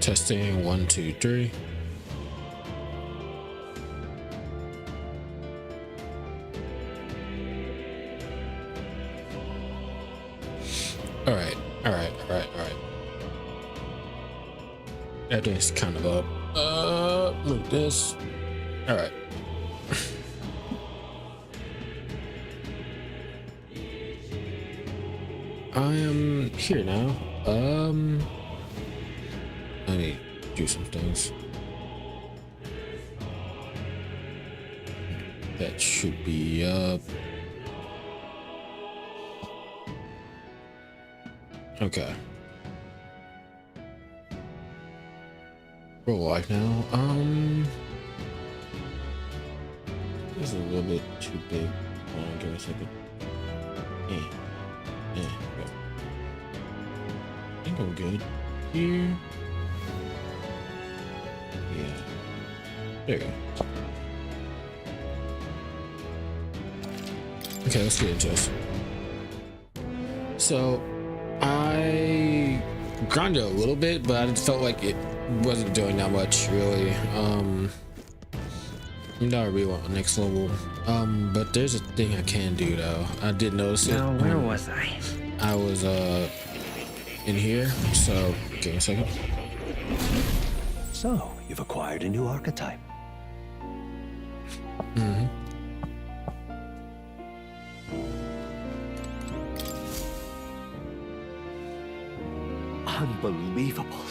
Testing 1, 2, 3. All right. Everything's kind of up. Look this. All right. I am here now. Let me do some things. That should be up. Okay. Roll life now. This is a little bit too big. Give me a second. Yeah. Go. I think I'm good. Here. Yeah. There you go. Okay, let's get into this. So, I grinded a little bit, but I felt like it wasn't doing that much, really. Now I really want the next level. But there's a thing I can do, though. I did notice it. Now, where was I? I was, in here, so, give me a second. So, you've acquired a new archetype. Mm-hmm. Unbelievable.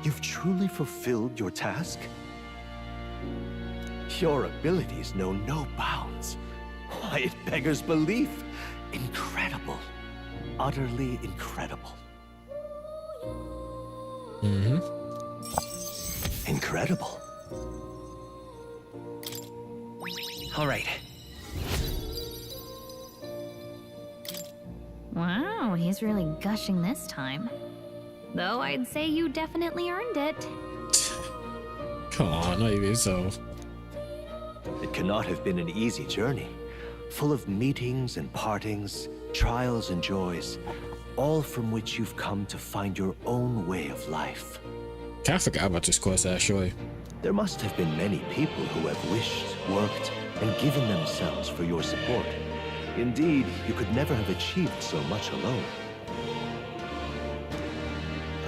You've truly fulfilled your task? Your abilities know no bounds. Why, it beggars belief. Incredible. Utterly incredible. Mm-hmm. Incredible. All right. Wow, he's really gushing this time. Though I'd say you definitely earned it. Come on, not even so. It cannot have been an easy journey, full of meetings and partings, trials and joys, all from which you've come to find your own way of life. I forgot about this quest, actually. There must have been many people who have wished, worked, and given themselves for your support. Indeed, you could never have achieved so much alone.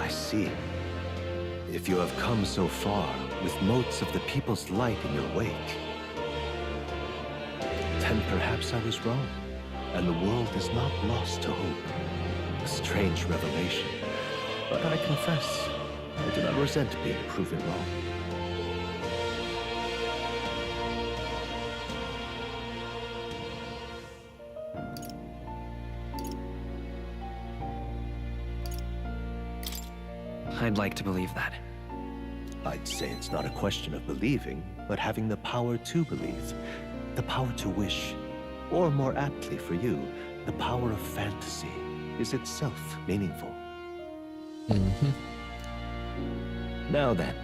I see. If you have come so far, with motes of the people's light in your wake, then perhaps I was wrong, and the world is not lost to hope. A strange revelation, but I confess, I do not resent being proven wrong. I'd like to believe that. I'd say it's not a question of believing, but having the power to believe, the power to wish, or more aptly for you, the power of fantasy is itself meaningful. Mm-hmm. Now then,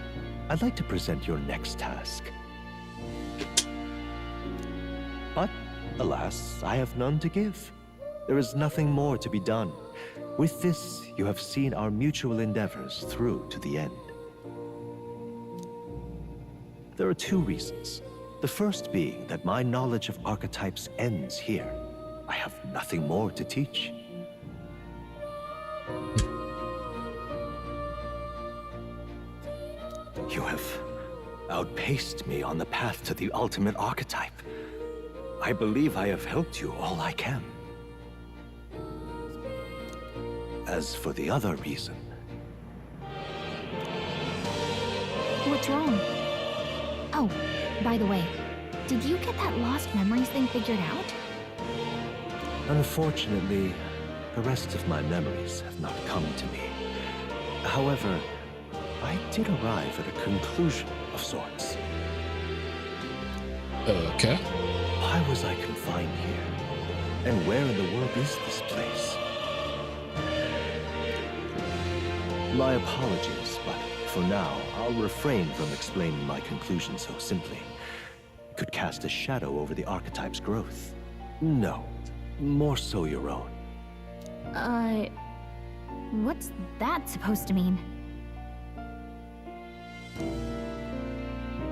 I'd like to present your next task. But, alas, I have none to give. There is nothing more to be done. With this, you have seen our mutual endeavors through to the end. There are two reasons. The first being that my knowledge of archetypes ends here. I have nothing more to teach. You have outpaced me on the path to the ultimate archetype. I believe I have helped you all I can. As for the other reason... What's wrong? Oh, by the way, did you get that lost memories thing figured out? Unfortunately, the rest of my memories have not come to me. However, I did arrive at a conclusion of sorts. Okay. Why was I confined here? And where in the world is this place? My apologies, but for now, I'll refrain from explaining my conclusion so simply. It could cast a shadow over the archetype's growth. No, more so your own. What's that supposed to mean?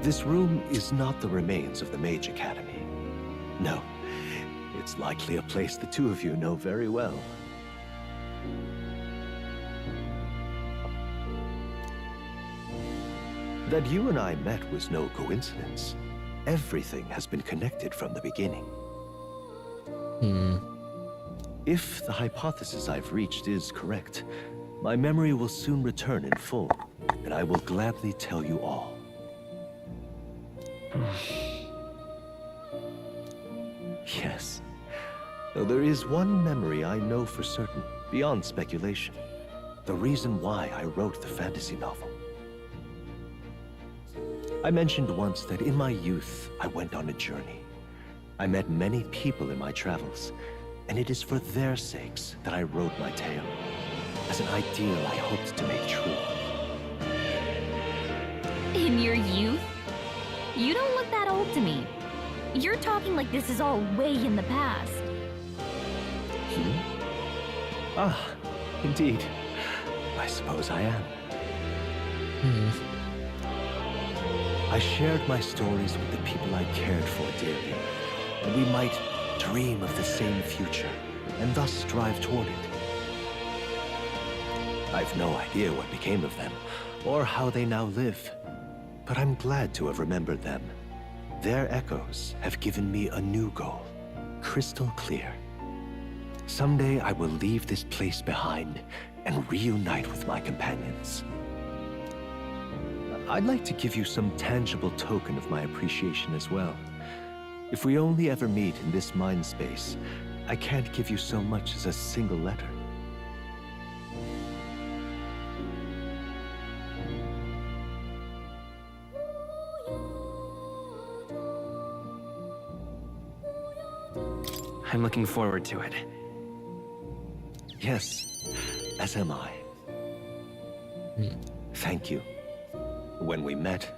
This room is not the remains of the Mage Academy. No, it's likely a place the two of you know very well. That you and I met was no coincidence. Everything has been connected from the beginning. If the hypothesis I've reached is correct, my memory will soon return in full, and I will gladly tell you all. Yes. Though there is one memory I know for certain, beyond speculation. The reason why I wrote the fantasy novel. I mentioned once that in my youth, I went on a journey. I met many people in my travels, and it is for their sakes that I wrote my tale, as an ideal I hoped to make true. In your youth? You don't look that old to me. You're talking like this is all way in the past. Ah, indeed. I suppose I am. I shared my stories with the people I cared for dearly, and we might dream of the same future, and thus strive toward it. I've no idea what became of them, or how they now live, but I'm glad to have remembered them. Their echoes have given me a new goal, crystal clear. Someday I will leave this place behind and reunite with my companions. I'd like to give you some tangible token of my appreciation as well. If we only ever meet in this mind space, I can't give you so much as a single letter. I'm looking forward to it. Yes, as am I. Thank you. When we met,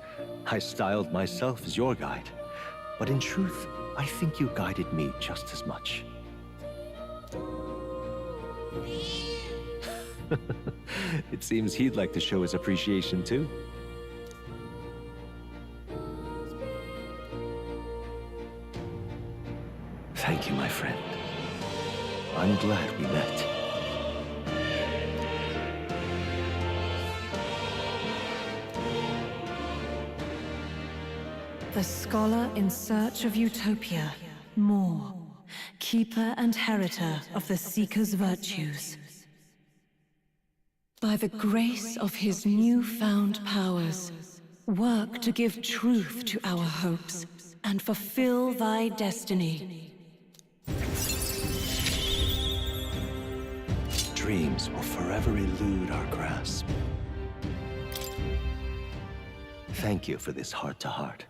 I styled myself as your guide. But in truth, I think you guided me just as much. It seems he'd like to show his appreciation too. Thank you, my friend. I'm glad we met. The scholar in search of utopia, more, keeper and heritor of the seeker's virtues. By the grace of his newfound powers, work to give truth to our hopes and fulfill thy destiny. Dreams will forever elude our grasp. Thank you for this heart-to-heart.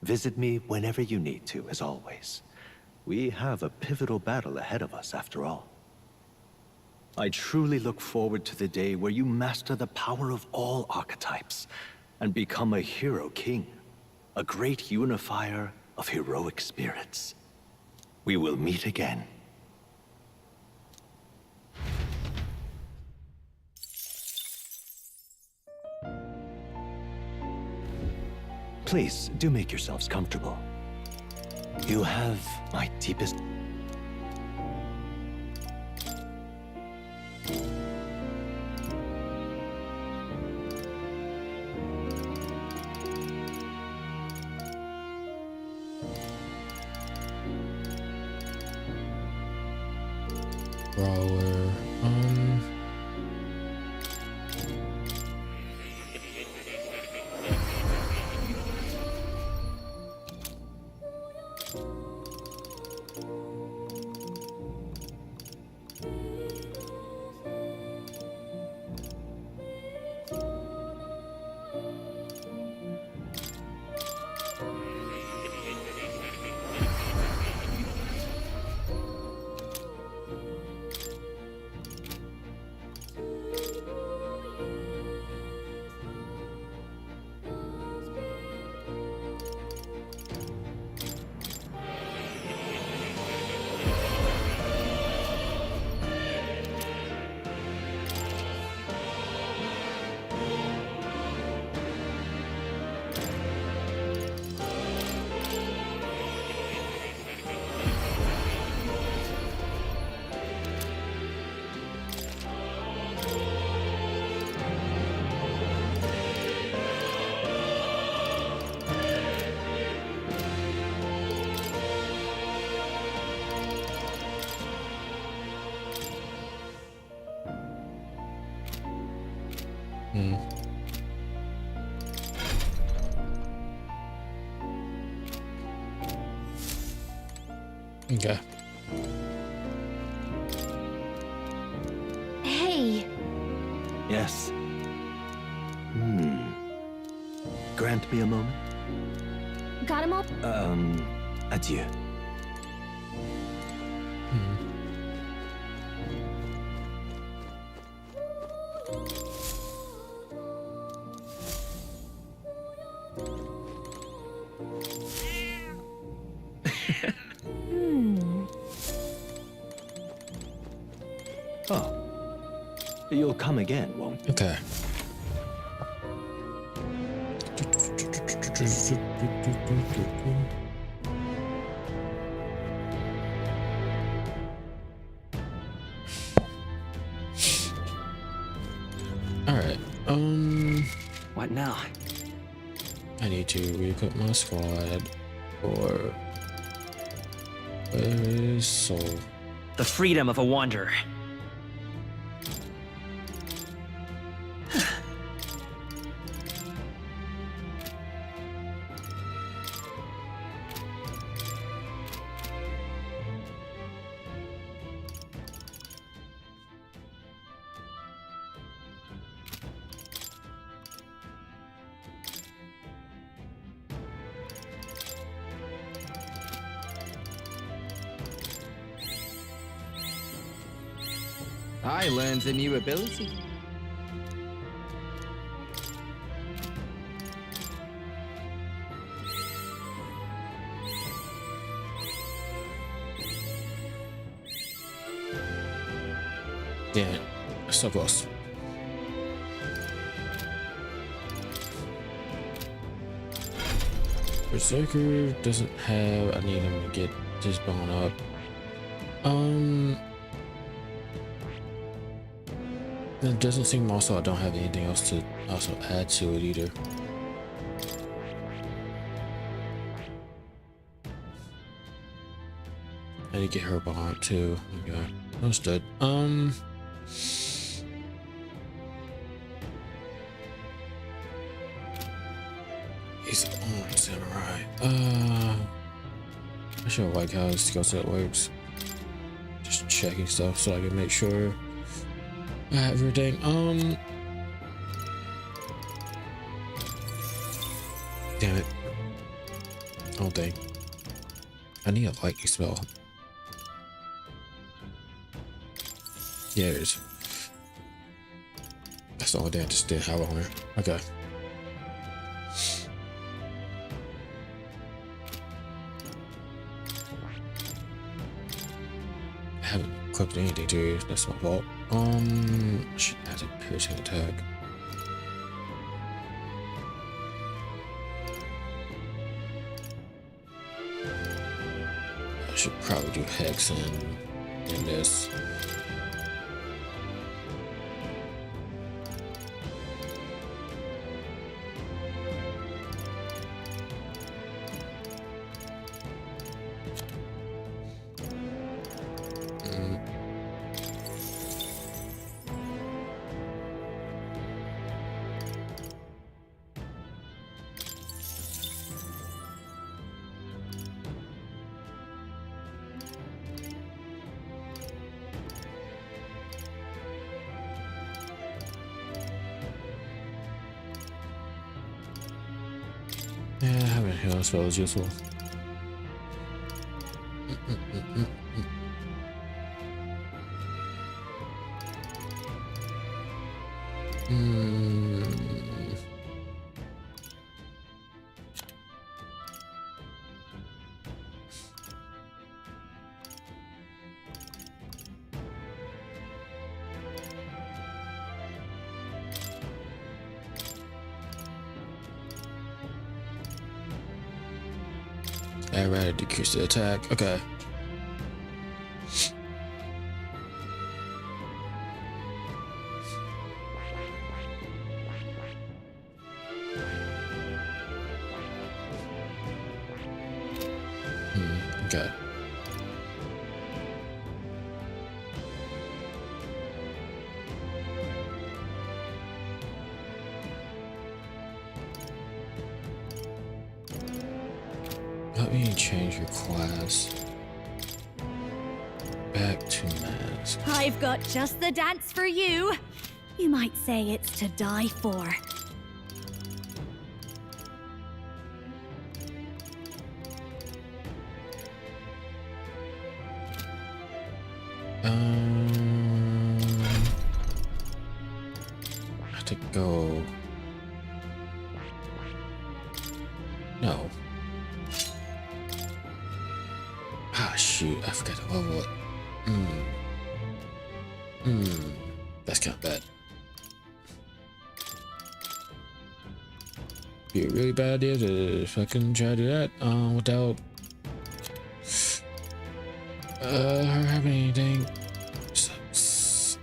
Visit me whenever you need to, as always. We have a pivotal battle ahead of us, after all. I truly look forward to the day where you master the power of all archetypes and become a hero king, a great unifier of heroic spirits. We will meet again. Please, do make yourselves comfortable. You have my deepest... Brawler. Okay. Hey, Yes. Grant me a moment. got him all? Adieu. Oh. You'll come again, won't you? Okay. All right. What now? I need to re-equip my squad for where is Soul? The freedom of a wanderer. I learned a new ability. Damn it. So close. Berserker doesn't have. I need him to get this bone up. It doesn't seem also I don't have anything else to also add to it either. I need to get her bond too. Okay, understood. He's on samurai. I should like how his skill set works. Just checking stuff so I can make sure I have everything. Damn it. Oh dang. I need a lightning spell. Yeah, it is. That's the only thing I just didn't have on her. Okay. I haven't equipped anything to you. That's my fault. I should add a piercing attack. I should probably do Hex in this. Yeah, having a healing spell is useful. I rather decrease the attack. Okay. Okay. Let me change your class. Back to mask. I've got just the dance for you. You might say it's to die for. I have to go. No. Ah, shoot. I forgot to level it. That's kind of bad. Be a really bad idea to fucking try to do that without having anything. Sucks.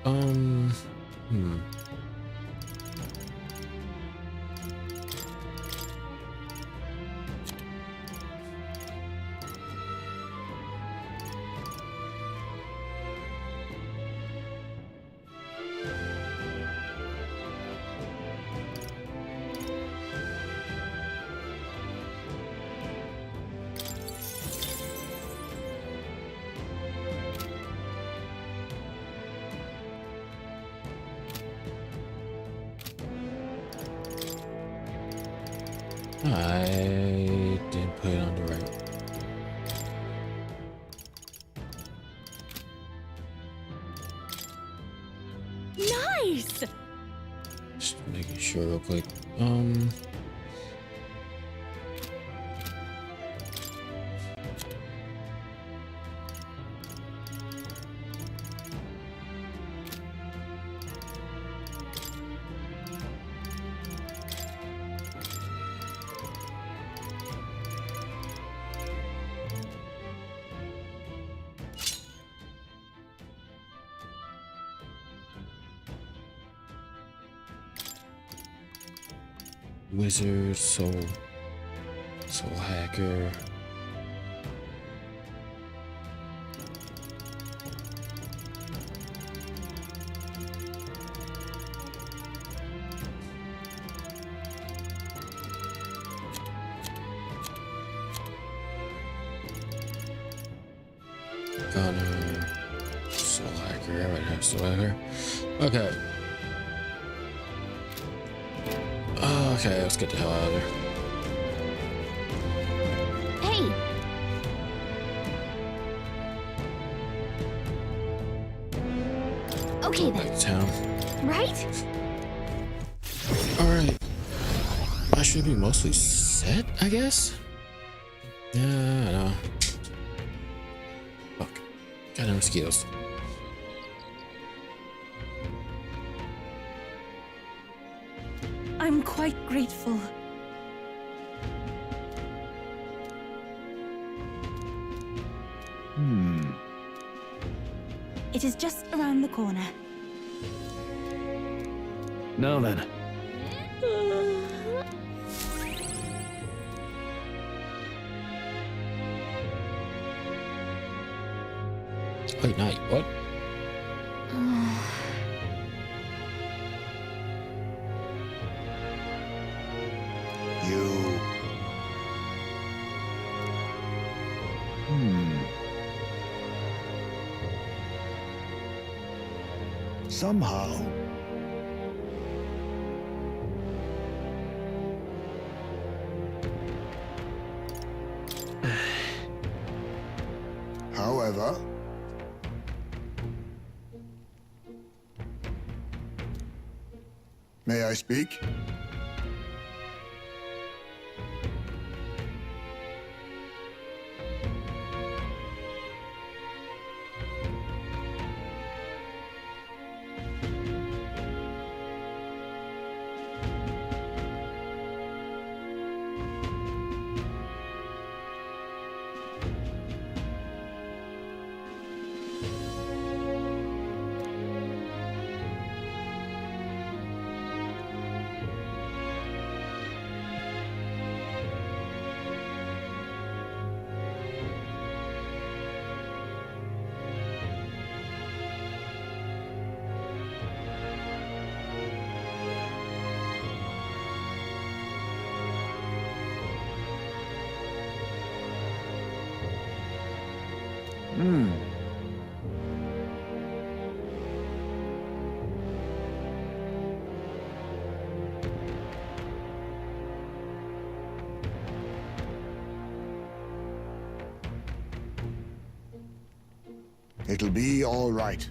I didn't put it on the right. Nice! Just making sure real quick. Wizard, soul hacker. Gunner, soul hacker. I already have soul hacker. Okay. Okay, let's get the hell out of there. Hey! Okay Back then, to town. right? Alright. I should be mostly set, I guess? Yeah, I know. Fuck. Goddamn mosquitoes. I'm quite grateful. It is just around the corner. Now then. Wait, night. What? You. Somehow. However. May I speak? It'll be all right.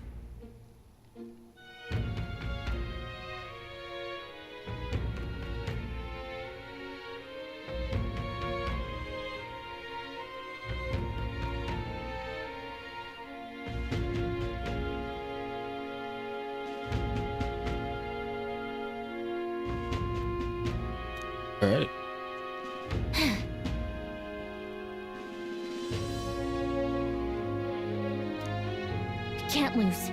All right. Can't lose.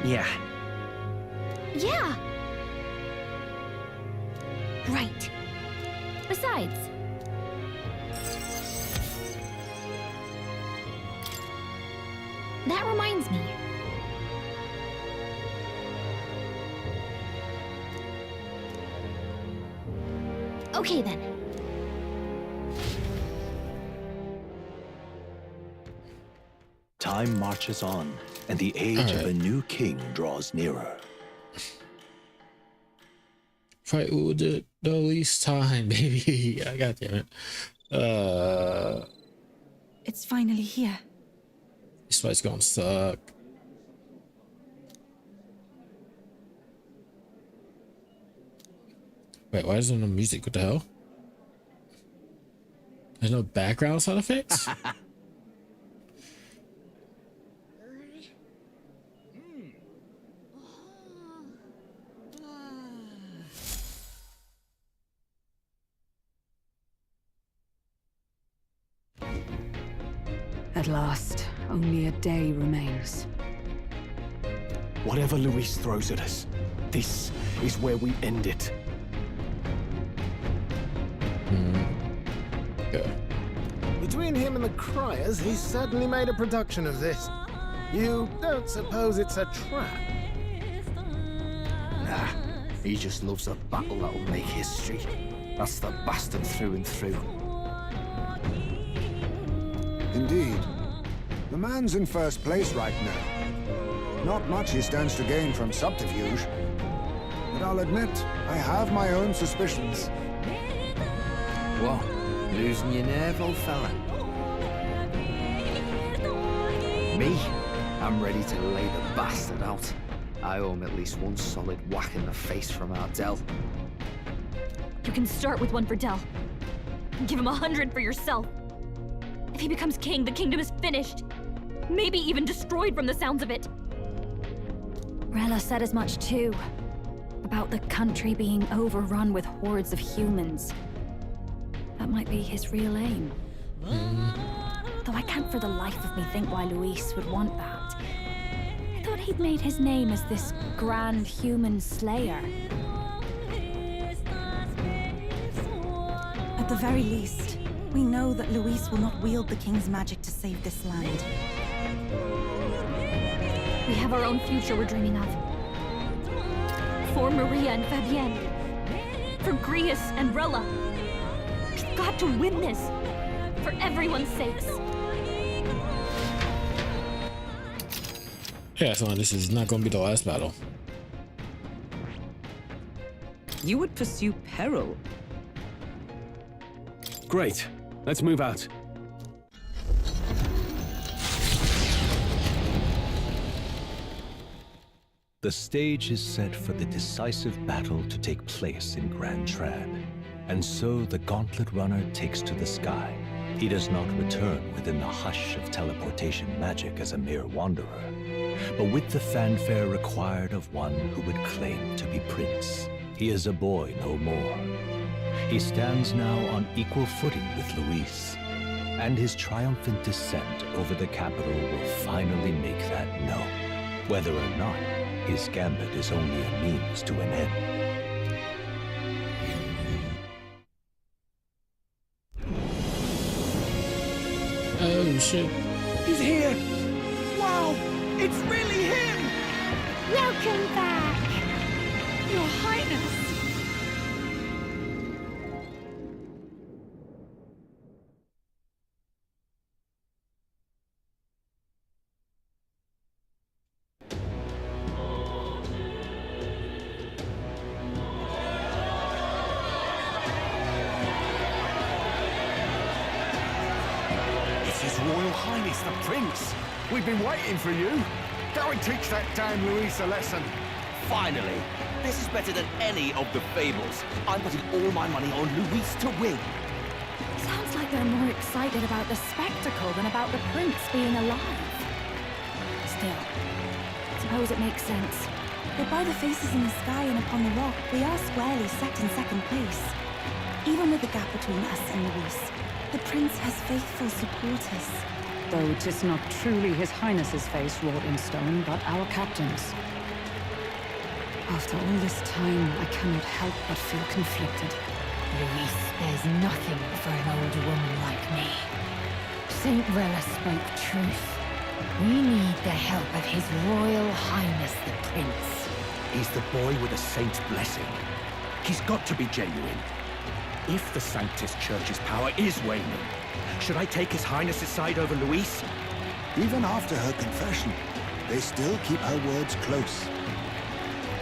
Yeah. Yeah. Right. Besides, that reminds me. Okay then. Time marches on, and the age of a new king draws nearer. Fight with the least time, baby. I got damn it. It's finally here. This fight's gonna suck. Wait, why is there no music? What the hell? There's no background sound effects? At last, only a day remains. Whatever Luis throws at us, this is where we end it. Yeah. Between him and the criers, he's certainly made a production of this. You don't suppose it's a trap? Nah, he just loves a battle that'll make history. That's the bastard through and through. Indeed. The man's in first place right now. Not much he stands to gain from subterfuge. But I'll admit, I have my own suspicions. What? Losing your nerve, old fella? Me? I'm ready to lay the bastard out. I owe him at least one solid whack in the face from Ardell. You can start with one for Del. Give him 100 for yourself. If he becomes king, the kingdom is finished. Maybe even destroyed from the sounds of it. Rella said as much too. About the country being overrun with hordes of humans. That might be his real aim. Though I can't for the life of me think why Luis would want that. I thought he'd made his name as this grand human slayer. At the very least, we know that Luis will not wield the king's magic to save this land. We have our own future we're dreaming of. For Maria and Fabienne. For Grius and Rella. We've got to win this. For everyone's sakes. Yeah, so this is not gonna be the last battle. You would pursue peril. Great. Let's move out. The stage is set for the decisive battle to take place in Grand Trad. And so the Gauntlet Runner takes to the sky. He does not return within the hush of teleportation magic as a mere wanderer, but with the fanfare required of one who would claim to be prince. He is a boy no more. He stands now on equal footing with Luis, and his triumphant descent over the capital will finally make that known, whether or not his gambit is only a means to an end. Oh shit. He's here! Wow! It's really him! Welcome back! Your Highness! Highness the Prince! We've been waiting for you! Go and teach that damn Luis a lesson! Finally! This is better than any of the fables. I'm putting all my money on Luis to win. Sounds like they're more excited about the spectacle than about the prince being alive. Still, suppose it makes sense. But by the faces in the sky and upon the rock, we are squarely set in second place. Even with the gap between us and Luis, the prince has faithful supporters. Though 'tis not truly His Highness's face wrought in stone, but our captain's. After all this time, I cannot help but feel conflicted. Luis, there's nothing for an old woman like me. Saint Rella spoke truth. We need the help of His Royal Highness the Prince. He's the boy with a saint's blessing. He's got to be genuine. If the Sanctus Church's power is waning, should I take His Highness's side over Luis? Even after her confession, they still keep her words close.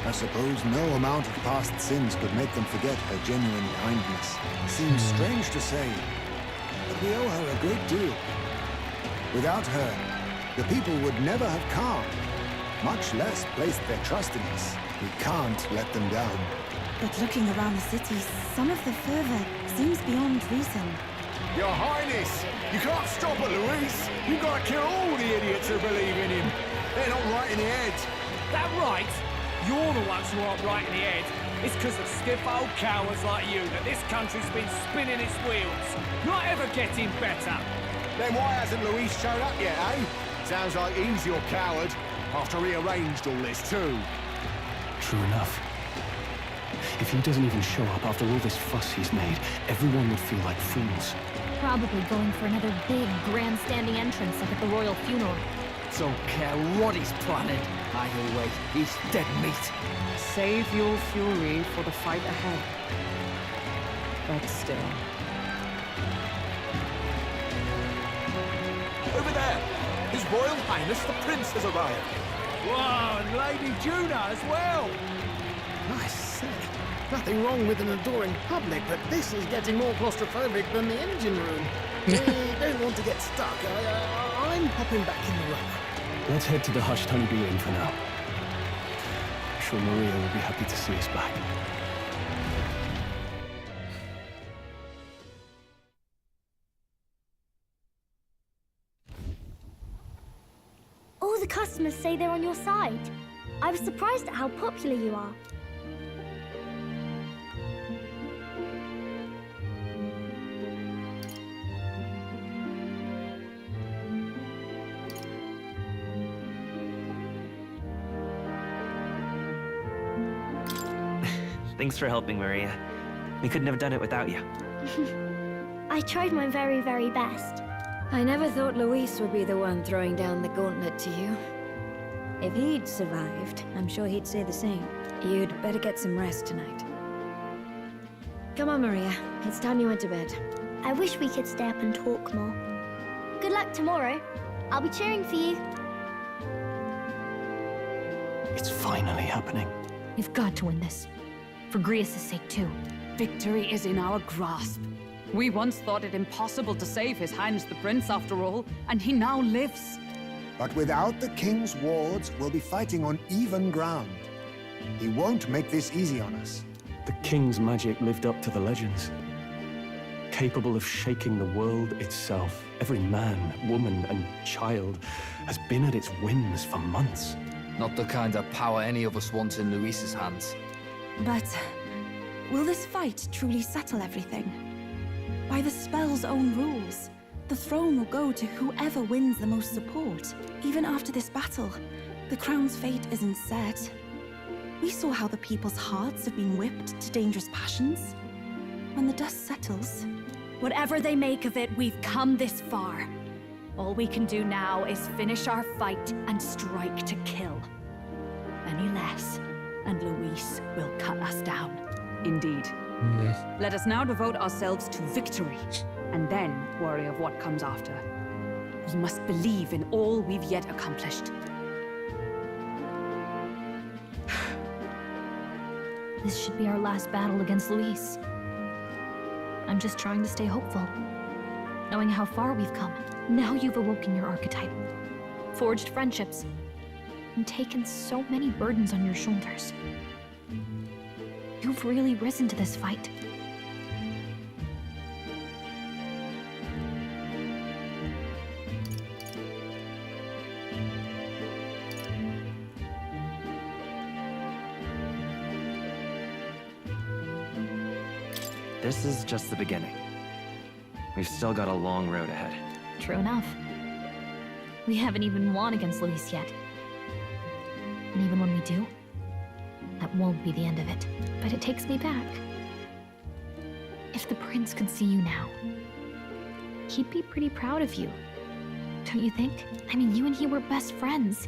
I suppose no amount of past sins could make them forget her genuine kindness. Seems strange to say, but we owe her a great deal. Without her, the people would never have calmed, much less placed their trust in us. We can't let them down. But looking around the city, some of the fervor seems beyond reason. Your Highness! You can't stop at Luis! You've got to kill all the idiots who believe in him! They're not right in the head! That right? You're the ones who aren't right in the head. It's because of stiff old cowards like you that this country's been spinning its wheels. Not ever getting better. Then why hasn't Luis showed up yet, eh? Sounds like he's your coward, after he arranged all this too. True enough. If he doesn't even show up after all this fuss he's made, everyone would feel like fools. Probably going for another big, grandstanding entrance like at the royal funeral. Don't care what he's planning. Either way, he's dead meat. Save your fury for the fight ahead. But still. Over there! His Royal Highness the Prince has arrived! Whoa, and Lady Juna as well! I say, nothing wrong with an adoring public, but this is getting more claustrophobic than the engine room. I don't want to get stuck. I'm popping back in the room. Let's head to the Hushed Honeybee Inn for now. I'm sure Maria will be happy to see us back. All the customers say they're on your side. I was surprised at how popular you are. Thanks for helping, Maria. We couldn't have done it without you. I tried my very, very best. I never thought Luis would be the one throwing down the gauntlet to you. If he'd survived, I'm sure he'd say the same. You'd better get some rest tonight. Come on, Maria. It's time you went to bed. I wish we could stay up and talk more. Good luck tomorrow. I'll be cheering for you. It's finally happening. You've got to win this. For Grius' sake, too. Victory is in our grasp. We once thought it impossible to save His Highness the Prince, after all, and he now lives. But without the king's wards, we'll be fighting on even ground. He won't make this easy on us. The king's magic lived up to the legends. Capable of shaking the world itself. Every man, woman, and child has been at its whims for months. Not the kind of power any of us want in Luis's hands. But will this fight truly settle everything? By the spell's own rules, the throne will go to whoever wins the most support. Even after this battle, the crown's fate isn't set. We saw how the people's hearts have been whipped to dangerous passions. When the dust settles... Whatever they make of it, we've come this far. All we can do now is finish our fight and strike to kill. Any less, and Luis will cut us down. Indeed. Let us now devote ourselves to victory, and then worry of what comes after. We must believe in all we've yet accomplished. This should be our last battle against Luis. I'm just trying to stay hopeful. knowing how far we've come. Now you've awoken your archetype, forged friendships, and taken so many burdens on your shoulders. You've really risen to this fight. This is just the beginning. We've still got a long road ahead. True enough. We haven't even won against Luis yet. And even when we do, that won't be the end of it. But it takes me back. If the prince could see you now, he'd be pretty proud of you. Don't you think? I mean, you and he were best friends.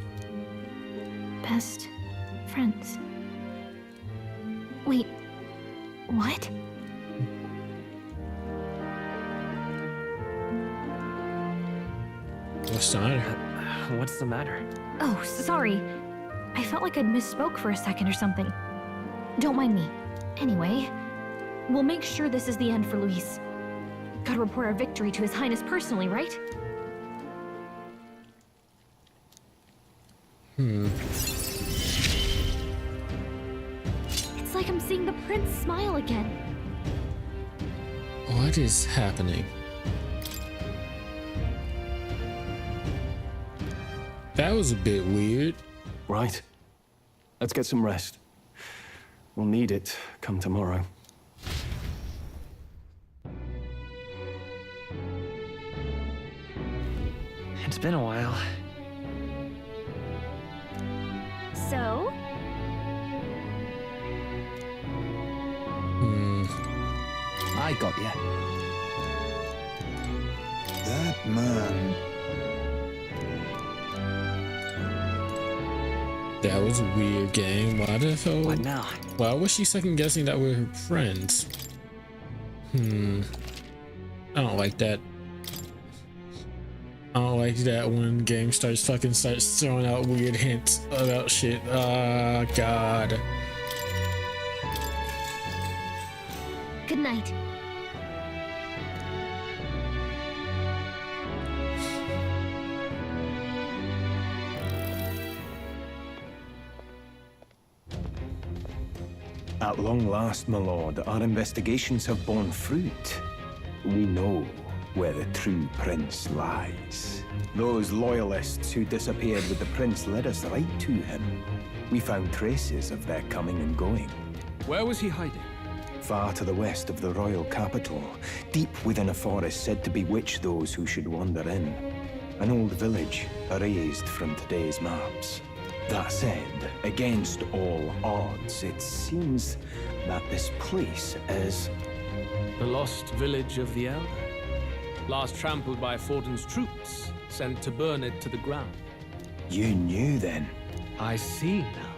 Best friends. Wait, what? What's the matter? What's the matter? Oh, sorry. I felt like I'd misspoke for a second or something. Don't mind me. Anyway, we'll make sure this is the end for Luis. Gotta report our victory to His Highness personally, right? It's like I'm seeing the prince smile again. What is happening? That was a bit weird. Right. Let's get some rest. We'll need it come tomorrow. It's been a while. So? I got you. That man. That was a weird game. Why the hell? What now? Why was she second guessing that we're friends? I don't like that. I don't like that when game starts throwing out weird hints about shit. Oh god. Good night. At long last, my lord, our investigations have borne fruit. We know where the true prince lies. Those loyalists who disappeared with the prince led us right to him. We found traces of their coming and going. Where was he hiding? Far to the west of the royal capital, deep within a forest said to bewitch those who should wander in. An old village erased from today's maps. That said, against all odds, it seems that this place is... The lost village of the Elder. Last trampled by Fortin's troops, sent to burn it to the ground. You knew then? I see now.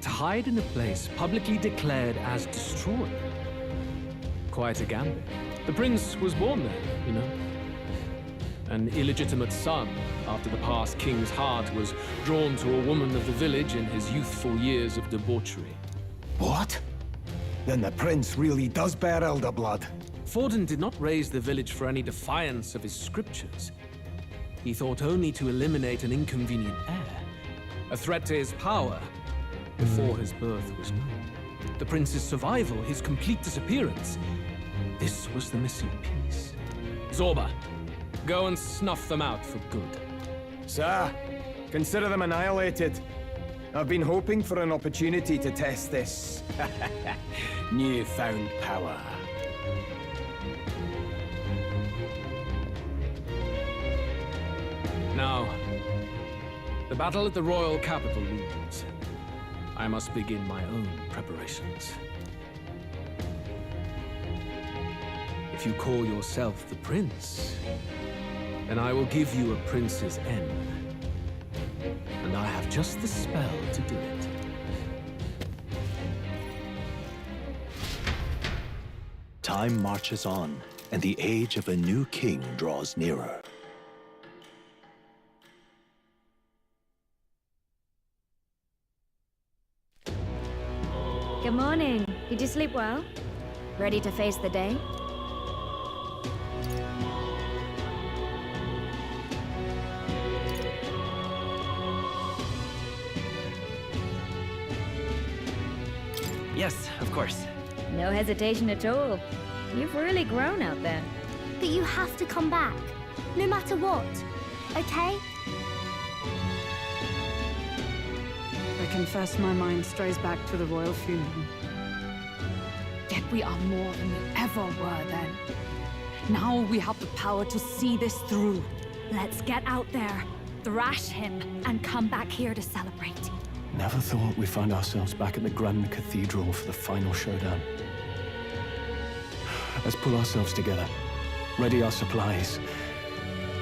To hide in a place publicly declared as destroyed. Quite a gambit. The prince was born there, you know. An illegitimate son, after the past king's heart was drawn to a woman of the village in his youthful years of debauchery. What? Then the prince really does bear elder blood. Fortin did not raise the village for any defiance of his scriptures. He thought only to eliminate an inconvenient heir, a threat to his power, before his birth was known. The prince's survival, his complete disappearance, this was the missing piece. Zorba, go and snuff them out for good. Sir, consider them annihilated. I've been hoping for an opportunity to test this newfound power. Now, the battle at the royal capital looms. I must begin my own preparations. If you call yourself the prince, then I will give you a prince's end. And I have just the spell to do it. Time marches on, and the age of a new king draws nearer. Good morning. Did you sleep well? Ready to face the day? Yes, of course. No hesitation at all. You've really grown out there. But you have to come back, no matter what, okay? I confess my mind strays back to the royal funeral. Yet we are more than we ever were then. Now we have the power to see this through. Let's get out there, thrash him, and come back here to celebrate. Never thought we'd find ourselves back at the Grand Cathedral for the final showdown. Let's pull ourselves together, ready our supplies,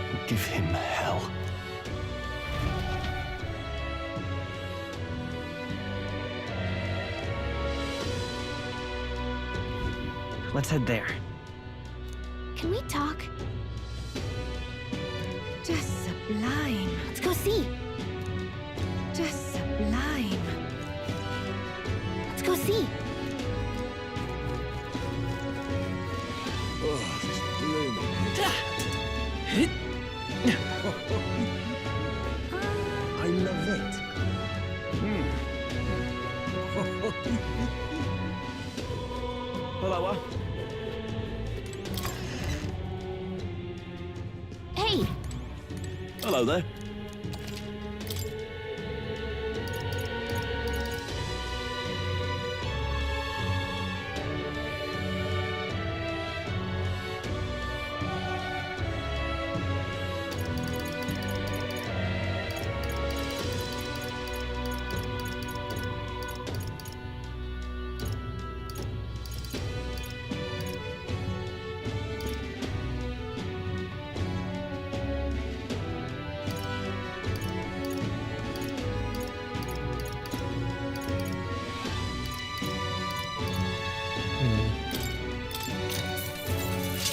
and give him hell. Let's head there. Can we talk? Just sublime. Let's go see. Just sublime. Let's go see. Oh, this blooming I love it. Hello, Hey! Hello there.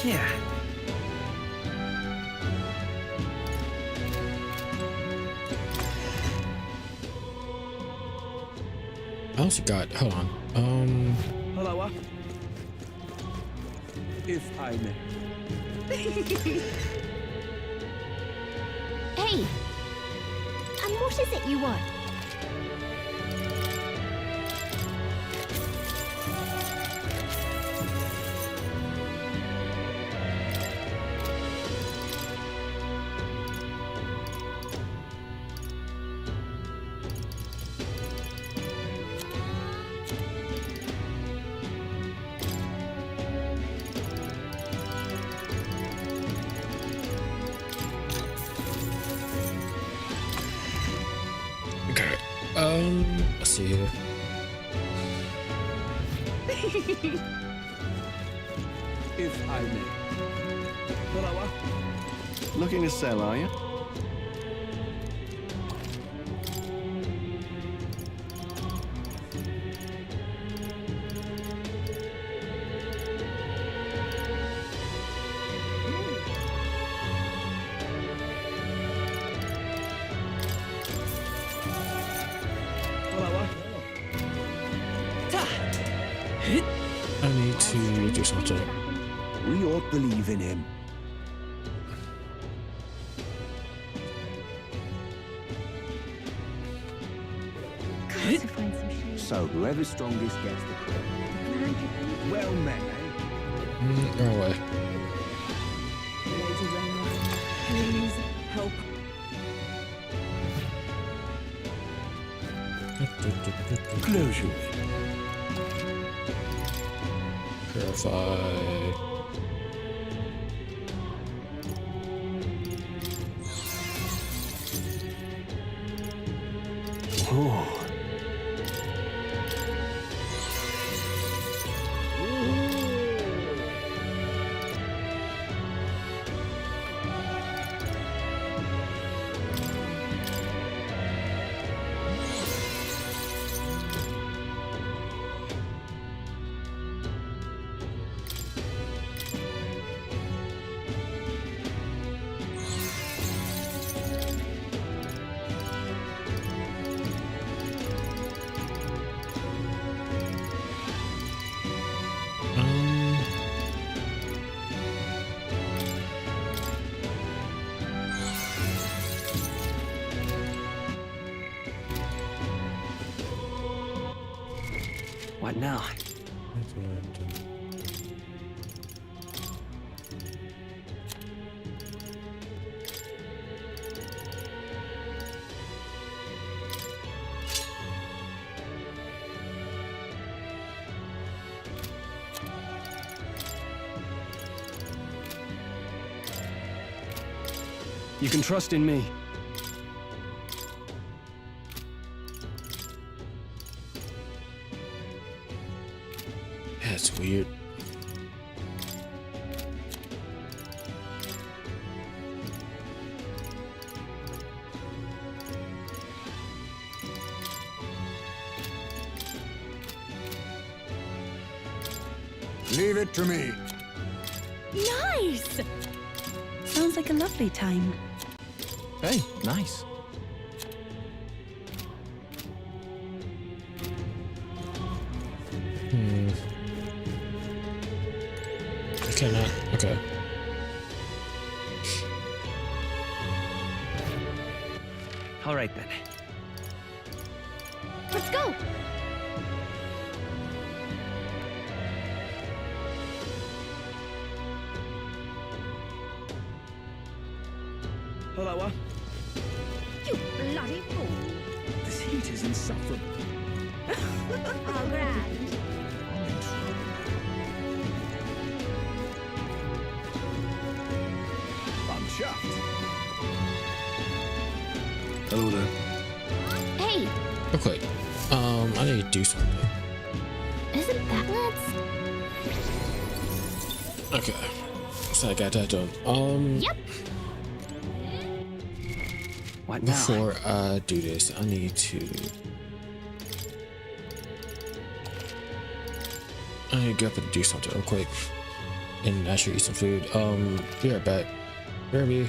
Yeah. I also got, hold on. Hello, if I may. Hey! And what is it you want? Okay. Let's see here. If I may. Hello, Looking to sell, are you? I need to do something. We all believe in him. So whoever's strongest gets the crown. Well met, eh? Go away. Lady Raynor, please help. Closure. Purify. Oh. What now? You can trust in me. That's weird. Leave it to me. Nice! Sounds like a lovely time. Hey, nice. I cannot. Okay. All right then. Let's go! Hello, You bloody fool! This heat is insufferable. Oh, grand. I'm chuffed. Hello there. Hey, Real quick. I need to do something. isn't that Okay. So I got that done. Yep. What now? Before I do this, I need to go up and do something real quick. And actually eat some food. Be right back. Kirby.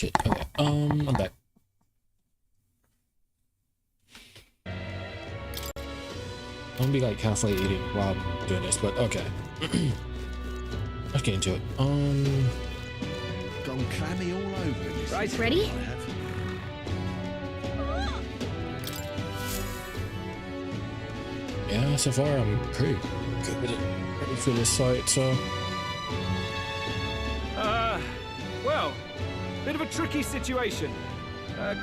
shit. Okay. I'm back. I'm gonna be like halfway eating while I'm doing this, but okay. Let's get into it. Gone clammy all over in this. Right. Ready? I have. Yeah, so far I'm pretty good with it. Ready for this fight, so. Well, bit of a tricky situation.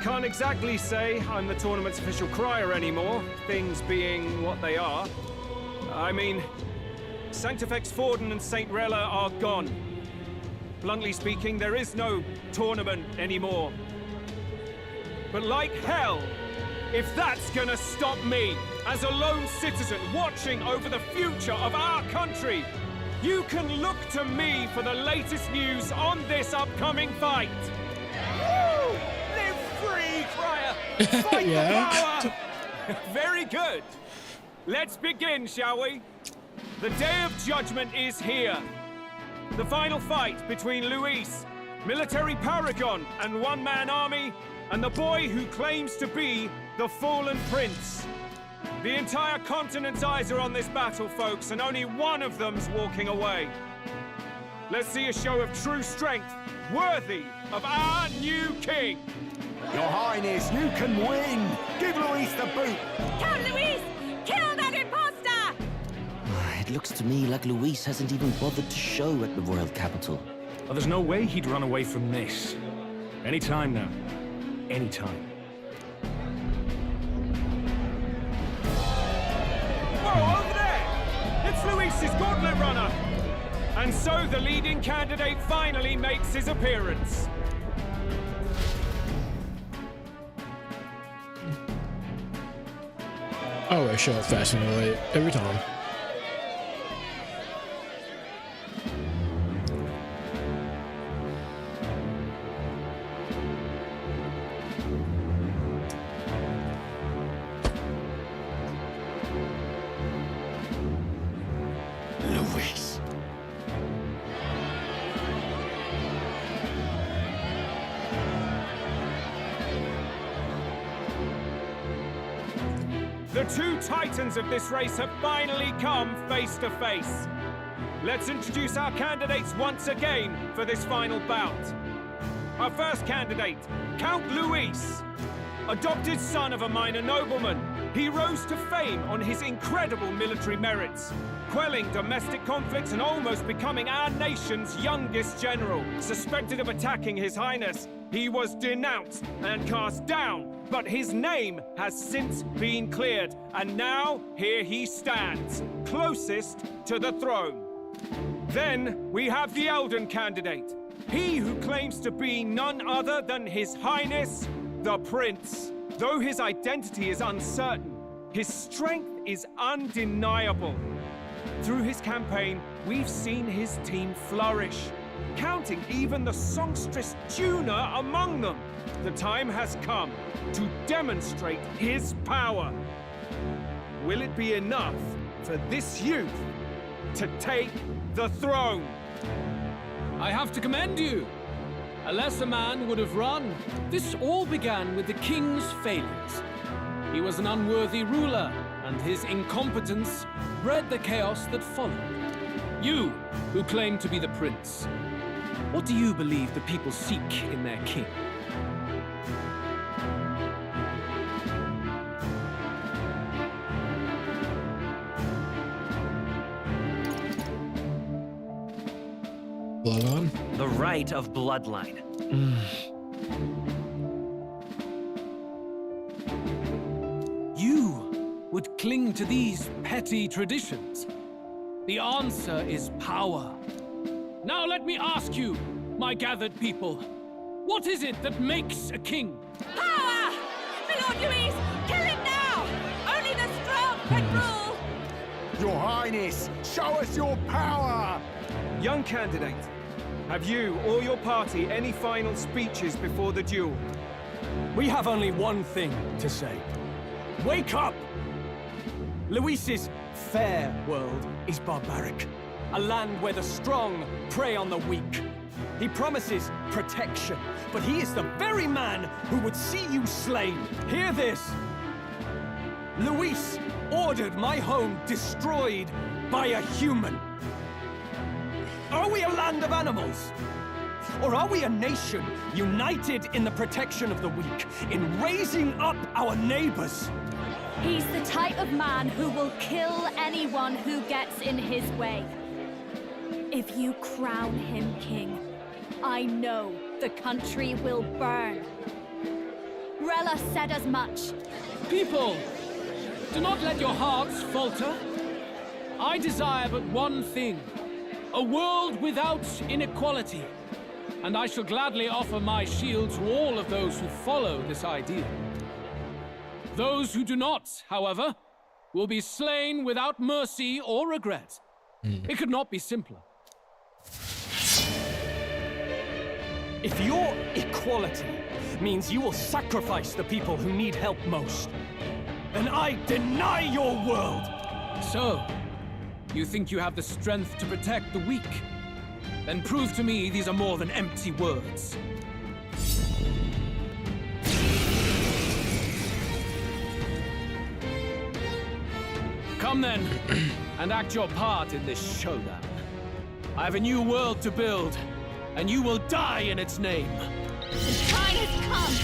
Can't exactly say I'm the tournament's official crier anymore, things being what they are. I mean, Sanctifex Forden and St. Rella are gone. Bluntly speaking, there is no tournament anymore. But like hell, if that's gonna stop me, as a lone citizen watching over the future of our country, you can look to me for the latest news on this upcoming fight. Woo! Live free, crier! Fight Yeah. the power! Very good. Let's begin, shall we? The Day of Judgment is here. The final fight between Luis, military paragon and one-man army, and the boy who claims to be the fallen prince. The entire continent's eyes are on this battle, folks, and only one of them's walking away. Let's see a show of true strength, worthy of our new king. Your Highness, you can win. Give Luis the boot. Count Luis! Kill that imposter! It looks to me like Luis hasn't even bothered to show at the royal capital. Well, there's no way he'd run away from this. Any time now. Any time. Whoa, over there! It's Luis's gauntlet runner! And so the leading candidate finally makes his appearance. I always show up fast and late every time. Luis. The two titans of this race have finally come face to face. Let's introduce our candidates once again for this final bout. Our first candidate, Count Luis. Adopted son of a minor nobleman, he rose to fame on his incredible military merits, quelling domestic conflicts and almost becoming our nation's youngest general. Suspected of attacking His Highness, he was denounced and cast down, but his name has since been cleared, and now here he stands, closest to the throne. Then we have the Elden candidate, he who claims to be none other than His Highness, the Prince. Though his identity is uncertain, his strength is undeniable. Through his campaign, we've seen his team flourish, counting even the songstress Juna among them. The time has come to demonstrate his power. Will it be enough for this youth to take the throne? I have to commend you. A lesser man would have run. This all began with the king's failures. He was an unworthy ruler, and his incompetence bred the chaos that followed. You, who claim to be the prince, what do you believe the people seek in their king? Bloodline? The right of bloodline. You would cling to these petty traditions. The answer is power. Now let me ask you, my gathered people, what is it that makes a king? Power! My Lord Luis, kill him now! Only the strong can rule! Your Highness, show us your power! Young candidate, have you or your party any final speeches before the duel? We have only one thing to say. Wake up! Luis's fair world is barbaric. A land where the strong prey on the weak. He promises protection, but he is the very man who would see you slain. Hear this. Luis ordered my home destroyed by a human. Are we a land of animals? Or are we a nation united in the protection of the weak, in raising up our neighbors? He's the type of man who will kill anyone who gets in his way. If you crown him king, I know the country will burn. Rella said as much. People, do not let your hearts falter. I desire but one thing, a world without inequality. And I shall gladly offer my shield to all of those who follow this ideal. Those who do not, however, will be slain without mercy or regret. It could not be simpler. If your equality means you will sacrifice the people who need help most, then I deny your world! So, you think you have the strength to protect the weak? Then prove to me these are more than empty words. Come then, and act your part in this showdown. I have a new world to build, and you will die in its name. The time has come!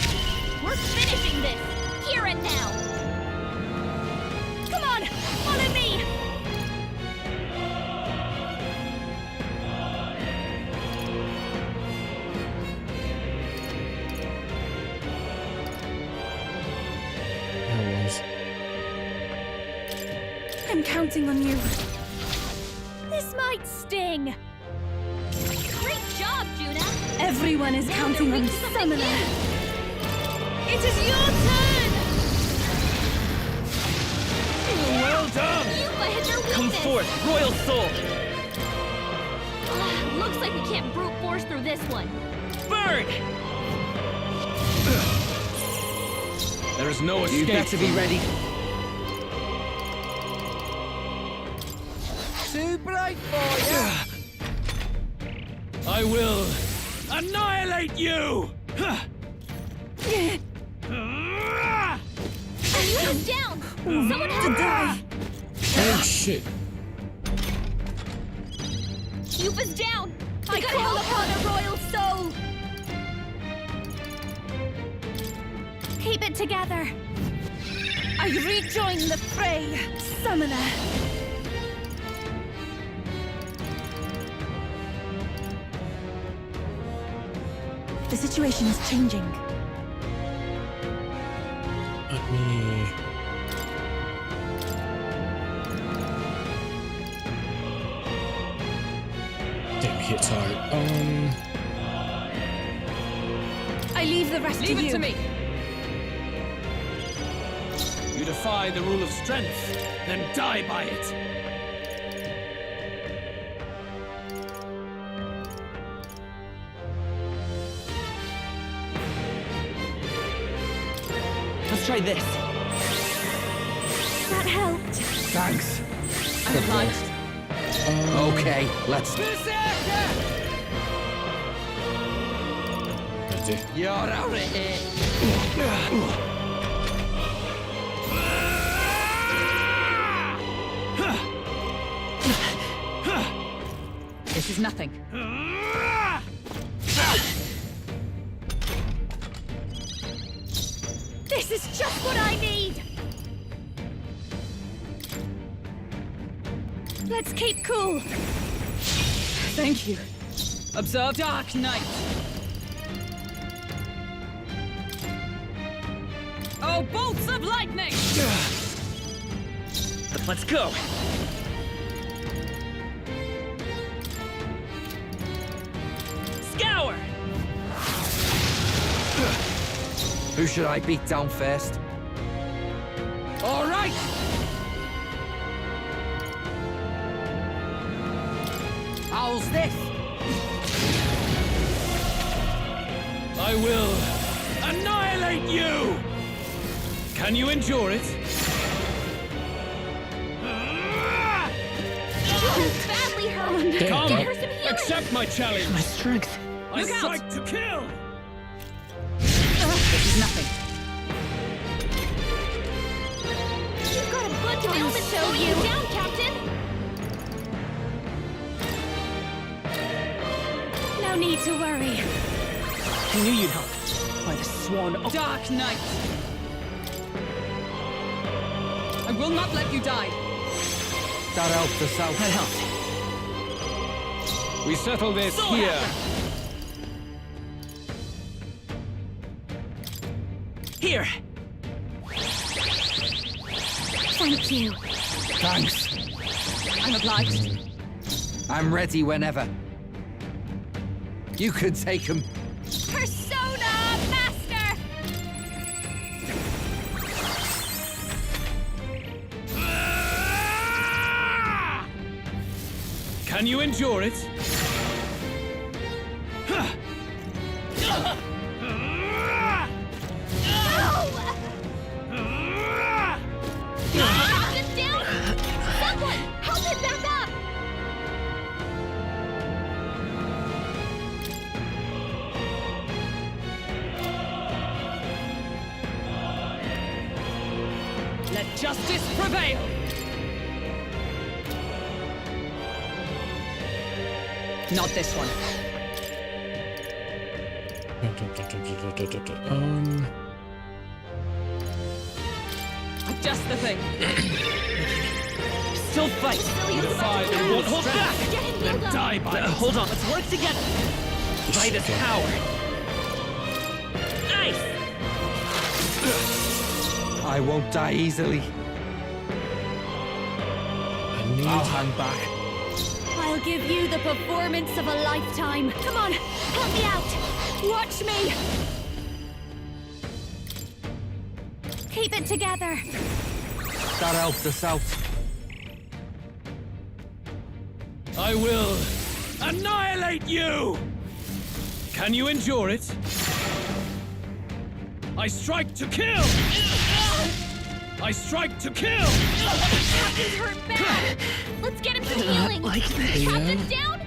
We're finishing this, here and now! Come on, follow me! I'm counting on you. This might sting. Great job, Juna. Everyone is counting on Summoner. It is your turn. Well done. Yuba hit their weakness. Come forth, Royal Soul. Looks like we can't brute force through this one. Burn! There is no escape. You better be ready. Too bright for you. I will annihilate you! He's down! Someone has to die! Oh shit. Yuba's down! I call upon a royal soul! Keep it together. I rejoin the fray, Summoner. The situation is changing. Let me... Damn, it hits hard. I leave the rest to you. Leave it to me. You defy the rule of strength, then die by it. Let's try this. That helped. Thanks. I'm obliged. Okay, let's... You're out of here. This is nothing. This is just what I need! Let's keep cool. Thank you. Observe Dark Knight. Oh, bolts of lightning! Let's go. Scour! Who should I beat down first? All right! How's this? I will annihilate you! Can you endure it? Yuba's badly hurt. Come, Get her some healing. accept my challenge. My strength. I strike to kill! This is nothing. You've got a bunch of ailments slowing you down, Captain! No need to worry. I knew you'd help. By the sworn Dark Knight! I will not let you die. That helped us out. That helped. We settle this Sword here. after. Here. Thank you. Thanks. I'm obliged. I'm ready whenever. You could take him. Persona Master! Can you endure it? Captain's down! Someone, help him back up! Let justice prevail! Not this one. Just the thing. Still fight. Defy the rule of Hold strength, back. Get him then healed up. die by it. Hold on, let's work together. By this power. Nice. I won't die easily. I'll hang back. I'll give you the performance of a lifetime. Come on, help me out. Watch me. Keep it together. That helped us out. I will annihilate you! Can you endure it? I strike to kill! I strike to kill! Captain's hurt bad! Let's get him some healing! Captain's down!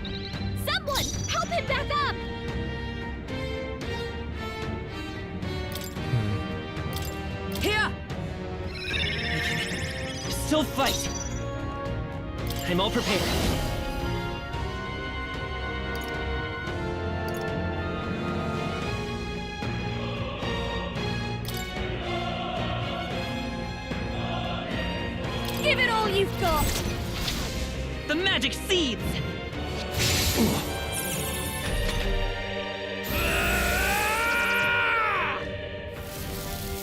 Someone, help him back up! Here! Still fight. I'm all prepared. Give it all you've got. The magic seeds!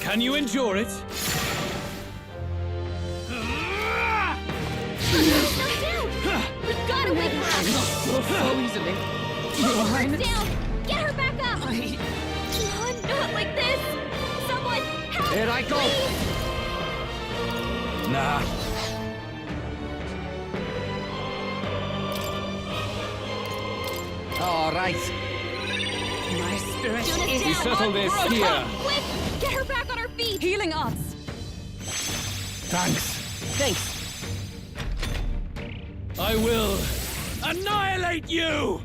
Can you endure it? He's not down! We've got to wake her up! So easily. She's down! Get her back up! No, not like this! Someone, help! Here I go. Please. Nah. All right. My spirit Jonas is We down! settle this here. Quick! Get her back on her feet! healing us. Thanks. Thanks. I will annihilate you!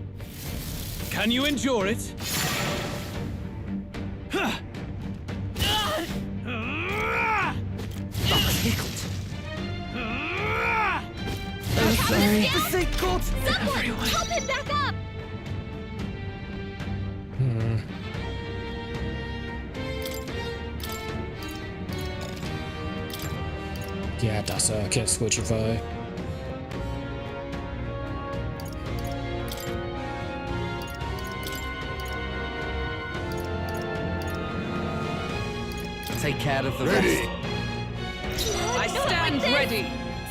Can you endure it? I'm sorry. For sake God! Someone, help him back up! Ja, das kan switchify. Take care of the Ready. rest. I stand ready.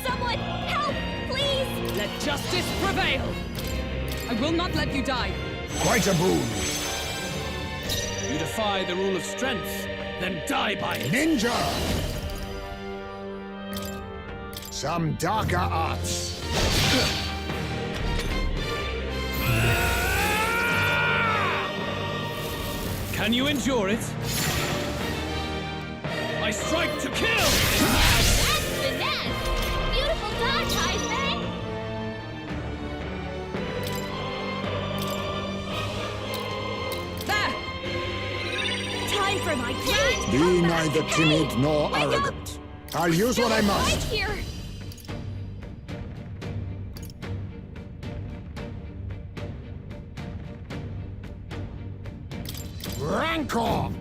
Someone, help, please! Let justice prevail. I will not let you die. Quite a boon. You defy the rule of strength, then die by it. Ninja! Some darker arts. Can you endure it? I strike to kill! That's finesse! Beautiful dodge, Heisman! time for my grand Be neither timid nor arrogant. I'll use what I must. Right here. Rancor!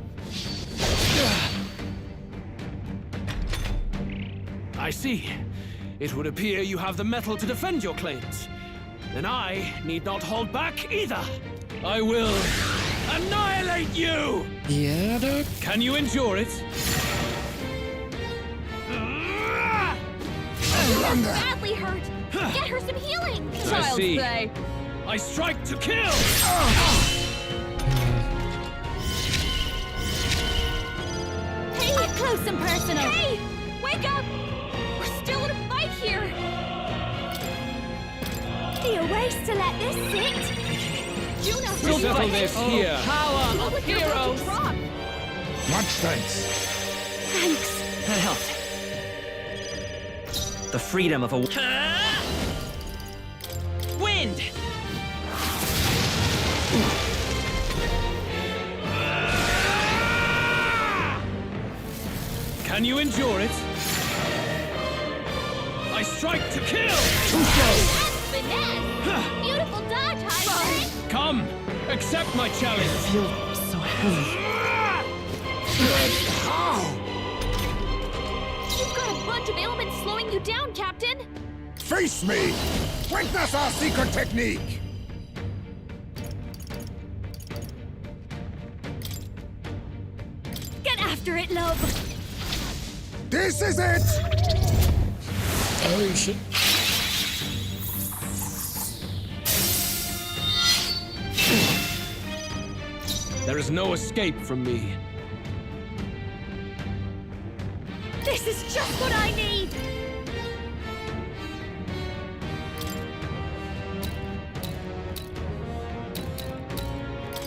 I see. It would appear you have the metal to defend your claims. Then I need not hold back either. I will annihilate you! Yeah, Doc? Can you endure it? Badly hurt. Get her some healing. I see. I strike to kill! Hey, up close and personal. Hey! Wake up! We're still in a fight here. Be a waste to let this sit. Juno, We settle this here. Power of heroes. Much thanks. Thanks. That helped. The freedom of a... Wind! Can you endure it? I strike to kill! Finesse! Beautiful dodge, High. Come, accept my challenge. I feel so heavy. You've got a bunch of ailments slowing you down, Captain. Face me! Witness our secret technique! Get after it, love. This is it! Oh, shit. There is no escape from me. This is just what I need.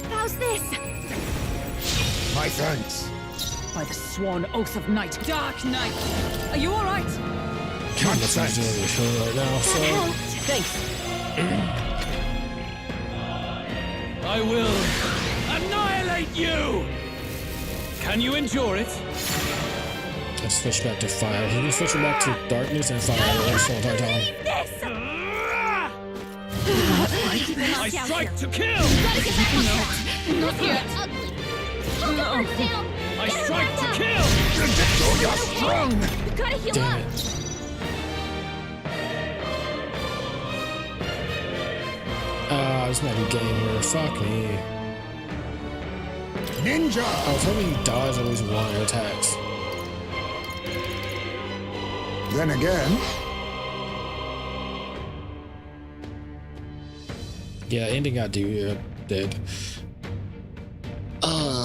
How's this? My thanks. By the sworn oath of night. Dark Knight! Are you alright? Kind of thanks to the show right now, so. Thanks. I will annihilate you! Can you endure it? Let's switch back to fire. He can switch back to darkness and fire at the entire time. I strike to kill! Gotta get that one. Not yet. Ugly. Hold the bird down. I strike to kill! So you're strong! You gotta heal Damn up. it. This might be game here. Fuck me. Ninja! I was hoping he dies at least one attacks. Then again, Yeah, ending got dead.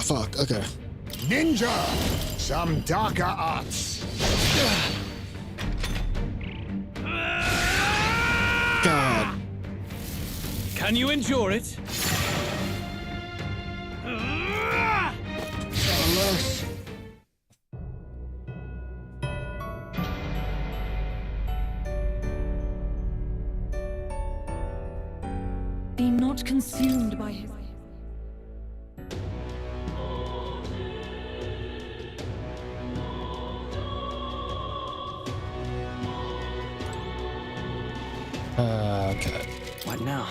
Fuck. Okay. Ninja! Some darker arts. God. Can you endure it? Alas. Be not consumed by his... Okay. What now?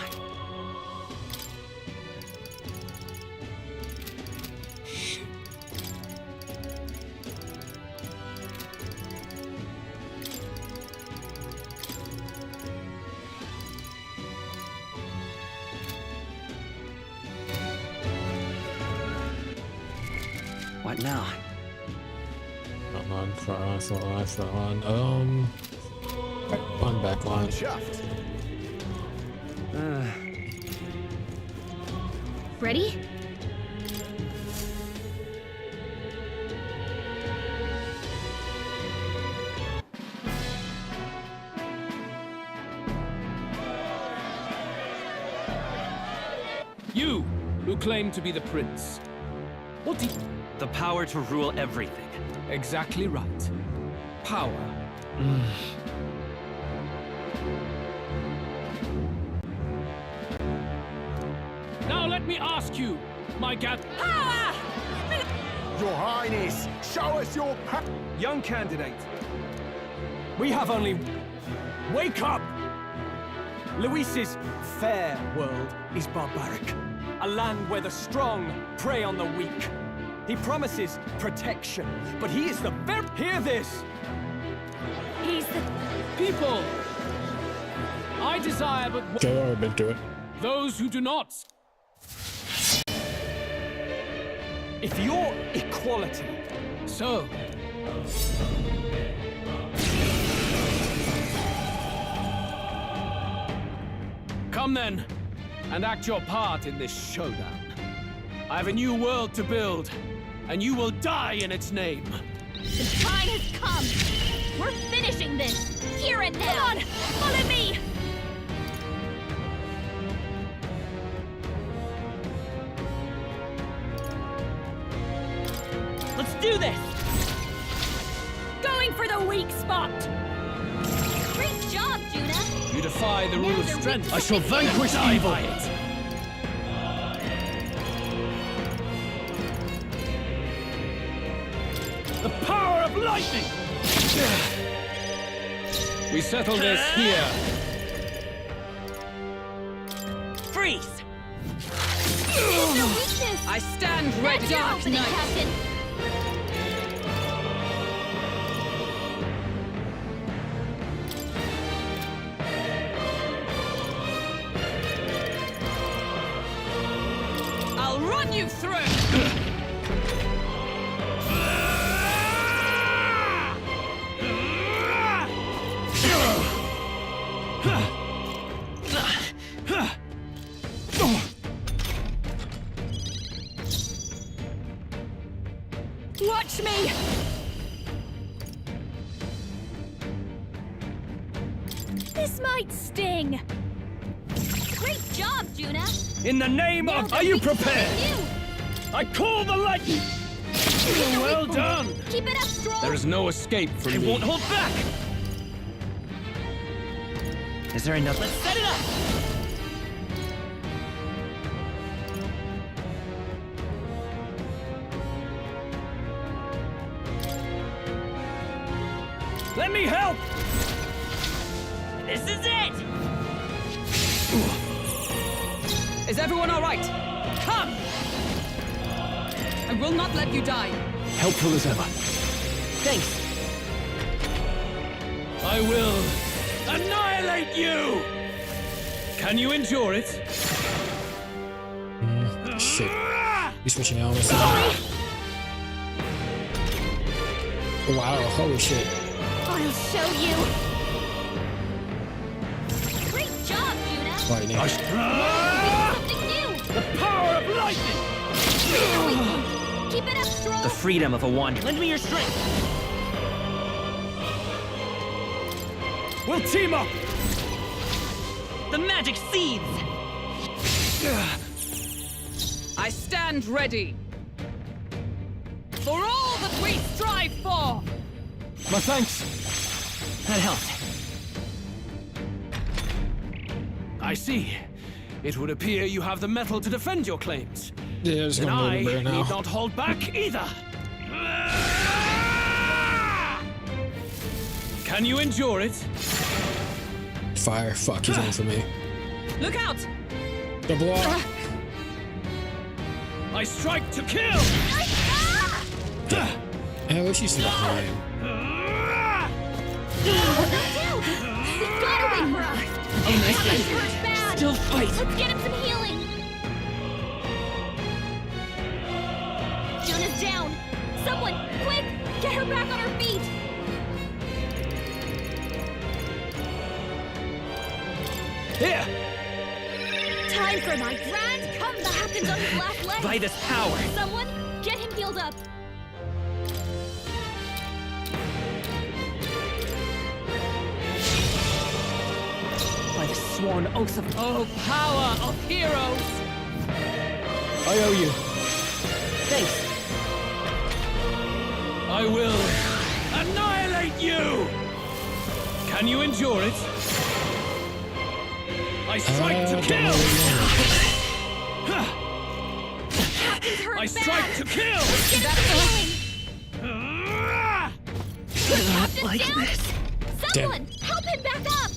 What now? Front line. Back line. Shaft. Ready? You, who claim to be the prince. What do you... The power to rule everything. Exactly right. Power. Now let me ask you, my Power! Your Highness, show us your Young candidate, we have only... Wake up! Luis's fair world is barbaric. A land where the strong prey on the weak. He promises protection, but he is the very... Hear this! He's the... People! I desire but... Okay, I've been through it. Those who do not. If your equality... So... Come then, and act your part in this showdown. I have a new world to build, and you will die in its name. The time has come! We're finishing this! Here and now! Come on! Follow me! Let's do this! Going for the weak spot! Great job, Juna! You defy the rule of strength. I shall vanquish evil! The power of lightning! We settle this here. Freeze! There's no weakness! I stand ready, That's your Dark opening, Knight. Captain! I'll run you through! Watch me! This might sting. Great job, Juna! In the name of... Are you prepared? I call the lightning! Well done! Keep it up, Stroll! There is no escape from I me. won't hold back! Is there another? Let's set it up! Let me help! This is it! Is everyone all right? Come! I will not let you die. Helpful as ever. Thanks. I will annihilate you! Can you endure it? Shit. You switching elements. Wow, holy shit. I'll show you! Great job, Juna! Lightning. Something new! The power of lightning! Keep it up, Stroll! The freedom of a wanderer. Lend me your strength! We'll team up! The magic seeds! I stand ready. For all that we strive for! My thanks! That helped. I see. It would appear you have the metal to defend your claims. Yeah, it's Then gonna I move need now. not hold back either. Can you endure it? Fire. Fuck, he's aiming for me. Look out! The block. I strike to kill! At least you see the flame. He's gotta wait for us! Oh, nicely. He's hurt bad! Still fight. Let's get him some healing! Juna's down! Someone, quick! Get her back on her feet! Here! Time for my grand comeback! Captain's on his last leg! By this power! Someone, get him healed up! By the sworn oath of... Oh, power of heroes! I owe you. Thanks. I will annihilate you! Can you endure it? I strike to kill! Captain's hurt I I strike to kill! Not like this. Someone, help him back up!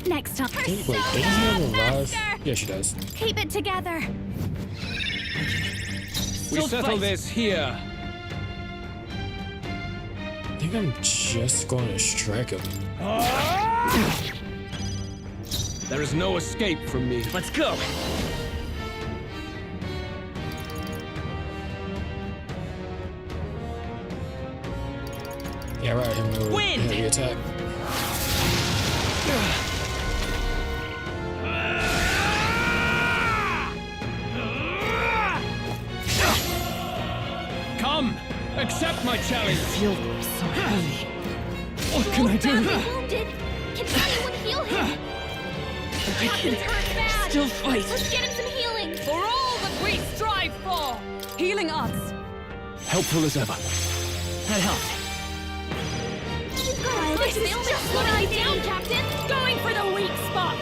Next time. Wait, doesn't she have a revive? Yeah, she does. Keep it together. We settle this here. I think I'm just going to strike him. There is no escape from me. Let's go. Yeah, right. Him with Wind! heavy attack. Come, accept my challenge. Feel so heavy. What can I do? Wounded. Can anyone heal him? I can still fight. Let's get him some healing. For all that we strive for! Healing us! Helpful as ever. That helped. This is just what I down, Captain. Going for the weak spot!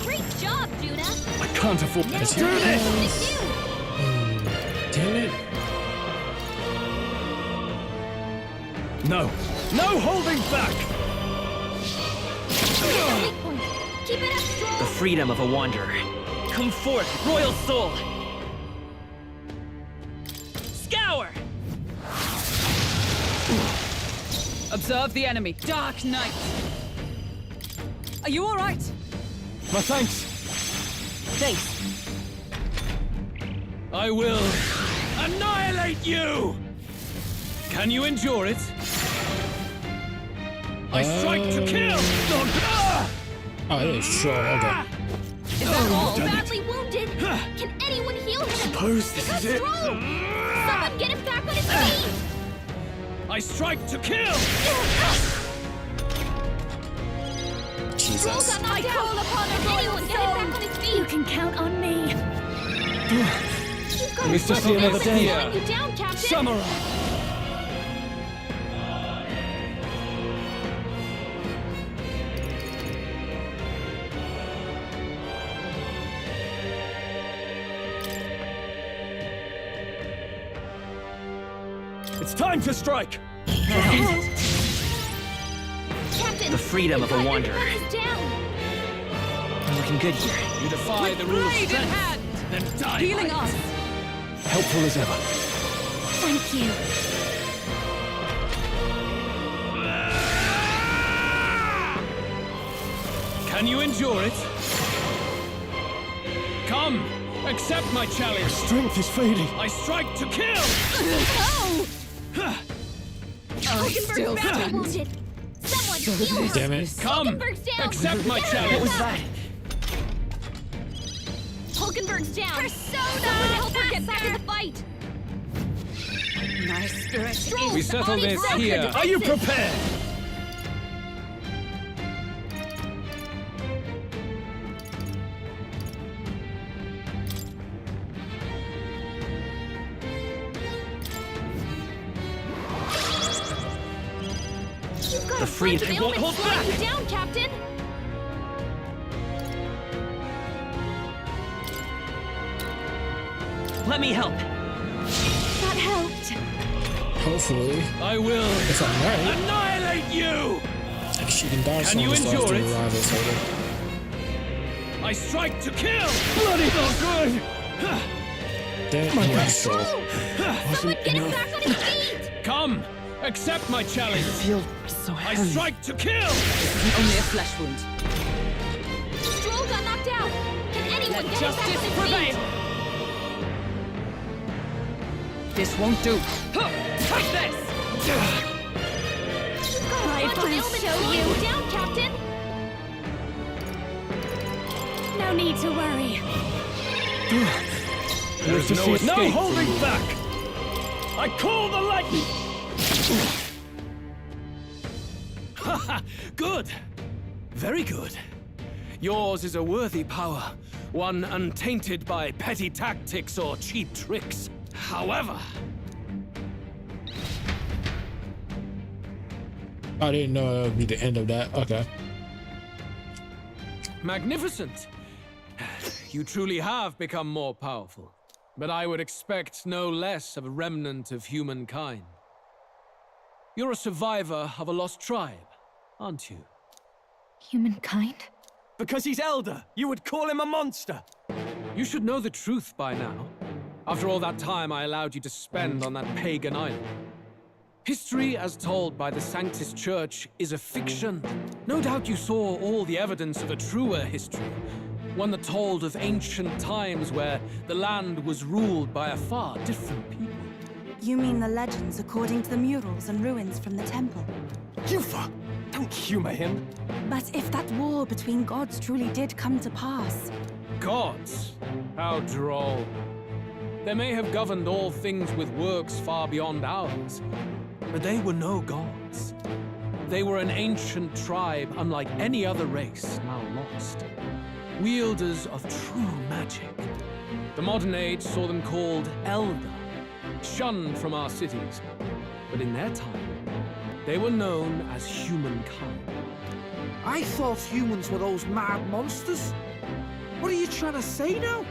Great job, Judah. I can't afford Now this. do this. Damn it. No. No holding back! Keep it up strong. The freedom of a wanderer. Come forth, royal soul! Scour! Observe the enemy. Dark Knight! Are you alright? My thanks. Thanks. I will annihilate you! Can you endure it? I strike to kill! Oh, yeah, sure. Okay. Is that all? Badly wounded. Can anyone heal him? Suppose this is it. Someone get him back on his feet. I strike to kill! Jesus. I call upon anyone get him back on his feet. You can count on me. We still see another day. You down, Captain. Samurai! It's time to strike! Captain, The freedom of a wanderer. down. We're looking good here. You defy the rule of Blade in strength, hand! then die. Healing us! Helpful as ever. Thank you. Can you endure it? Come, accept my challenge. Strength is fading. I strike to kill! Oh! still badly stand. wounded. Someone heal her. Damn it. Come, Hulkenberg's down. accept my Get her challenge. back What was up. that? Hulkenberg's down. Someone help her get back in the fight. Nice spirit. Stroll, We settle on his this road. here. Are you prepared? You've got The a freed- bunch of I won't ailments hold slowing back. you down, Captain. Let me help. That helped. Hopefully. I will If I'm right. annihilate you! Like she can dodge Can you some stuff to endure it? revive us later. I strike to kill! Bloody not good! Damn it. Yeah, sure. Someone get him back on his feet. Come, accept my challenge. Feel so I heavy. strike to kill! Only a flesh wound. Stroll got knocked out. Can anyone get him back on Justice his prevail! feet? This won't do. Fight this! I will show you. Down, Captain. No need to worry. There is no escape. No holding back! I call the lightning! Good. Very good. Yours is a worthy power, one untainted by petty tactics or cheap tricks. However, I didn't know it would be the end of that. Okay. magnificent. You truly have become more powerful, but I would expect no less of a remnant of humankind. You're a survivor of a lost tribe, aren't you? Humankind? Because he's elder, you would call him a monster! You should know the truth by now. After all that time I allowed you to spend on that pagan island. History, as told by the Sanctus Church, is a fiction. No doubt you saw all the evidence of a truer history. One that told of ancient times where the land was ruled by a far different people. You mean the legends according to the murals and ruins from the temple? Yufa! Don't humor him! But if that war between gods truly did come to pass... Gods? How droll. They may have governed all things with works far beyond ours, but they were no gods. They were an ancient tribe unlike any other race now lost. Wielders of true magic. The modern age saw them called Elder, shunned from our cities. But in their time, they were known as humankind. I thought humans were those mad monsters. What are you trying to say now?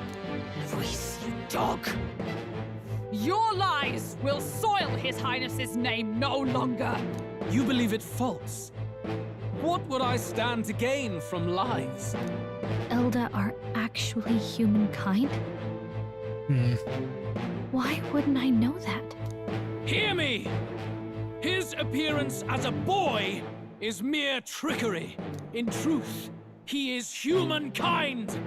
Reese, you dog! Your lies will soil His Highness's name no longer! You believe it false? What would I stand to gain from lies? Elda are actually humankind? Why wouldn't I know that? Hear me! His appearance as a boy is mere trickery. In truth, he is humankind!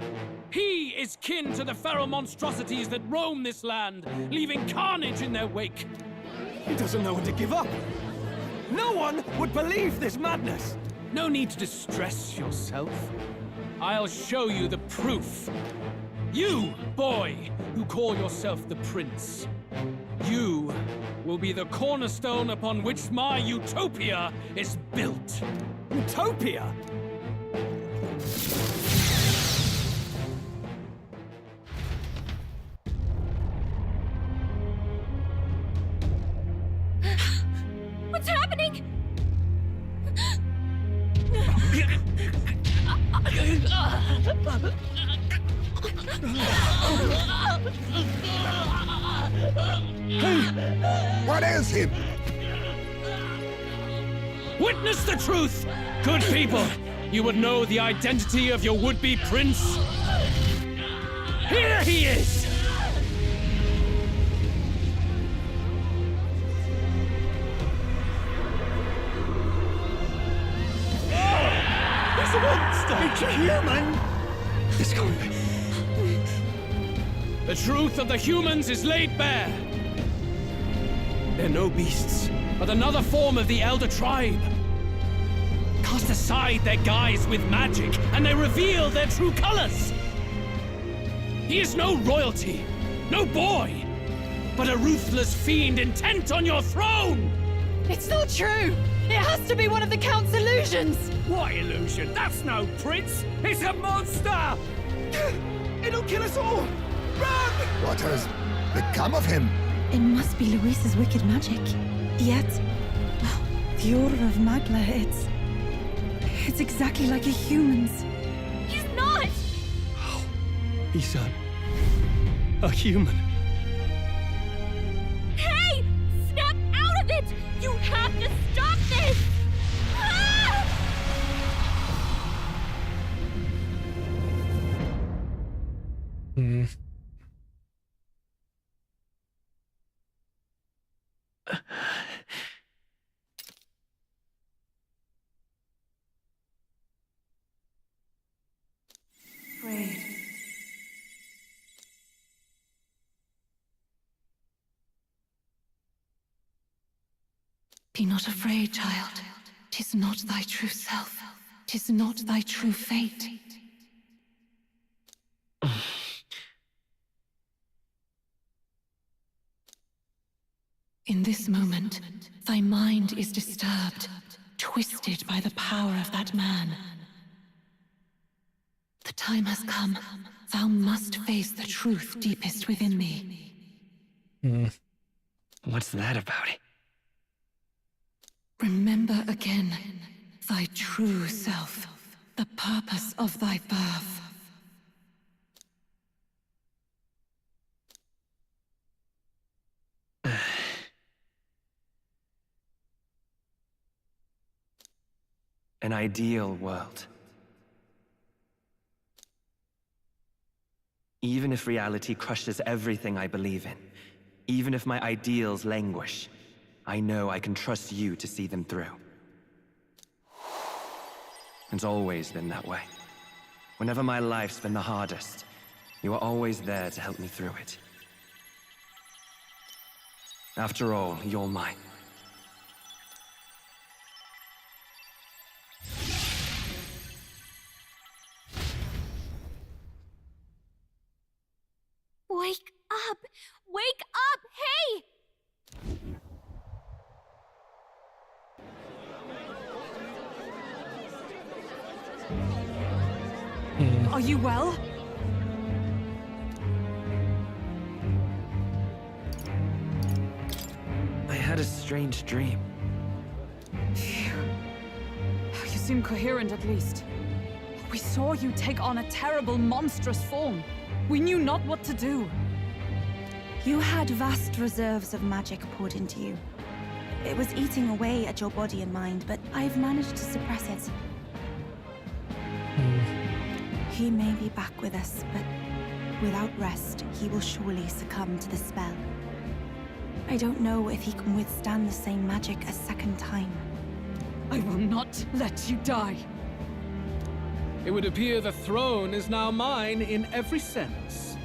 He is kin to the feral monstrosities that roam this land, leaving carnage in their wake. He doesn't know when to give up! No one would believe this madness! No need to distress yourself. I'll show you the proof. You, boy, who call yourself the prince. You will be the cornerstone upon which my utopia is built. Utopia? What's happening? What is him? Witness the truth! Good people, you would know the identity of your would-be prince. Here he is! He's a monster! It's a human! It's going. The truth of the humans is laid bare. They're no beasts, but another form of the Elder Tribe. Cast aside their guise with magic, and they reveal their true colors. He is no royalty, no boy, but a ruthless fiend intent on your throne! It's not true! It has to be one of the Count's illusions! What illusion? That's no prince! It's a monster! It'll kill us all! Run! What has become of him? It must be Luis's wicked magic. Yet, the aura of Magla, it's exactly like a human's. He's not! He's a human. Hey! Snap out of it! You have to stop this! Ah! Afraid. Be not afraid, child. 'Tis not thy true self. 'Tis not thy true fate. In this moment, thy mind is disturbed, twisted by the power of that man. The time has come. Thou must face the truth deepest within thee. What's that about? Remember again thy true self, the purpose of thy birth. An ideal world. Even if reality crushes everything I believe in, even if my ideals languish, I know I can trust you to see them through. It's always been that way. Whenever my life's been the hardest, you are always there to help me through it. After all, you're mine. Wake up! Wake up! Hey! Are you well? I had a strange dream. You seem coherent at least. We saw you take on a terrible, monstrous form. We knew not what to do. You had vast reserves of magic poured into you. It was eating away at your body and mind, but I've managed to suppress it. He may be back with us, but without rest, he will surely succumb to the spell. I don't know if he can withstand the same magic a second time. I will not let you die. It would appear the throne is now mine in every sense.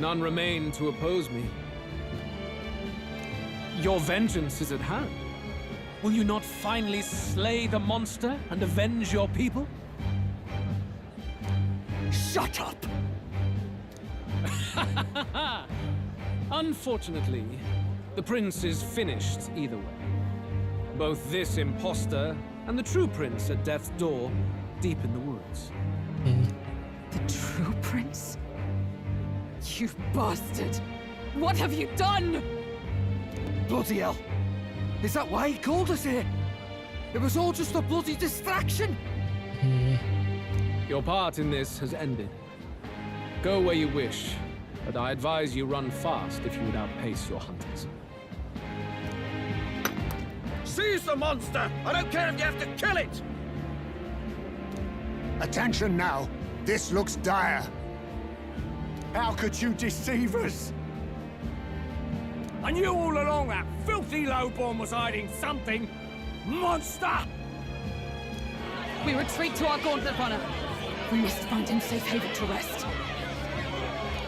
None remain to oppose me. Your vengeance is at hand. Will you not finally slay the monster and avenge your people? Shut up! Unfortunately, the prince is finished either way. Both this imposter and the true prince at death's door, deep in the woods. The true prince? You bastard! What have you done? Bloody hell! Is that why he called us here? It was all just a bloody distraction! Your part in this has ended. Go where you wish, but I advise you run fast if you would outpace your hunters. Seize the monster! I don't care if you have to kill it! Attention now. This looks dire. How could you deceive us? I knew all along that filthy lowborn was hiding something. Monster! We retreat to our gauntlet runner. We must find him safe haven to rest.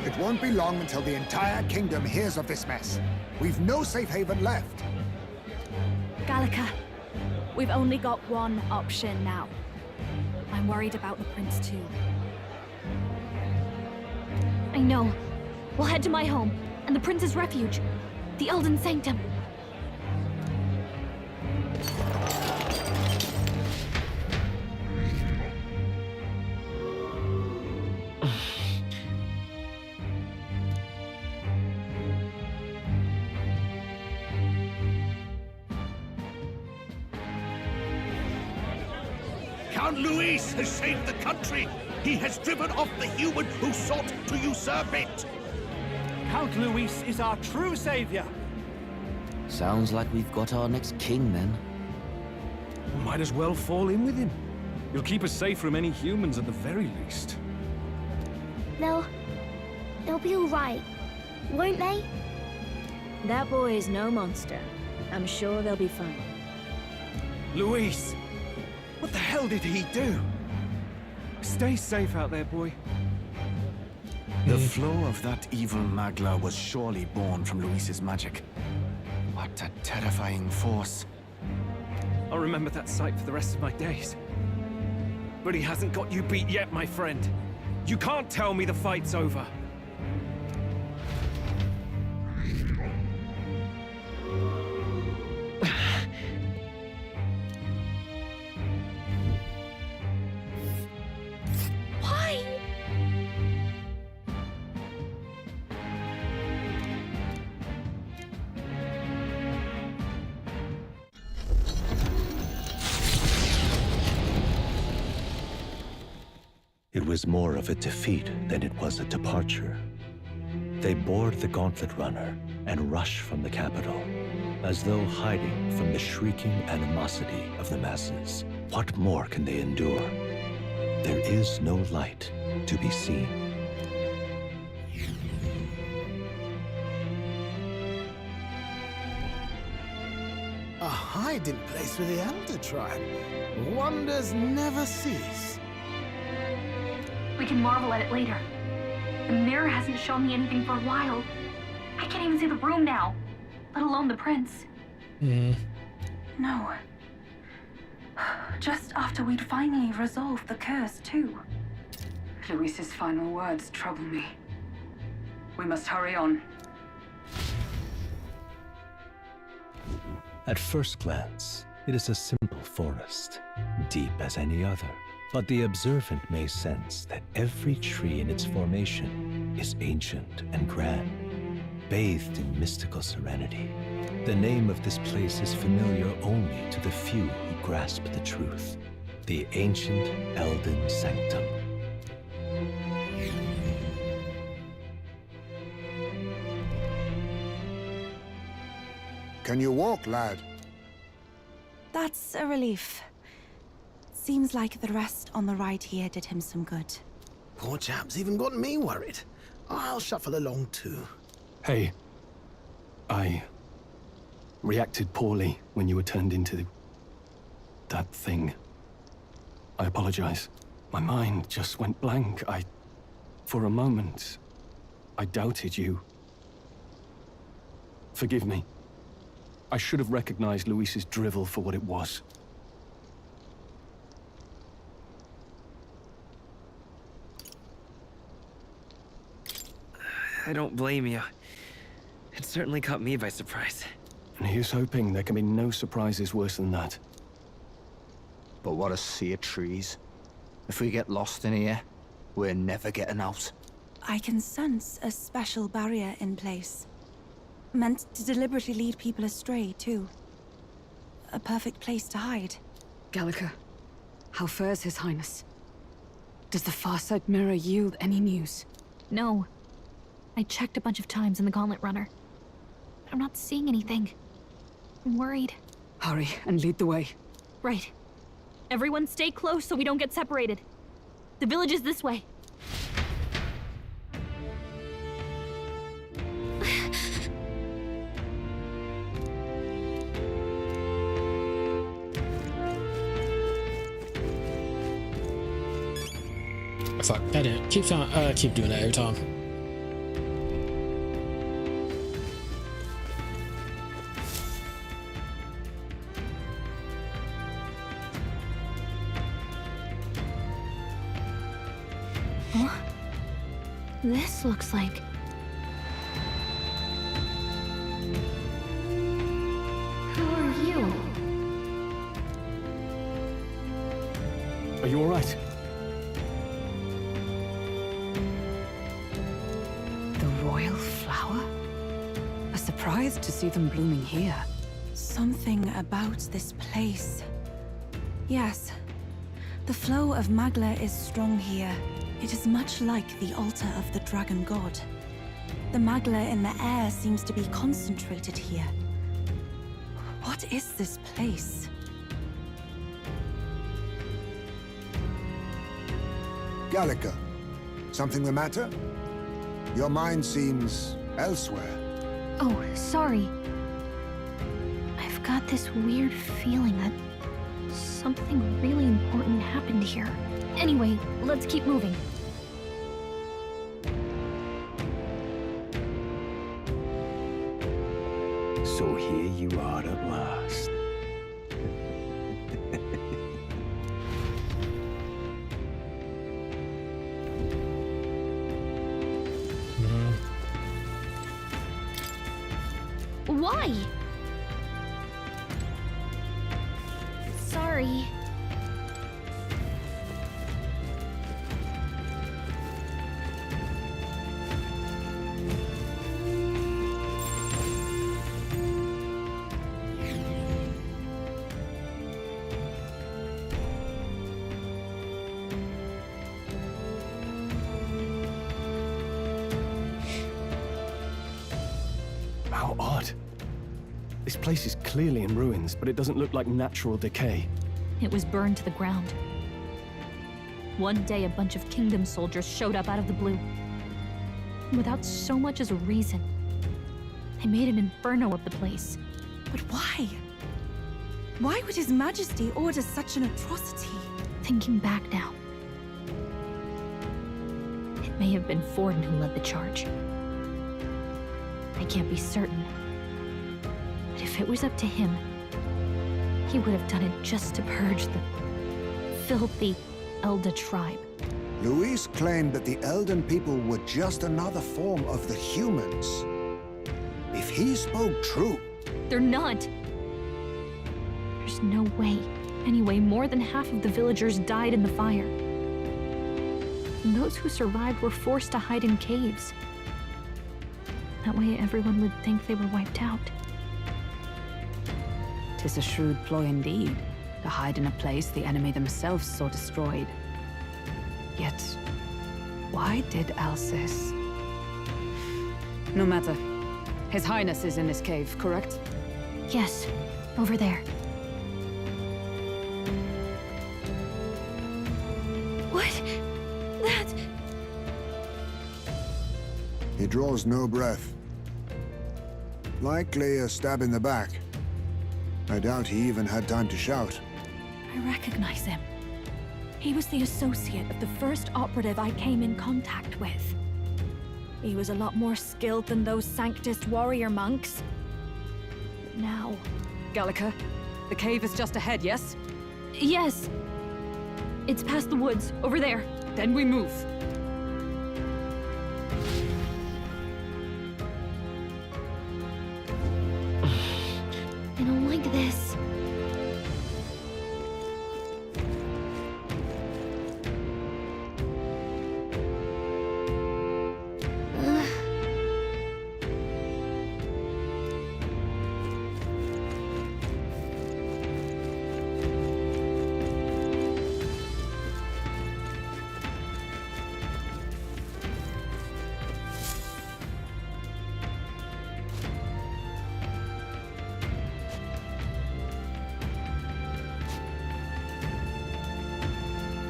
It won't be long until the entire kingdom hears of this mess. We've no safe haven left. Gallica, we've only got one option now. I'm worried about the prince too. I know. We'll head to my home, and the prince's refuge, the Elden Sanctum. Count Luis has saved the country. He has driven off the human who sought to usurp it. Count Luis is our true savior. Sounds like we've got our next king, then. Might as well fall in with him. He'll keep us safe from any humans at the very least. They'll be all right, won't they? That boy is no monster. I'm sure they'll be fine. Luis! What the hell did he do? Stay safe out there, boy. The flow of that evil Magla was surely born from Luis's magic. What a terrifying force. I'll remember that sight for the rest of my days. But he hasn't got you beat yet, my friend. You can't tell me the fight's over. It was more of a defeat than it was a departure. They board the gauntlet runner and rush from the capital, as though hiding from the shrieking animosity of the masses. What more can they endure? There is no light to be seen. A hiding place for the Elder Tribe. Wonders never cease. We can marvel at it later. The mirror hasn't shown me anything for a while. I can't even see the room now, let alone the prince. No. Just after we'd finally resolved the curse, too. Luis's final words trouble me. We must hurry on. At first glance, it is a simple forest, deep as any other. But the observant may sense that every tree in its formation is ancient and grand, bathed in mystical serenity. The name of this place is familiar only to the few who grasp the truth. The ancient Elden Sanctum. Can you walk, lad? That's a relief. Seems like the rest on the ride here did him some good. Poor chap's even got me worried. I'll shuffle along too. Hey, I reacted poorly when you were turned into that thing. I apologize. My mind just went blank. For a moment, I doubted you. Forgive me. I should have recognized Luis's drivel for what it was. I don't blame you. It certainly caught me by surprise. And here's hoping there can be no surprises worse than that. But what a sea of trees. If we get lost in here, we're never getting out. I can sense a special barrier in place. Meant to deliberately lead people astray, too. A perfect place to hide. Gallica, how fares His Highness? Does the Farsight Mirror yield any news? No. I checked a bunch of times in the Gauntlet Runner. But I'm not seeing anything. I'm worried. Hurry and lead the way. Right. Everyone stay close so we don't get separated. The village is this way. Fuck, I didn't. Keep doing that every time. Huh? This looks like... Who are you? Are you all right? Royal flower? A surprise to see them blooming here. Something about this place. Yes. The flow of Magla is strong here. It is much like the altar of the dragon god. The Magla in the air seems to be concentrated here. What is this place? Gallica, something the matter? Your mind seems elsewhere. Oh, sorry. I've got this weird feeling that something really important happened here. Anyway, let's keep moving. So here you are at last. Why? Sorry. How odd. This place is clearly in ruins, but it doesn't look like natural decay. It was burned to the ground. One day, a bunch of kingdom soldiers showed up out of the blue. Without so much as a reason. They made an inferno of the place. But why? Why would His Majesty order such an atrocity? Thinking back now, it may have been Forden who led the charge. I can't be certain. But if it was up to him, he would have done it just to purge the filthy Elda tribe. Luis claimed that the Elden people were just another form of the humans. If he spoke true... They're not. There's no way. Anyway, more than half of the villagers died in the fire. And those who survived were forced to hide in caves. That way everyone would think they were wiped out. 'Tis a shrewd ploy indeed, to hide in a place the enemy themselves saw destroyed. Yet, why did Alcest? No matter. His Highness is in this cave, correct? Yes, over there. What? That... He draws no breath. Likely a stab in the back. I doubt he even had time to shout. I recognize him. He was the associate of the first operative I came in contact with. He was a lot more skilled than those Sanctist warrior monks. But now... Gallica, the cave is just ahead, yes? Yes. It's past the woods, over there. Then we move. I don't like this.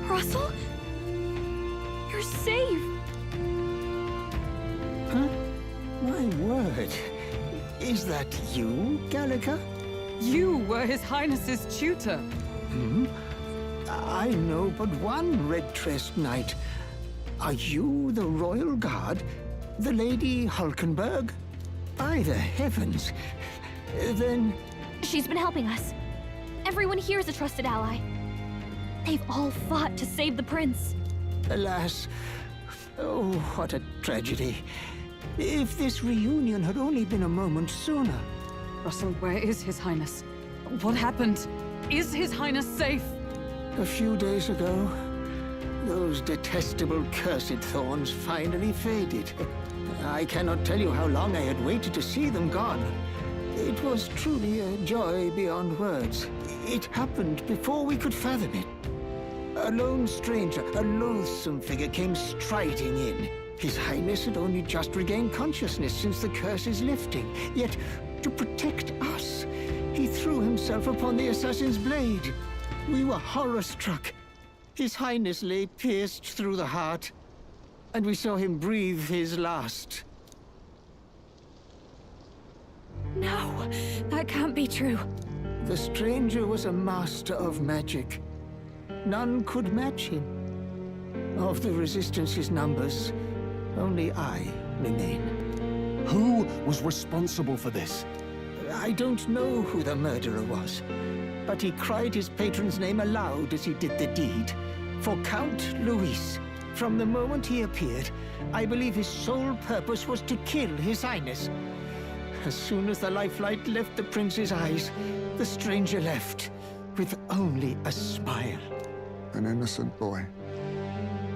Russell? You're safe! Huh? My word. Is that you, Gallica? You were His Highness's tutor. Hmm? I know but one red-tressed knight. Are you the Royal Guard? The Lady Hulkenberg? By the heavens. Then... She's been helping us. Everyone here is a trusted ally. They've all fought to save the prince. Alas. Oh, what a tragedy. If this reunion had only been a moment sooner. Russell, where is His Highness? What happened? Is His Highness safe? A few days ago, those detestable cursed thorns finally faded. I cannot tell you how long I had waited to see them gone. It was truly a joy beyond words. It happened before we could fathom it. A lone stranger, a loathsome figure, came striding in. His Highness had only just regained consciousness since the curse's lifting. Yet, to protect us, he threw himself upon the assassin's blade. We were horror-struck. His Highness lay pierced through the heart, and we saw him breathe his last. No, that can't be true. The stranger was a master of magic. None could match him. Of the Resistance's numbers, only I remain. Who was responsible for this? I don't know who the murderer was, but he cried his patron's name aloud as he did the deed. For Count Luis, from the moment he appeared, I believe his sole purpose was to kill His Highness. As soon as the lifelight left the prince's eyes, the stranger left, with only a smile. An innocent boy.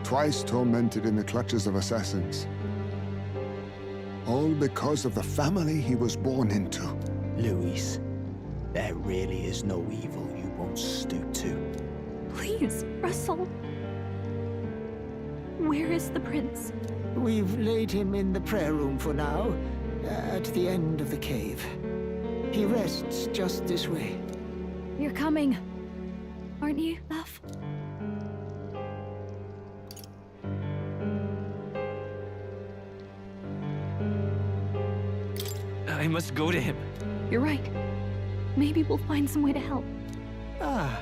Twice tormented in the clutches of assassins. All because of the family he was born into. Luis, there really is no evil you won't stoop to. Please, Russell. Where is the prince? We've laid him in the prayer room for now, at the end of the cave. He rests just this way. You're coming. aren't you, love? I must go to him. You're right. Maybe we'll find some way to help. Ah,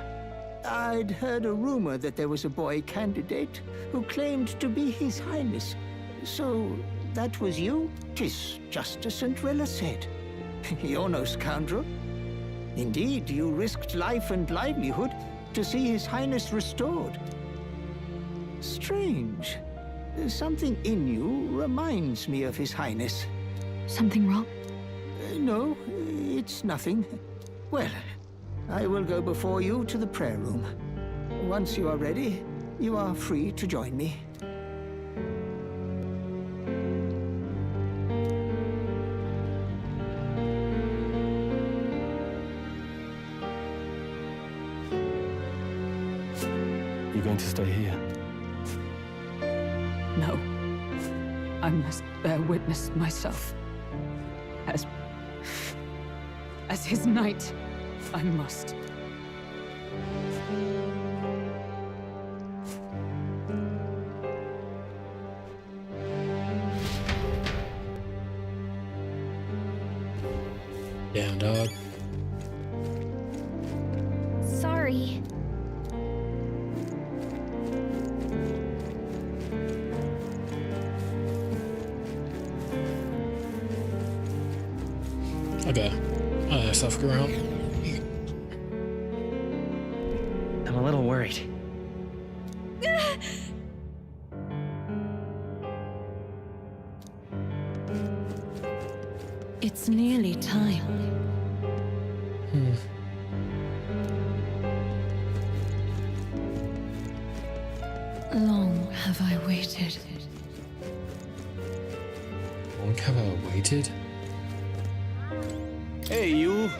I'd heard a rumor that there was a boy candidate who claimed to be His Highness. So that was you? 'Tis just as St. Rilla said. You're no scoundrel. Indeed, you risked life and livelihood to see His Highness restored. Strange. Something in you reminds me of His Highness. Something wrong? No, it's nothing. Well, I will go before you to the prayer room. Once you are ready, you are free to join me. You're going to stay here? No. I must bear witness myself. As his knight, I must. Damn, dog. Sorry. Okay. Stuff around. I'm a little worried. It's nearly time. Long have I waited. Long have I waited? Hey, you.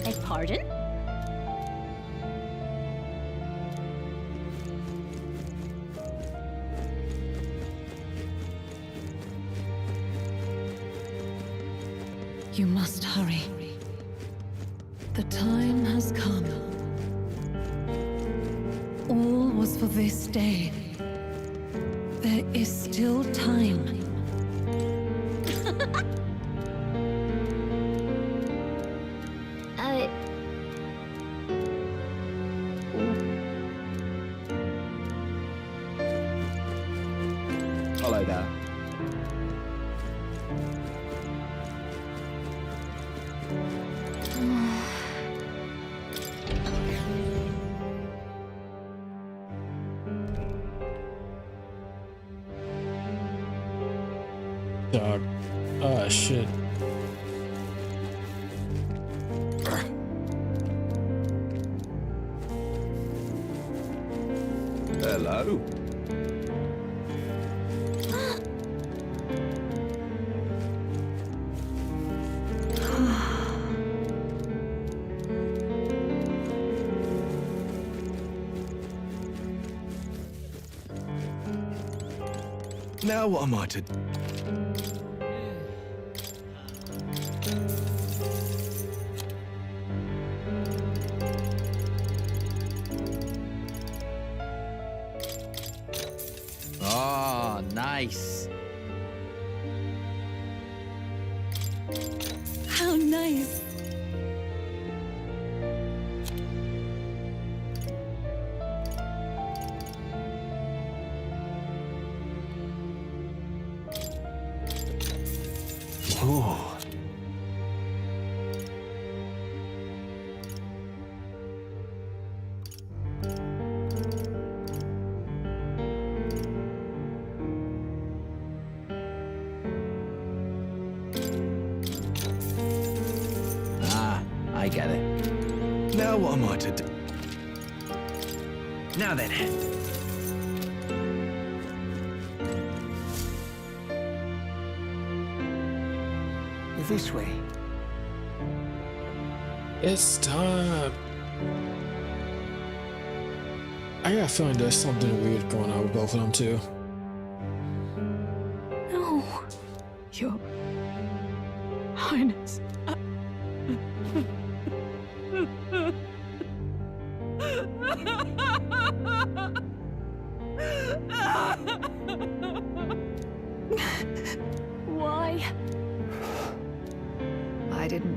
Beg pardon? You must hurry. The time has come. All was for this day. There is still time. Follow that. Dog. Oh, shit. Hello. Now what am I to do? Oh, nice. How nice. Oh. I get it. Now what am I to do? Now then. This way. It's time. I got a feeling there's something weird going on with both of them too. No. Your Highness.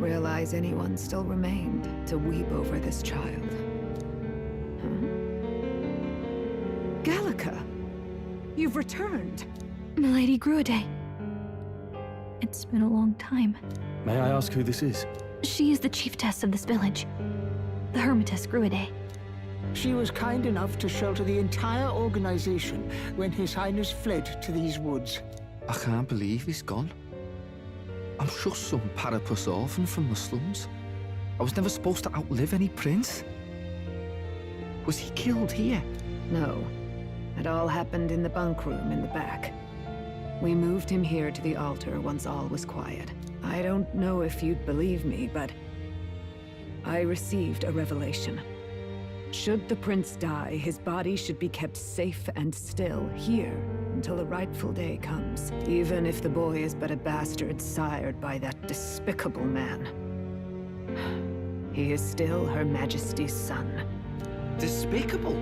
realize anyone still remained to weep over this child. Huh? Gallica! You've returned! Milady Gruade. It's been a long time. May I ask who this is? She is the chiefess of this village. The Hermitess Gruade. She was kind enough to shelter the entire organization when His Highness fled to these woods. I can't believe he's gone. I'm just some parapus orphan from the slums. I was never supposed to outlive any prince. Was he killed here? No. It all happened in the bunk room in the back. We moved him here to the altar once all was quiet. I don't know if you'd believe me, but I received a revelation. Should the prince die, his body should be kept safe and still here until a rightful day comes, even if the boy is but a bastard sired by that despicable man. He is still Her Majesty's son. Despicable?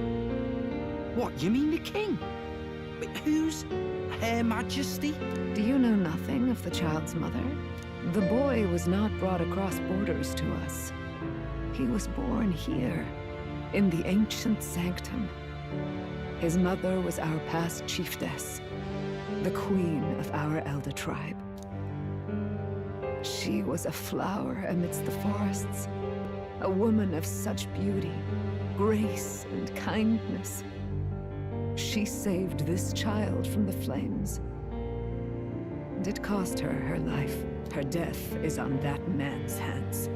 What, you mean the king? Wait, who's Her Majesty? Do you know nothing of the child's mother? The boy was not brought across borders to us. He was born here, in the ancient sanctum. His mother was our past chiefess, the queen of our elder tribe. She was a flower amidst the forests, a woman of such beauty, grace, and kindness. She saved this child from the flames, and it cost her her life. Her death is on that man's hands.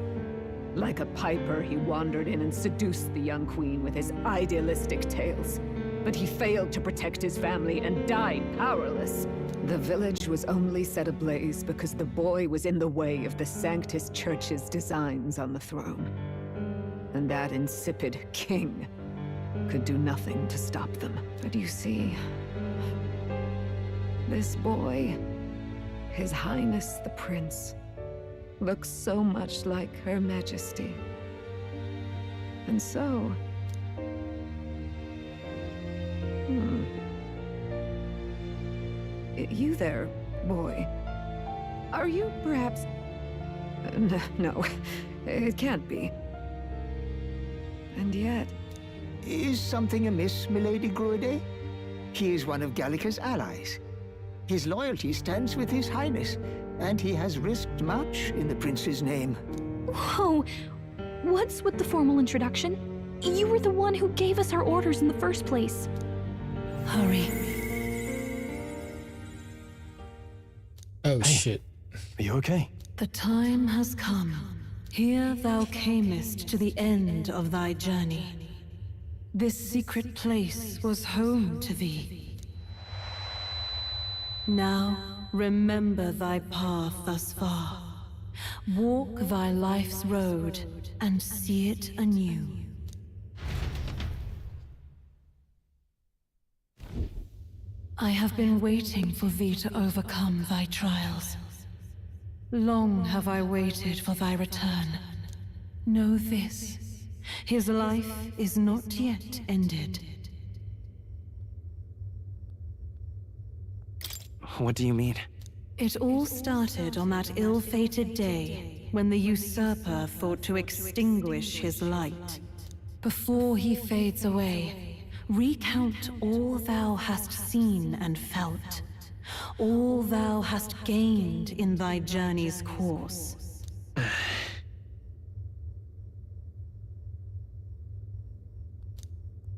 Like a piper, he wandered in and seduced the young queen with his idealistic tales. But he failed to protect his family and died powerless. The village was only set ablaze because the boy was in the way of the Sanctus Church's designs on the throne. And that insipid king could do nothing to stop them. But you see, this boy, His Highness the Prince, looks so much like Her Majesty. And so... You there, boy. Are you perhaps... No, it can't be. And yet... Is something amiss, Milady Gruade? He is one of Gallica's allies. His loyalty stands with His Highness, and he has risked much in the prince's name. Whoa! What's with the formal introduction? You were the one who gave us our orders in the first place. Hurry. Oh, shit. Are you okay? The time has come. Here thou camest to the end of thy journey. This secret place was home to thee. Now, remember thy path thus far. Walk thy life's road and see it anew. I have been waiting for thee to overcome thy trials. Long have I waited for thy return. Know this, his life is not yet ended. What do you mean? It all started on that ill-fated day when the usurper thought to extinguish his light. Before he fades away, recount all thou hast seen and felt, all thou hast gained in thy journey's course.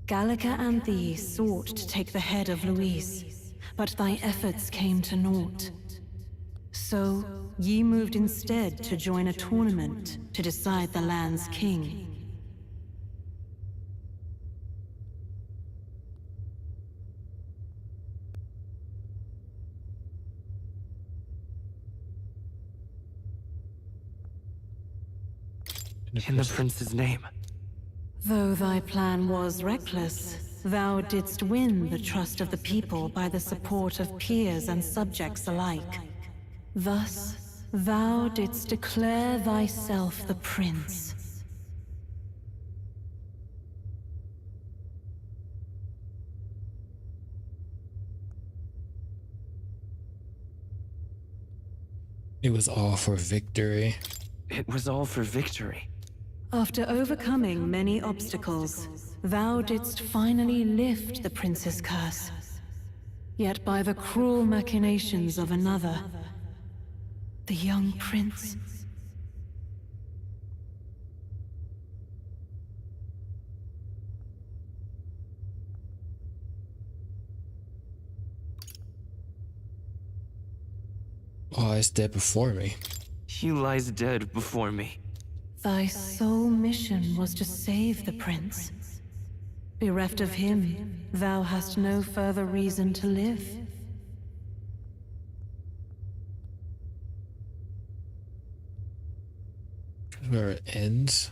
Gallica and thee sought to take the head of Luis, but thy efforts came to naught. So, ye moved instead to join a tournament to decide the land's king. In the prince's name. Though thy plan was reckless, thou didst win the trust of the people by the support of peers and subjects alike. Thus, thou didst declare thyself the prince. It was all for victory. It was all for victory. After overcoming many obstacles, thou didst finally lift the prince's curse. Yet by the cruel machinations of another, the young prince... lies dead before me. He lies dead before me. Thy sole mission was to save the prince. Bereft of him, thou hast no further reason to live. Where it ends?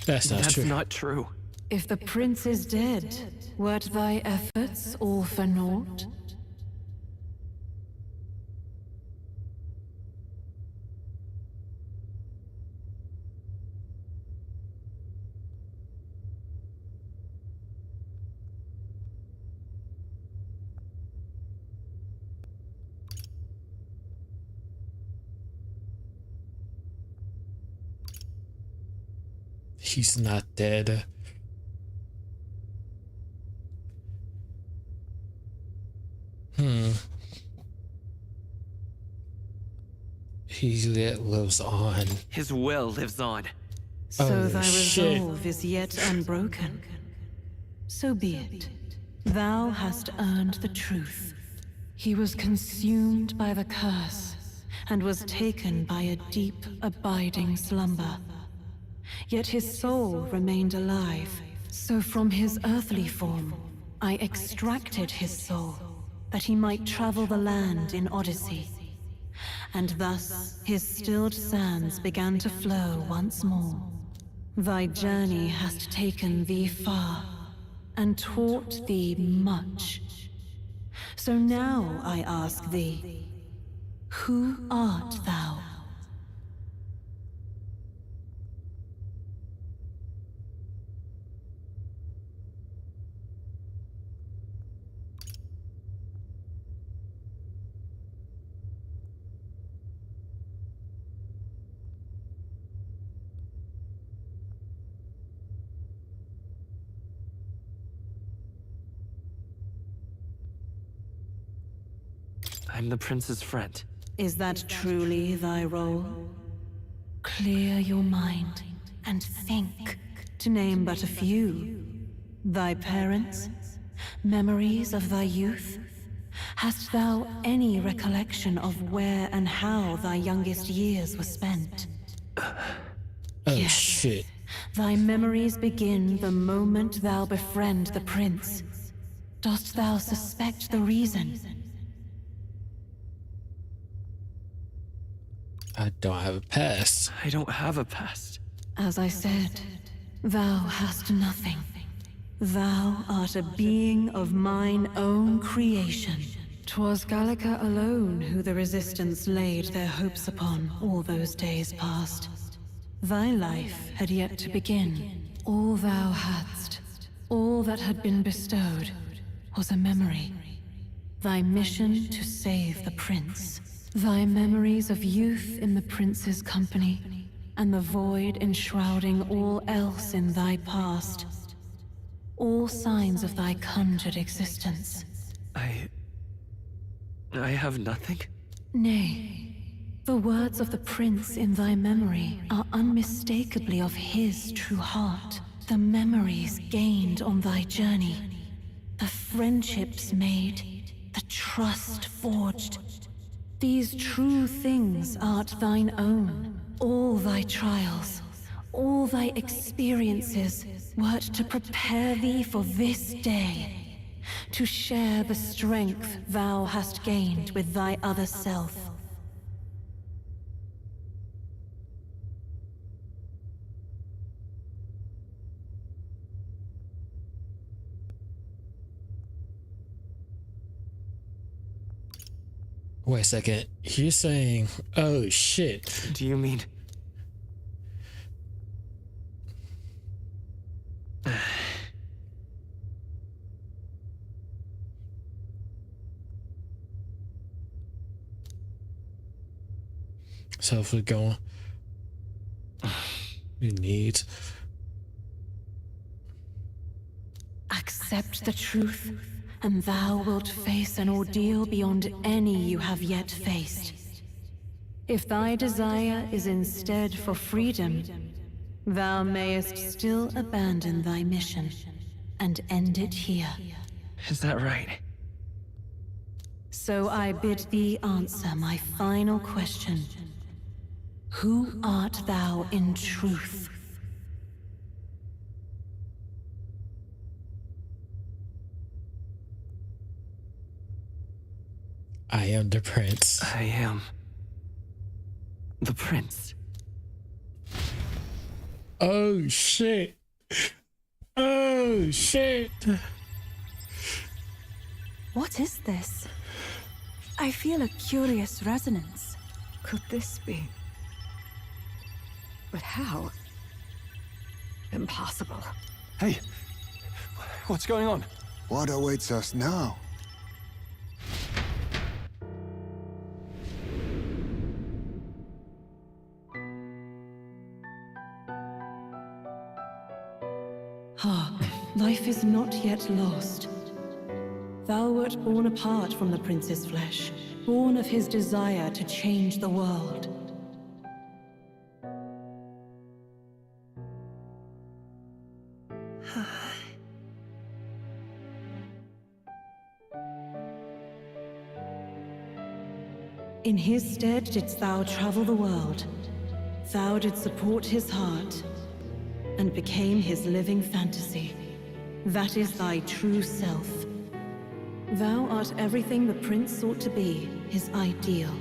That's not true. That's not true. If the prince is dead, wert thy efforts all for naught? He's not dead. He lives on. His will lives on. So thy resolve is yet unbroken. So be it. Thou hast earned the truth. He was consumed by the curse, and was taken by a deep, abiding slumber. Yet his soul remained alive, so from his earthly form, I extracted his soul, that he might travel the land in Odyssey. And thus his stilled sands began to flow once more. Thy journey hast taken thee far, and taught thee much. So now I ask thee, who art thou? I'm the prince's friend. Is that truly thy role? Clear your mind and think, to name but a few. Thy parents? Memories of thy youth? Hast thou any recollection of where and how thy youngest years were spent? Oh shit. Thy memories begin the moment thou befriend the prince. Dost thou suspect the reason? I don't have a past. I don't have a past. As I said, thou hast nothing. Thou art a being of mine own creation. 'Twas Gallica alone who the Resistance laid their hopes upon all those days past. Thy life had yet to begin. All thou hadst, all that had been bestowed, was a memory. Thy mission to save the prince. Thy memories of youth in the prince's company, and the void enshrouding all else in thy past. All signs of thy conjured existence. I have nothing? Nay, the words of the prince in thy memory are unmistakably of his true heart. The memories gained on thy journey, the friendships made, the trust forged. These true things art thine own. All thy trials, all thy experiences wert to prepare thee for this day. To share the strength thou hast gained with thy other self. Wait a second. You're saying, oh shit. Do you mean... So if we're going, we need. Accept the truth, and thou wilt face an ordeal beyond any you have yet faced. If thy desire is instead for freedom, thou mayest still abandon thy mission and end it here. Is that right? So I bid thee answer my final question. Who art thou in truth? I am the prince. I am the prince. Oh shit. Oh shit. What is this? I feel a curious resonance. Could this be? But how? Impossible. Hey, what's going on? What awaits us now? Hark, life is not yet lost. Thou wert born apart from the prince's flesh, born of his desire to change the world. In his stead didst thou travel the world. Thou didst support his heart, and became his living fantasy. That is thy true self. Thou art everything the prince sought to be, his ideal.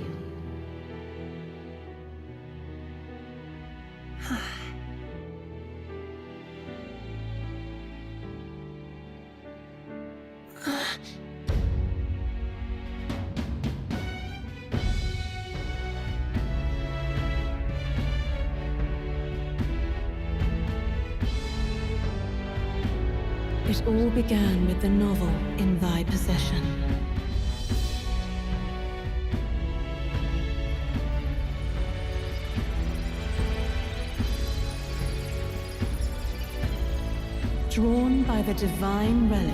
It all began with the novel in thy possession. Drawn by the divine relic,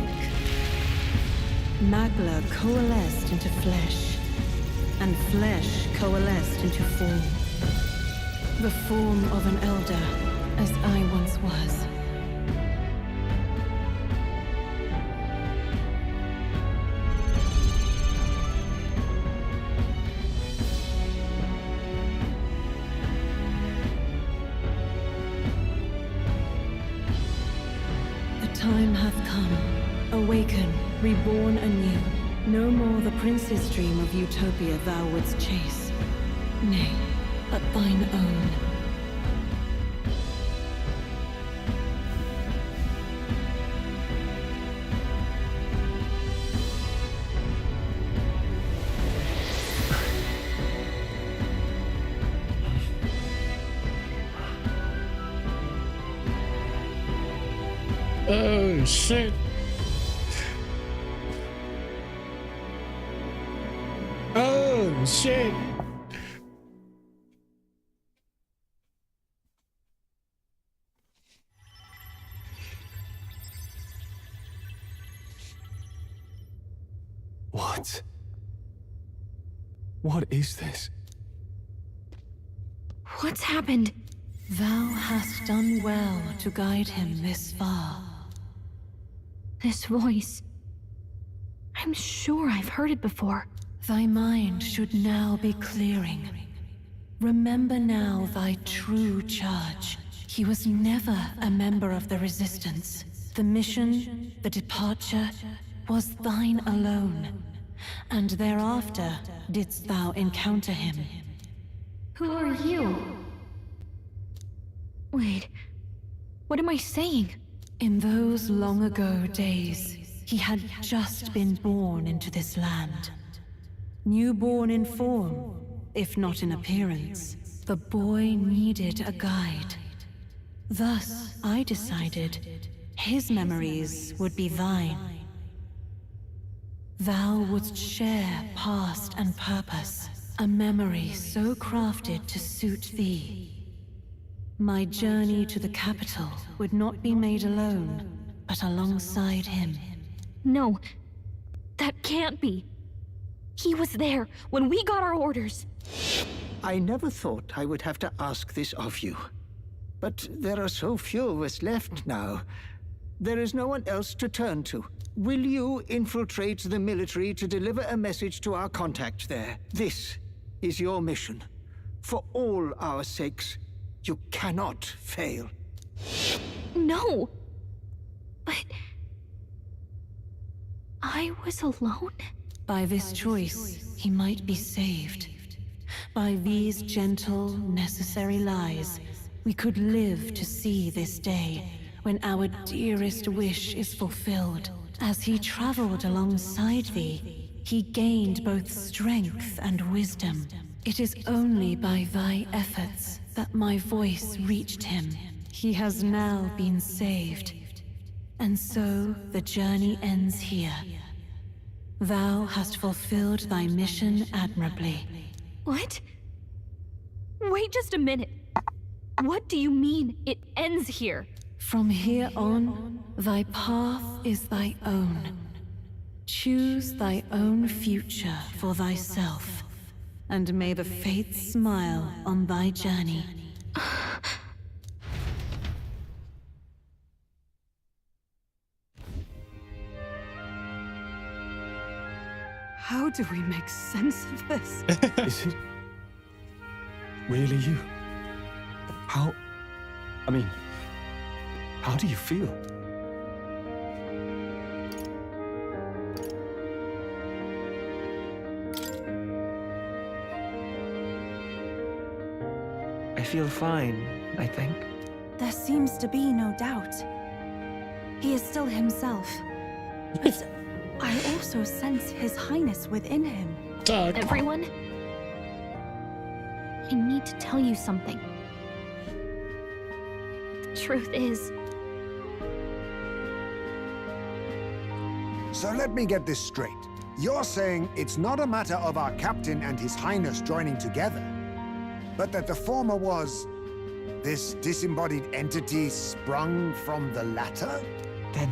Magla coalesced into flesh, and flesh coalesced into form. The form of an elder, as I once was. Time hath come. Awaken, reborn anew. No more the prince's dream of utopia thou wouldst chase. Nay, but thine own. Oh shit. Oh shit. What? What is this? What's happened? Thou hast done well to guide him this far. This voice. I'm sure I've heard it before. Thy mind should now be clearing. Remember now thy true charge. He was never a member of the Resistance. The mission, the departure, was thine alone. And thereafter didst thou encounter him. Who are you? Wait, what am I saying? In those long ago days, he had just been born into this land. Newborn in form, if not in appearance, the boy needed a guide. Thus, I decided his memories would be thine. Thou wouldst share past and purpose, A memory so crafted to suit thee. My journey to the capital would not be made alone, but alongside him. No, that can't be. He was there when we got our orders. I never thought I would have to ask this of you. But there are so few of us left now. There is no one else to turn to. Will you infiltrate the military to deliver a message to our contact there? This is your mission. For all our sakes, you cannot fail. No! But... I was alone? By this choice, he might be saved. By these gentle, necessary lies, we could live to see this day when our dearest wish is fulfilled. As he traveled alongside thee, he gained both strength and wisdom. It is only by thy efforts that my voice reached him. He has now been saved. And so the journey ends here. Thou hast fulfilled thy mission admirably. What? Wait just a minute. What do you mean, it ends here? From here on, thy path is thy own. Choose thy own future for thyself, and may the fates smile on thy journey. How do we make sense of this? Is it really you? How do you feel? I feel fine, I think. There seems to be no doubt. He is still himself. But I also sense His Highness within him. Everyone? I need to tell you something. The truth is... So let me get this straight. You're saying it's not a matter of our captain and His Highness joining together, but that the former was this disembodied entity sprung from the latter? Then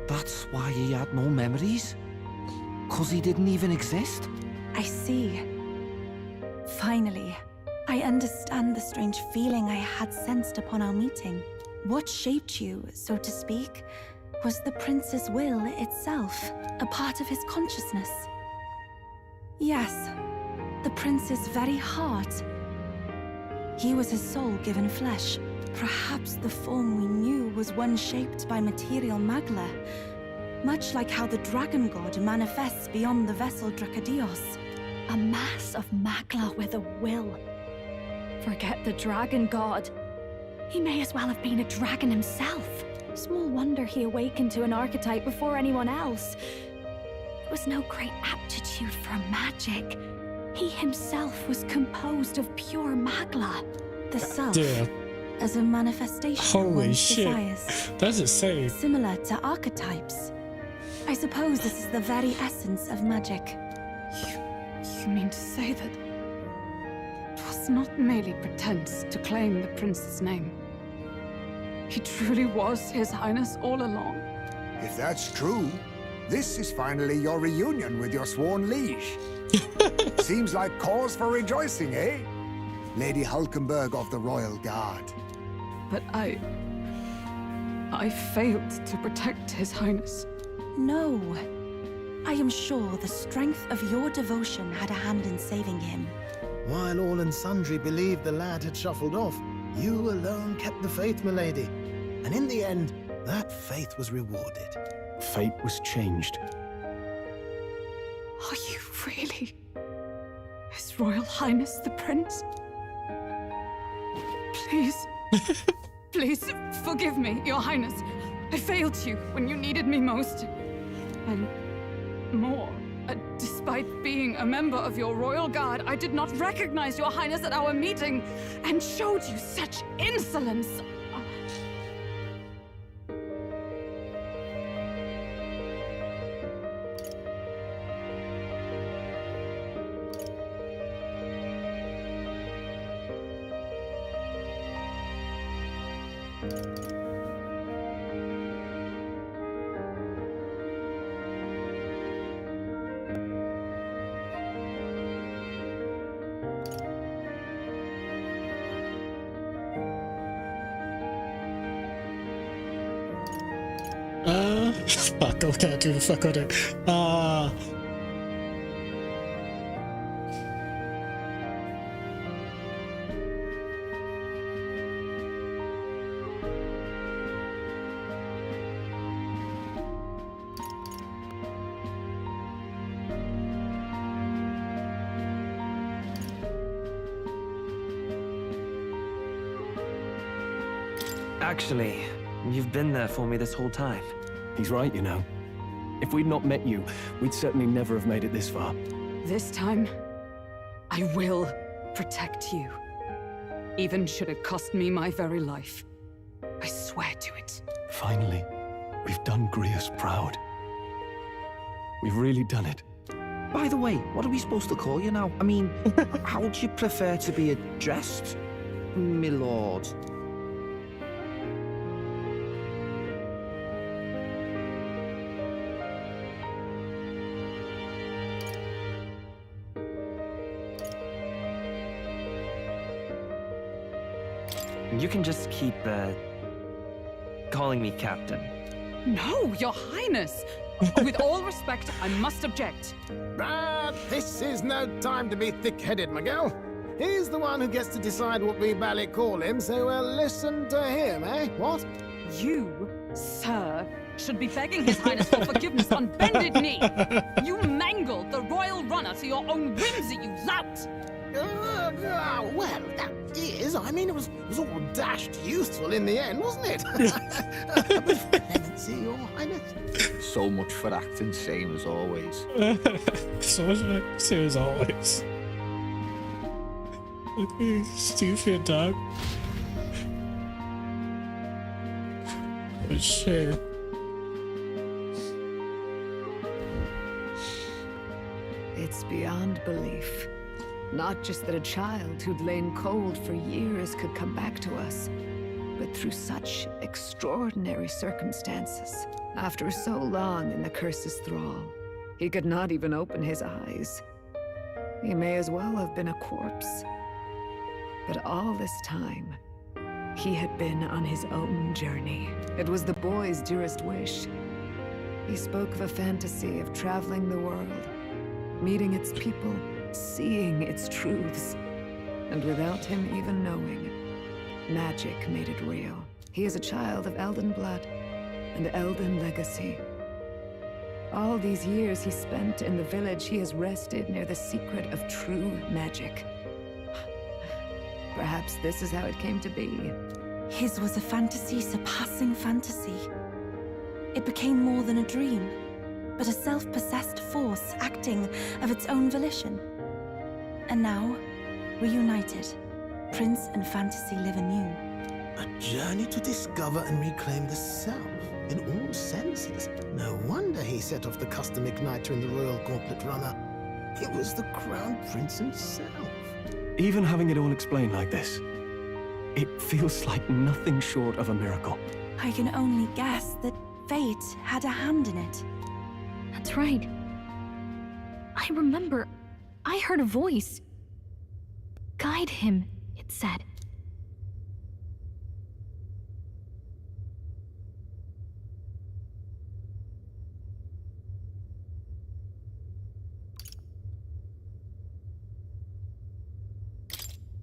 that's why he had no memories? 'Cause he didn't even exist? I see. Finally, I understand the strange feeling I had sensed upon our meeting. What shaped you, so to speak, was the prince's will itself, a part of his consciousness. Yes, the prince's very heart. He was his soul given flesh. Perhaps the form we knew was one shaped by material magla, much like how the dragon god manifests beyond the vessel Dracadios. A mass of magla with a will. Forget the dragon god. He may as well have been a dragon himself. Small wonder he awakened to an archetype before anyone else. It was no great aptitude for magic. He himself was composed of pure magla. The self, Yeah. as a manifestation of Holy one's shit. desires. That's insane. Similar to archetypes. I suppose this is the very essence of magic. You mean to say that it was not merely pretense to claim the prince's name? He truly was His Highness all along? If that's true, this is finally your reunion with your sworn liege. Seems like cause for rejoicing, eh? Lady Hulkenberg of the Royal Guard. But I failed to protect His Highness. No. I am sure the strength of your devotion had a hand in saving him. While all and sundry believed the lad had shuffled off, you alone kept the faith, milady. And in the end, that faith was rewarded. Fate was changed. Are you really His Royal Highness the Prince? Please, please forgive me, Your Highness. I failed you when you needed me most. And more, despite being a member of your Royal Guard, I did not recognize Your Highness at our meeting and showed you such insolence. Fuck, I can't do the fuck on it. Actually, you've been there for me this whole time. He's right, you know. If we'd not met you, we'd certainly never have made it this far. This time, I will protect you. Even should it cost me my very life. I swear to it. Finally, we've done Grius proud. We've really done it. By the way, what are we supposed to call you now? I mean, how would you prefer to be addressed, my lord? You can just keep, calling me Captain. No, Your Highness! With all respect, I must object. But this is no time to be thick-headed, Miguel. He's the one who gets to decide what we bally call him, so we'll listen to him, eh? What? You, sir, should be begging His Highness for forgiveness on bended knee. You mangled the royal runner to your own whimsy, you lout! Well, that is. I mean, it was all dashed useful in the end, wasn't it? See, Your Highness. So much for acting, same as always. So much for acting, same as always. Stupid dog. Oh shit. It's beyond belief. Not just that a child who'd lain cold for years could come back to us, but through such extraordinary circumstances. After so long in the curse's thrall, he could not even open his eyes. He may as well have been a corpse. But all this time, he had been on his own journey. It was the boy's dearest wish. He spoke of a fantasy of traveling the world, meeting its people, seeing its truths. And without him even knowing, magic made it real. He is a child of Elden blood and Elden legacy. All these years he spent in the village, he has rested near the secret of true magic. Perhaps this is how it came to be. His was a fantasy surpassing fantasy. It became more than a dream, but a self-possessed force acting of its own volition. And now, reunited, Prince and fantasy live anew. A journey to discover and reclaim the self, in all senses. No wonder he set off the custom igniter in the Royal Gauntlet Runner. It was the Crown Prince himself. Even having it all explained like this, it feels like nothing short of a miracle. I can only guess that fate had a hand in it. That's right. I remember, I heard a voice. Guide him, it said.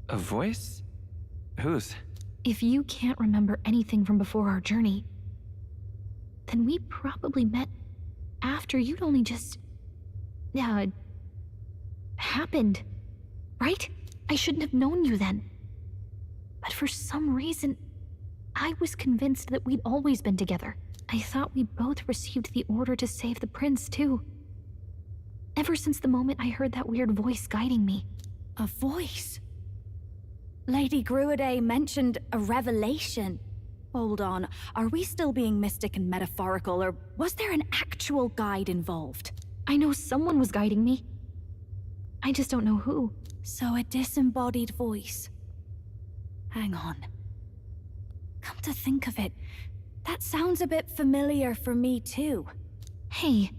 A voice? Whose? If you can't remember anything from before our journey, then we probably met after you'd only just... happened, right? I shouldn't have known you then. But for some reason, I was convinced that we'd always been together. I thought we both received the order to save the prince, too. Ever since the moment I heard that weird voice guiding me. A voice? Lady Gruaday mentioned a revelation. Hold on, are we still being mystic and metaphorical, or was there an actual guide involved? I know someone was guiding me. I just don't know who. So a disembodied voice. Hang on. Come to think of it, that sounds a bit familiar for me too. Hey,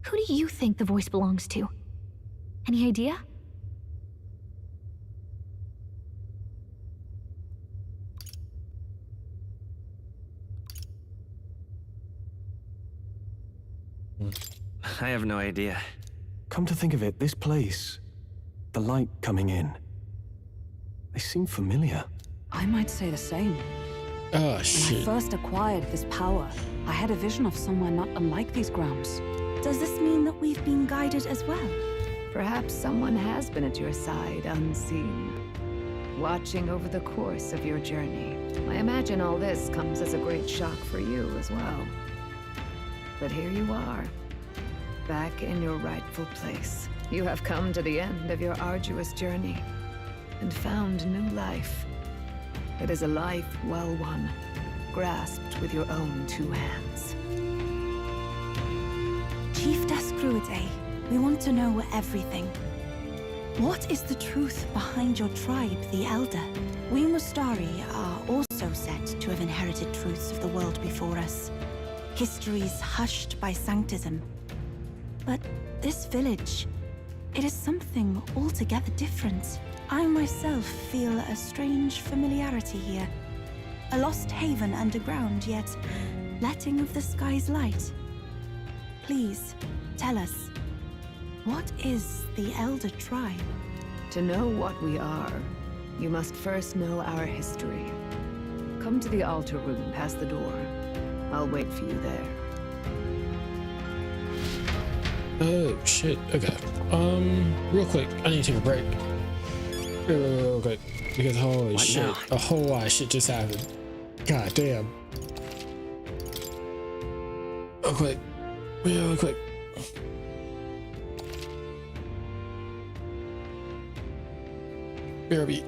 who do you think the voice belongs to? Any idea? I have no idea. Come to think of it, this place, the light coming in, they seem familiar. I might say the same. Oh, When shit. I first acquired this power, I had a vision of somewhere not unlike these grounds. Does this mean that we've been guided as well? Perhaps someone has been at your side unseen, watching over the course of your journey. I imagine all this comes as a great shock for you as well. But here you are, back in your rightful place. You have come to the end of your arduous journey and found new life. It is a life well won, grasped with your own two hands. Chief Descruidae, we want to know everything. What is the truth behind your tribe, the Elder? We Mustari are also said to have inherited truths of the world before us. Histories hushed by sanctism. But this village, it is something altogether different. I myself feel a strange familiarity here. A lost haven underground, yet letting of the sky's light. Please, tell us, what is the Elder Tribe? To know what we are, you must first know our history. Come to the altar room past the door. I'll wait for you there. Oh, shit. Okay. Real quick, I need to take a break. Real quick. Because holy What shit. now? A whole lot of shit just happened. God damn. Real quick. Real quick. BRB.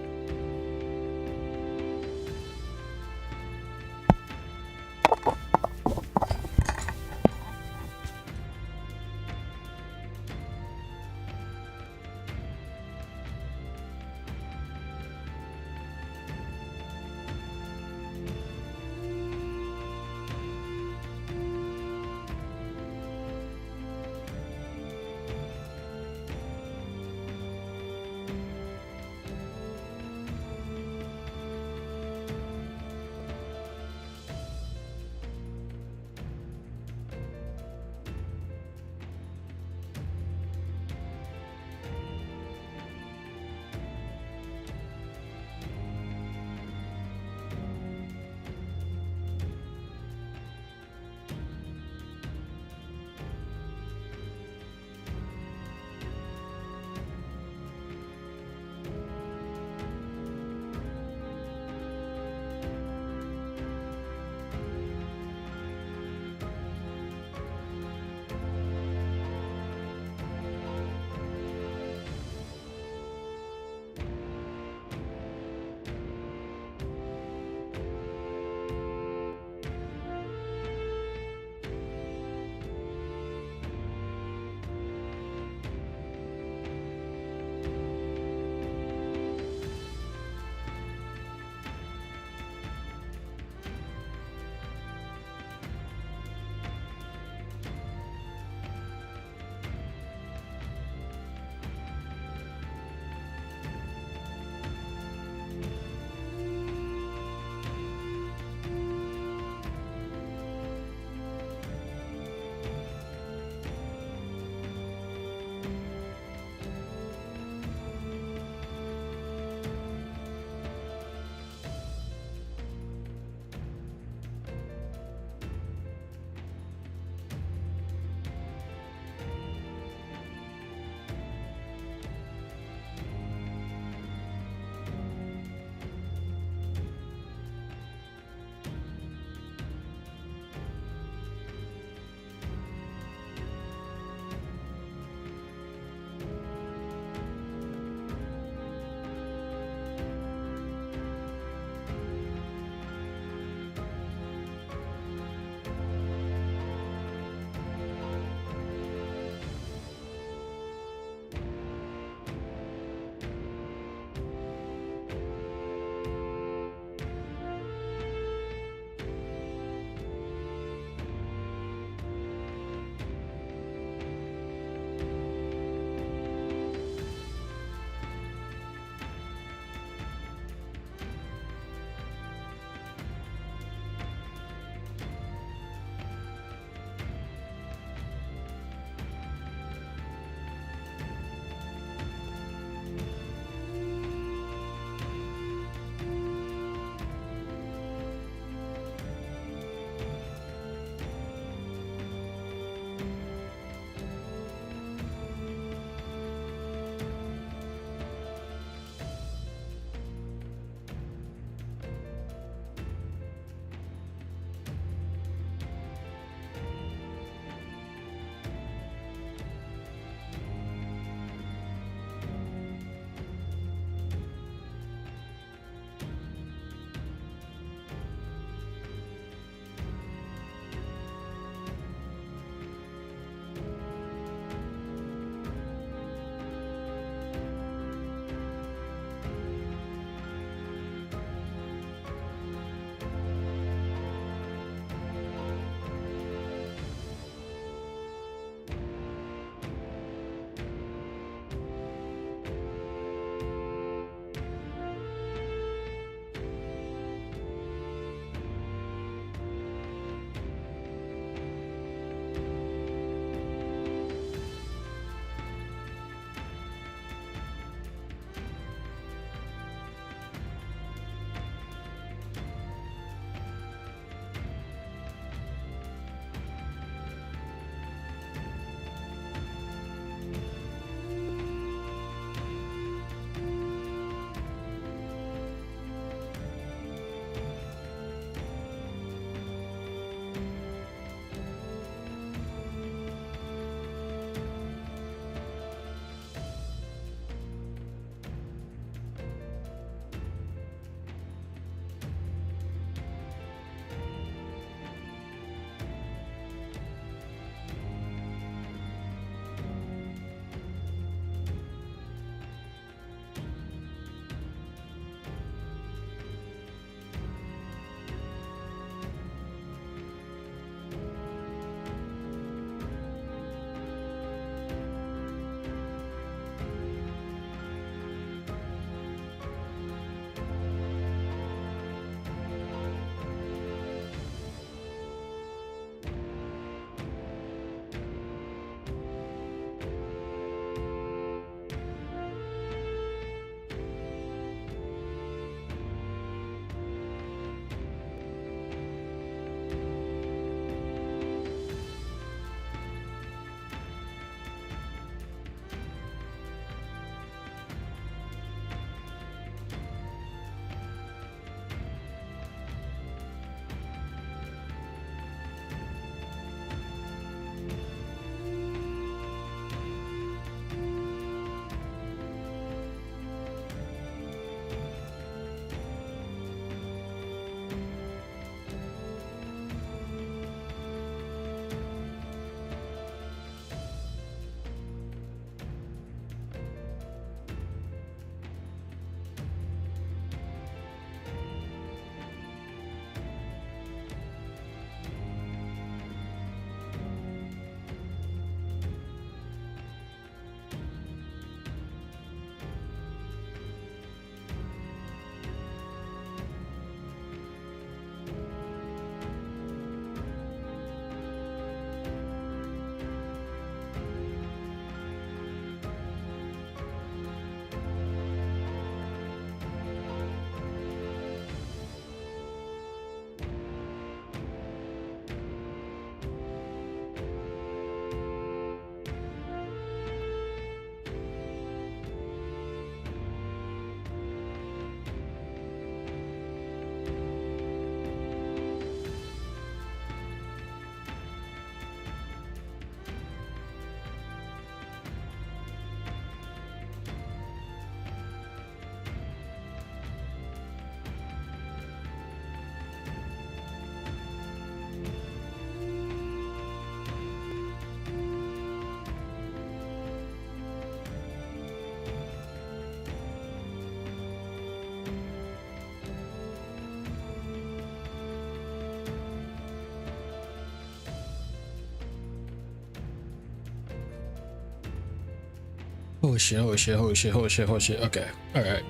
Holy shit, holy shit, holy shit, holy shit, holy shit. Okay, alright.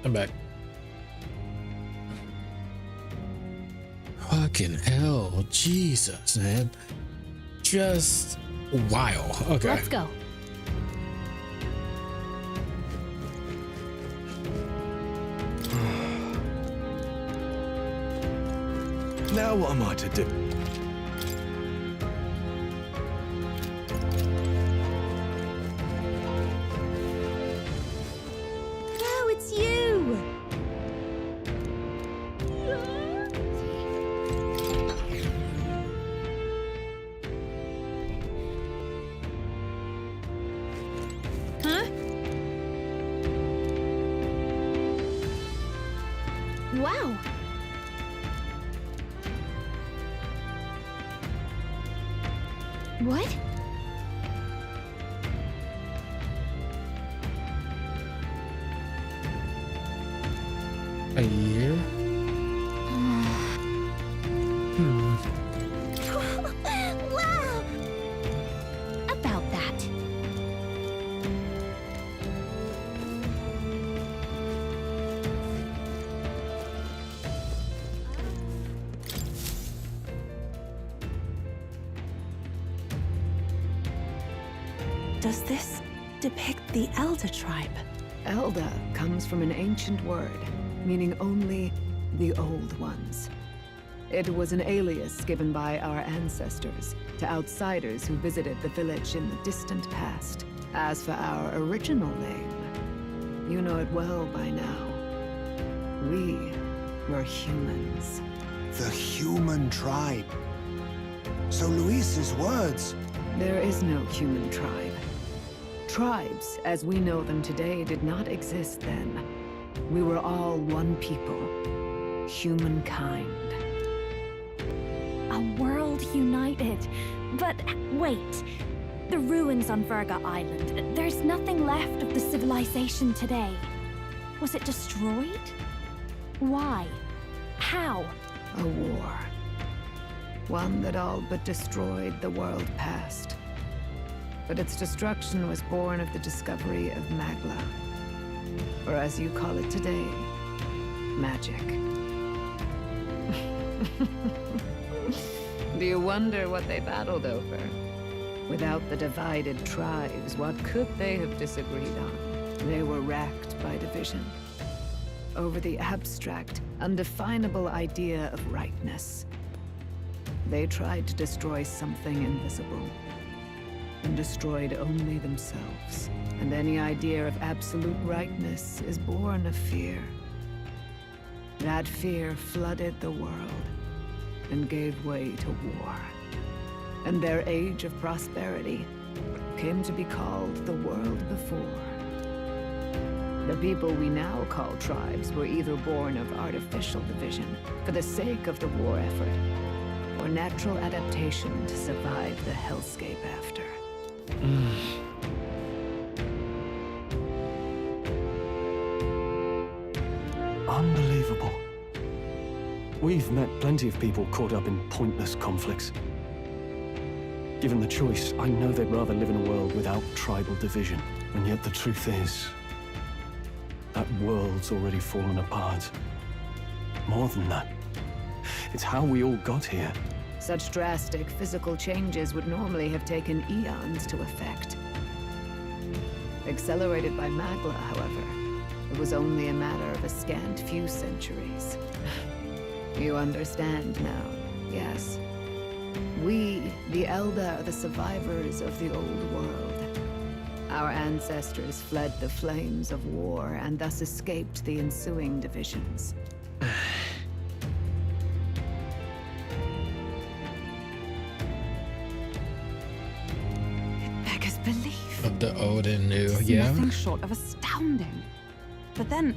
I'm back. Fucking hell, Jesus, man. Just wow. Okay. Let's go. Now what am I to do? No, it's you! Huh? Wow. What? A year? Wow! About that. Does this depict the Elder tribe? Elder comes from an ancient word, meaning only the Old Ones. It was an alias given by our ancestors to outsiders who visited the village in the distant past. As for our original name, you know it well by now. We were humans. The human tribe. So Luis's words. There is no human tribe. Tribes, as we know them today, did not exist then. We were all one people. Humankind. A world united. But wait. The ruins on Virga Island. There's nothing left of the civilization today. Was it destroyed? Why? How? A war. One that all but destroyed the world past. But its destruction was born of the discovery of Magla. Or as you call it today, magic. Do you wonder what they battled over? Without the divided tribes, what could they have disagreed on? They were racked by division. Over the abstract, undefinable idea of rightness. They tried to destroy something invisible, and destroyed only themselves. And any idea of absolute rightness is born of fear. That fear flooded the world, and gave way to war. And their age of prosperity came to be called the world before. The people we now call tribes were either born of artificial division for the sake of the war effort, or natural adaptation to survive the hellscape after. Unbelievable. We've met plenty of people caught up in pointless conflicts. Given the choice, I know they'd rather live in a world without tribal division. And yet the truth is, that world's already fallen apart. More than that, it's how we all got here. Such drastic physical changes would normally have taken eons to effect. Accelerated by Magla, however, it was only a matter of a scant few centuries. You understand now, yes? We, the Elder, are the survivors of the old world. Our ancestors fled the flames of war and thus escaped the ensuing divisions. Beggars belief. Of the old and new, It's yeah. nothing short of astounding. But then,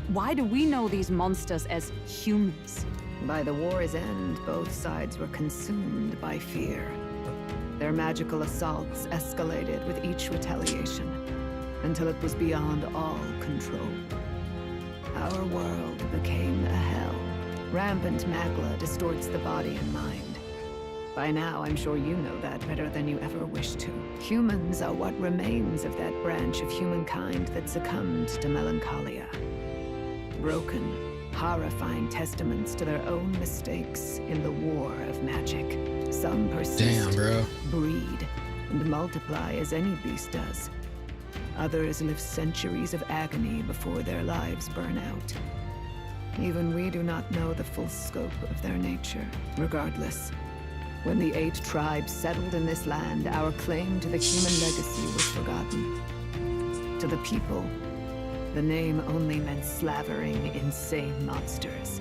why do we know these monsters as humans? By the war's end, both sides were consumed by fear. Their magical assaults escalated with each retaliation, until it was beyond all control. Our world became a hell. Rampant Magla distorts the body and mind. By now, I'm sure you know that better than you ever wished to. Humans are what remains of that branch of humankind that succumbed to melancholia. Broken, horrifying testaments to their own mistakes in the war of magic. Some persist, breed, and multiply as any beast does. Others live centuries of agony before their lives burn out. Even we do not know the full scope of their nature. Regardless, when the 8 tribes settled in this land, our claim to the human legacy was forgotten. To the people, the name only meant slavering, insane monsters.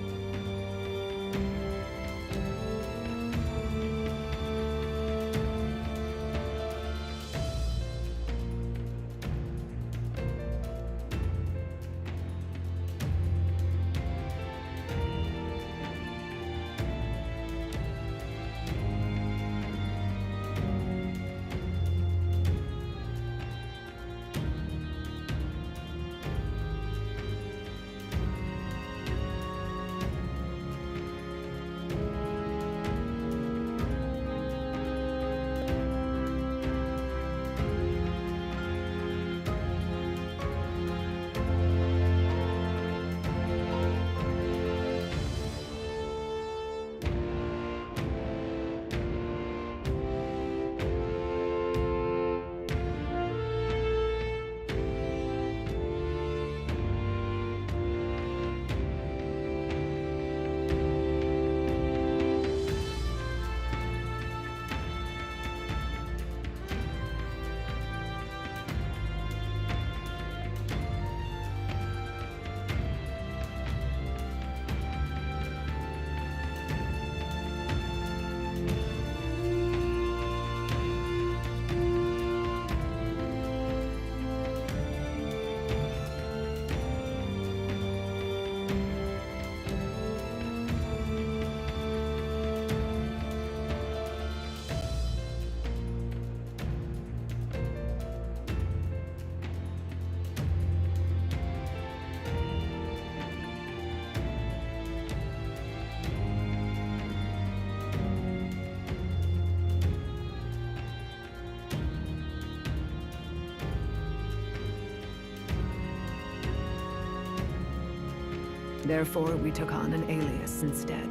Therefore, we took on an alias instead.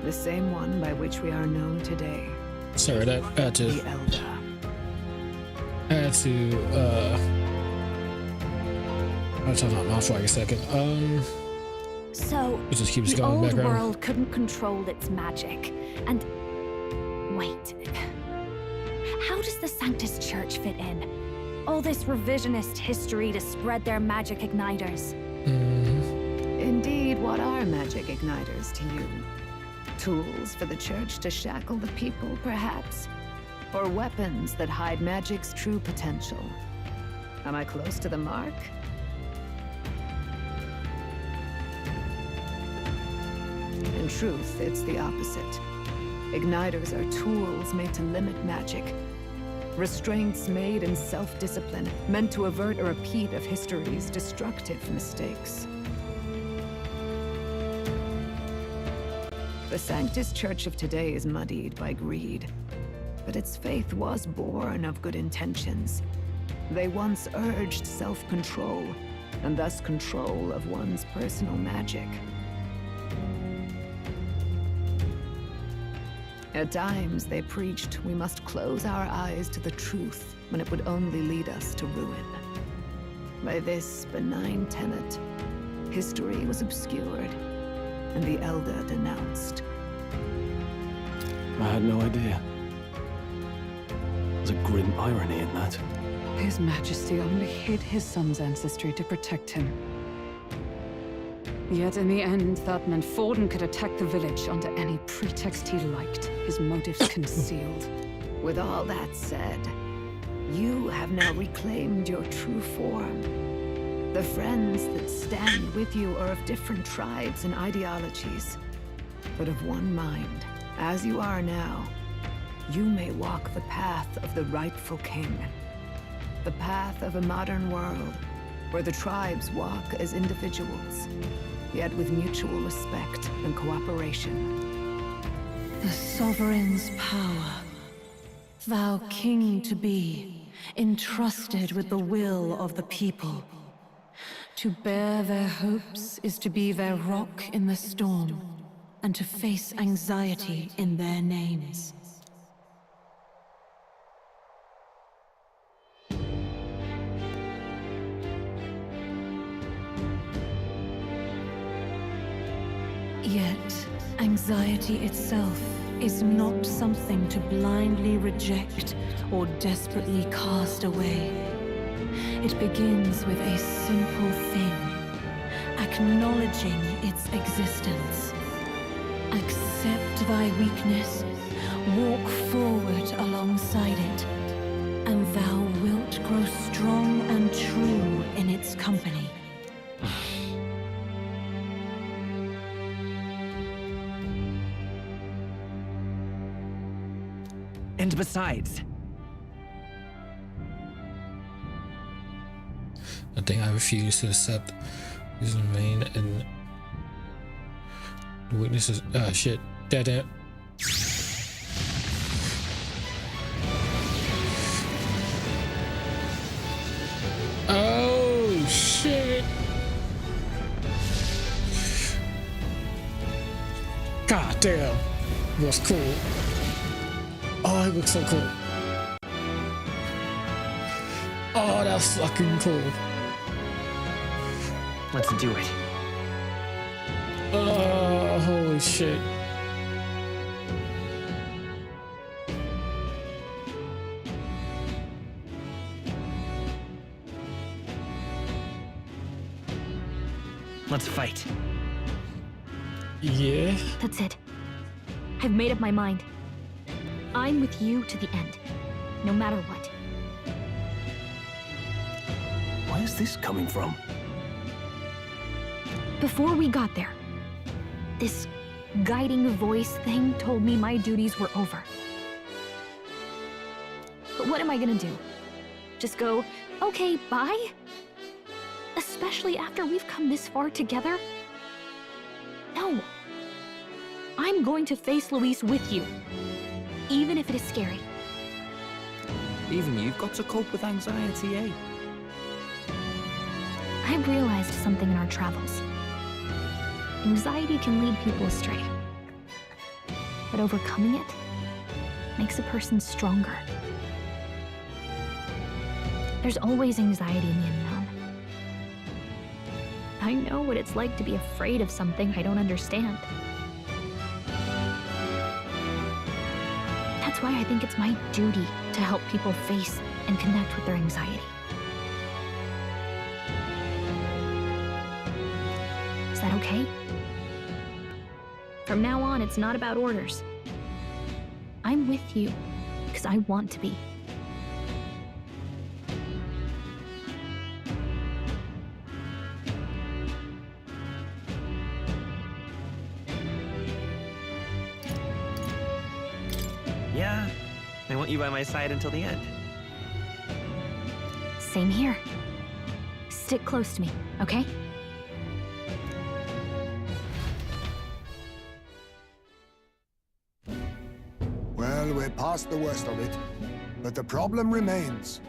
The same one by which we are known today. Sorry, that I had to. The Elder. I had to. I'll turn that mouth for like a second. So It just keeps the going in the old background. world couldn't control its magic, and wait, how does the Sanctus Church fit in? All this revisionist history to spread their magic igniters. Indeed, what are magic igniters to you? Tools for the Church to shackle the people, perhaps? Or weapons that hide magic's true potential? Am I close to the mark? In truth, it's the opposite. Igniters are tools made to limit magic. Restraints made in self-discipline, meant to avert a repeat of history's destructive mistakes. The Sanctus Church of today is muddied by greed, but its faith was born of good intentions. They once urged self-control, and thus control of one's personal magic. At times, they preached we must close our eyes to the truth when it would only lead us to ruin. By this benign tenet, history was obscured, and the Elder denounced. I had no idea. There's a grim irony in that. His Majesty only hid his son's ancestry to protect him. Yet in the end, that meant Forden could attack the village under any pretext he liked, his motives concealed. With all that said, you have now reclaimed your true form. The friends that stand with you are of different tribes and ideologies, but of one mind. As you are now, you may walk the path of the rightful king. The path of a modern world, where the tribes walk as individuals, yet with mutual respect and cooperation. The sovereign's power. Thou king to be, entrusted with the will of the people. To bear their hopes is to be their rock in the storm, and to face anxiety in their names. Yet, anxiety itself is not something to blindly reject or desperately cast away. It begins with a simple thing, acknowledging its existence. Accept thy weakness, walk forward alongside it, and thou wilt grow strong and true in its company. And besides, I think I refuse to accept his vain and the weaknesses. Ah, shit. Dead it. Oh, shit. God damn. It was cool. Oh, it looks so cool. Oh, that's fucking cool. Let's do it. Oh, holy shit. Let's fight. Yeah? That's it. I've made up my mind. I'm with you to the end, no matter what. Where's this coming from? Before we got there, this guiding voice thing told me my duties were over. But what am I gonna do? Just go, okay, bye? Especially after we've come this far together? No. I'm going to face Luis with you, even if it is scary. Even you've got to cope with anxiety, eh? I've realized something in our travels. Anxiety can lead people astray. But overcoming it makes a person stronger. There's always anxiety in the unknown. I know what it's like to be afraid of something I don't understand. That's why I think it's my duty to help people face and connect with their anxiety. Is that okay? From now on, it's not about orders. I'm with you because I want to be. Yeah, I want you by my side until the end. Same here. Stick close to me, okay? Well, we're past the worst of it. But the problem remains.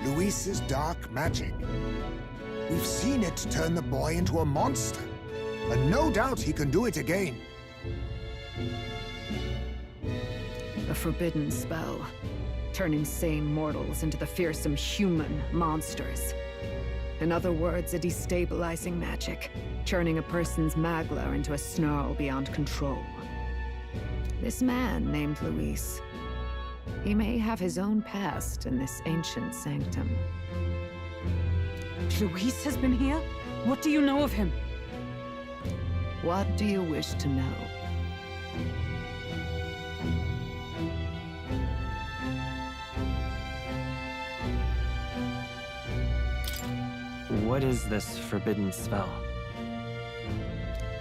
Luis's dark magic. We've seen it turn the boy into a monster. And no doubt he can do it again. A forbidden spell, turning sane mortals into the fearsome human monsters. In other words, a destabilizing magic, turning a person's magla into a snarl beyond control. This man named Luis, he may have his own past in this ancient sanctum. Luis has been here? What do you know of him? What do you wish to know? What is this forbidden spell?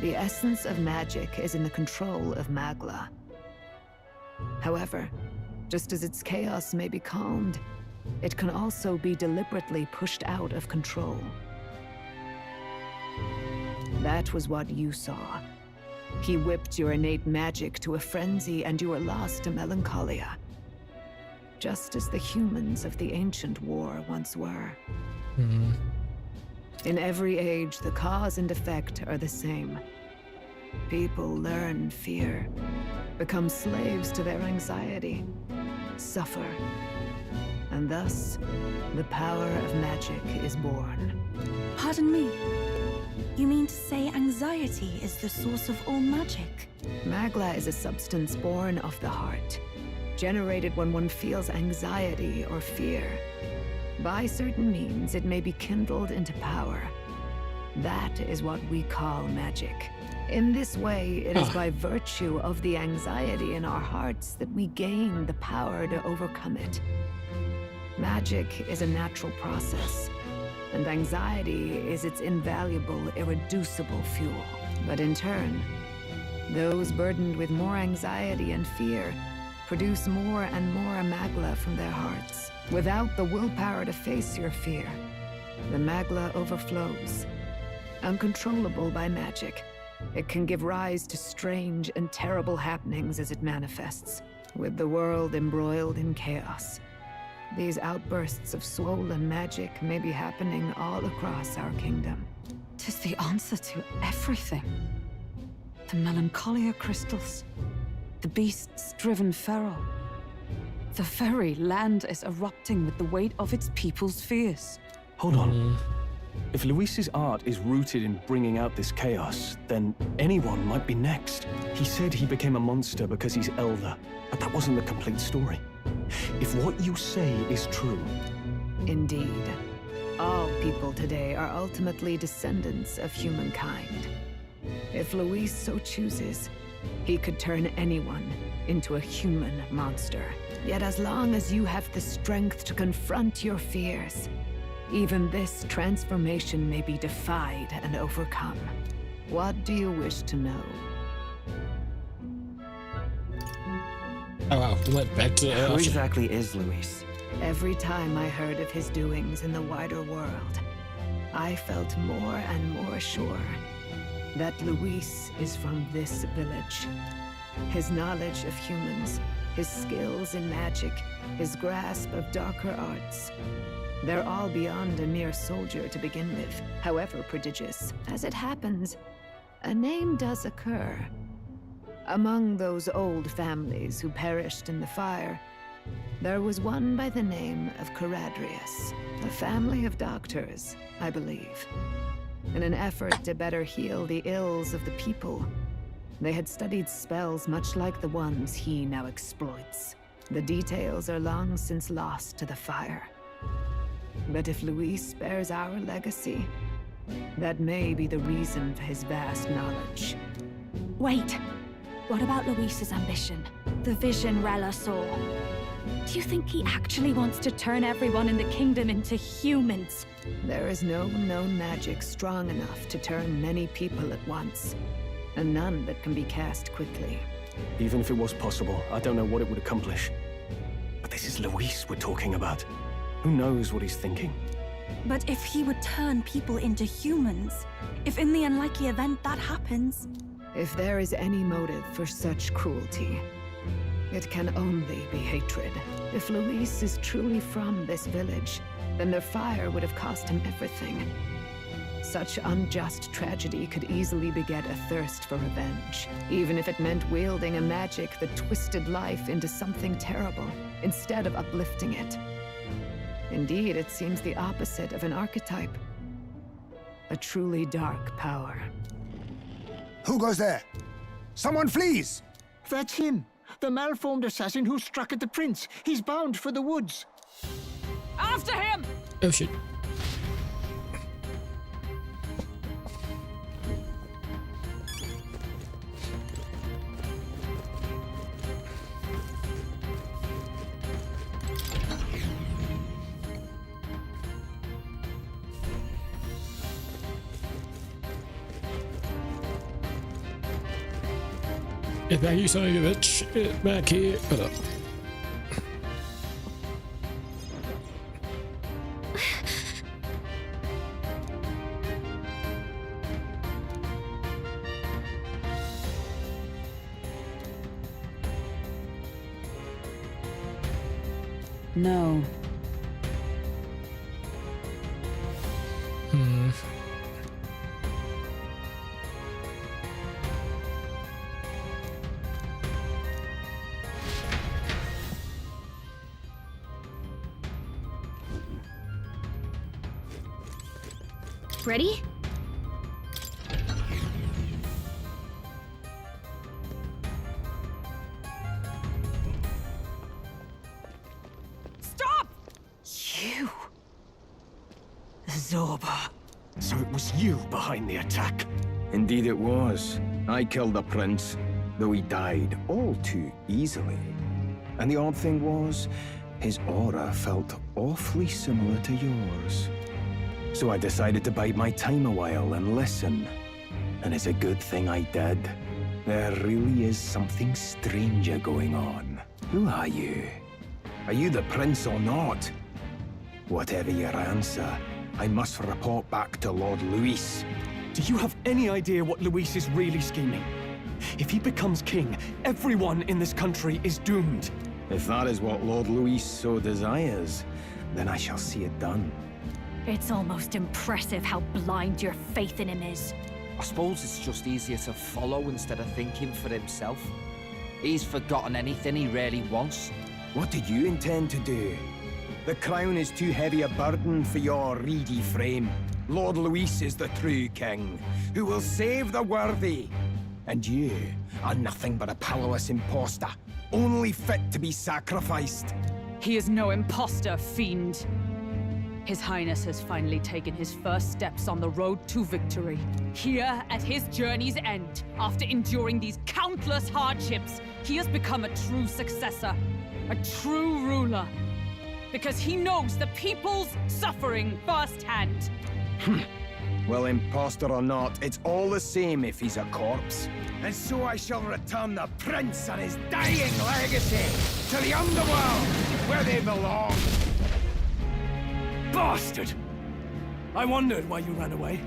The essence of magic is in the control of magla. However, just as its chaos may be calmed, it can also be deliberately pushed out of control. That was what you saw. He whipped your innate magic to a frenzy, and you were lost to melancholia. Just as the humans of the ancient war once were. In every age, the cause and effect are the same. People learn fear, become slaves to their anxiety, suffer. And thus, the power of magic is born. Pardon me. You mean to say anxiety is the source of all magic? Magla is a substance born of the heart, generated when one feels anxiety or fear. By certain means, it may be kindled into power. That is what we call magic. In this way, it is by virtue of the anxiety in our hearts that we gain the power to overcome it. Magic is a natural process, and anxiety is its invaluable, irreducible fuel. But in turn, those burdened with more anxiety and fear produce more and more magla from their hearts. Without the willpower to face your fear, the magla overflows. Uncontrollable by magic, it can give rise to strange and terrible happenings as it manifests, with the world embroiled in chaos. These outbursts of swollen magic may be happening all across our kingdom. 'Tis the answer to everything. The melancholia crystals, the beasts driven feral. The very land is erupting with the weight of its people's fears. Hold on. If Luis's art is rooted in bringing out this chaos, then anyone might be next. He said he became a monster because he's elder, but that wasn't the complete story. If what you say is true... Indeed. All people today are ultimately descendants of humankind. If Luis so chooses, he could turn anyone into a human monster. Yet as long as you have the strength to confront your fears, even this transformation may be defied and overcome. What do you wish to know? Oh wow, we went back to Who exactly is Luis? Every time I heard of his doings in the wider world, I felt more and more sure that Luis is from this village. His knowledge of humans, his skills in magic, his grasp of darker arts, they're all beyond a mere soldier to begin with, however prodigious. As it happens, a name does occur. Among those old families who perished in the fire, there was one by the name of Caradrius, a family of doctors, I believe. In an effort to better heal the ills of the people, they had studied spells much like the ones he now exploits. The details are long since lost to the fire. But if Luis bears our legacy, that may be the reason for his vast knowledge. Wait! What about Luis's ambition? The vision Rella saw? Do you think he actually wants to turn everyone in the kingdom into humans? There is no known magic strong enough to turn many people at once, and none that can be cast quickly. Even if it was possible, I don't know what it would accomplish. But this is Luis we're talking about. Who knows what he's thinking? But if he would turn people into humans, if in the unlikely event that happens... If there is any motive for such cruelty, it can only be hatred. If Luis is truly from this village, then their fire would have cost him everything. Such unjust tragedy could easily beget a thirst for revenge, even if it meant wielding a magic that twisted life into something terrible, instead of uplifting it. Indeed, it seems the opposite of an archetype. A truly dark power. Who goes there? Someone flees! That's him! The malformed assassin who struck at the prince. He's bound for the woods. After him! Oh shit. Get back, you son of a bitch. Get back here. Hold up. No. Ready? Stop! You! Zorba. So it was you behind the attack? Indeed it was. I killed the prince, though he died all too easily. And the odd thing was, his aura felt awfully similar to yours. So I decided to bide my time a while and listen. And it's a good thing I did. There really is something stranger going on. Who are you? Are you the prince or not? Whatever your answer, I must report back to Lord Luis. Do you have any idea what Luis is really scheming? If he becomes king, everyone in this country is doomed. If that is what Lord Luis so desires, then I shall see it done. It's almost impressive how blind your faith in him is. I suppose it's just easier to follow instead of thinking for himself. He's forgotten anything he really wants. What do you intend to do? The crown is too heavy a burden for your reedy frame. Lord Luis is the true king, who will save the worthy. And you are nothing but a powerless imposter, only fit to be sacrificed. He is no imposter, fiend. His Highness has finally taken his first steps on the road to victory. Here, at his journey's end, after enduring these countless hardships, he has become a true successor, a true ruler. Because he knows the people's suffering firsthand. Well, imposter or not, it's all the same if he's a corpse. And so I shall return the prince and his dying legacy to the underworld, where they belong. Bastard! I wondered why you ran away.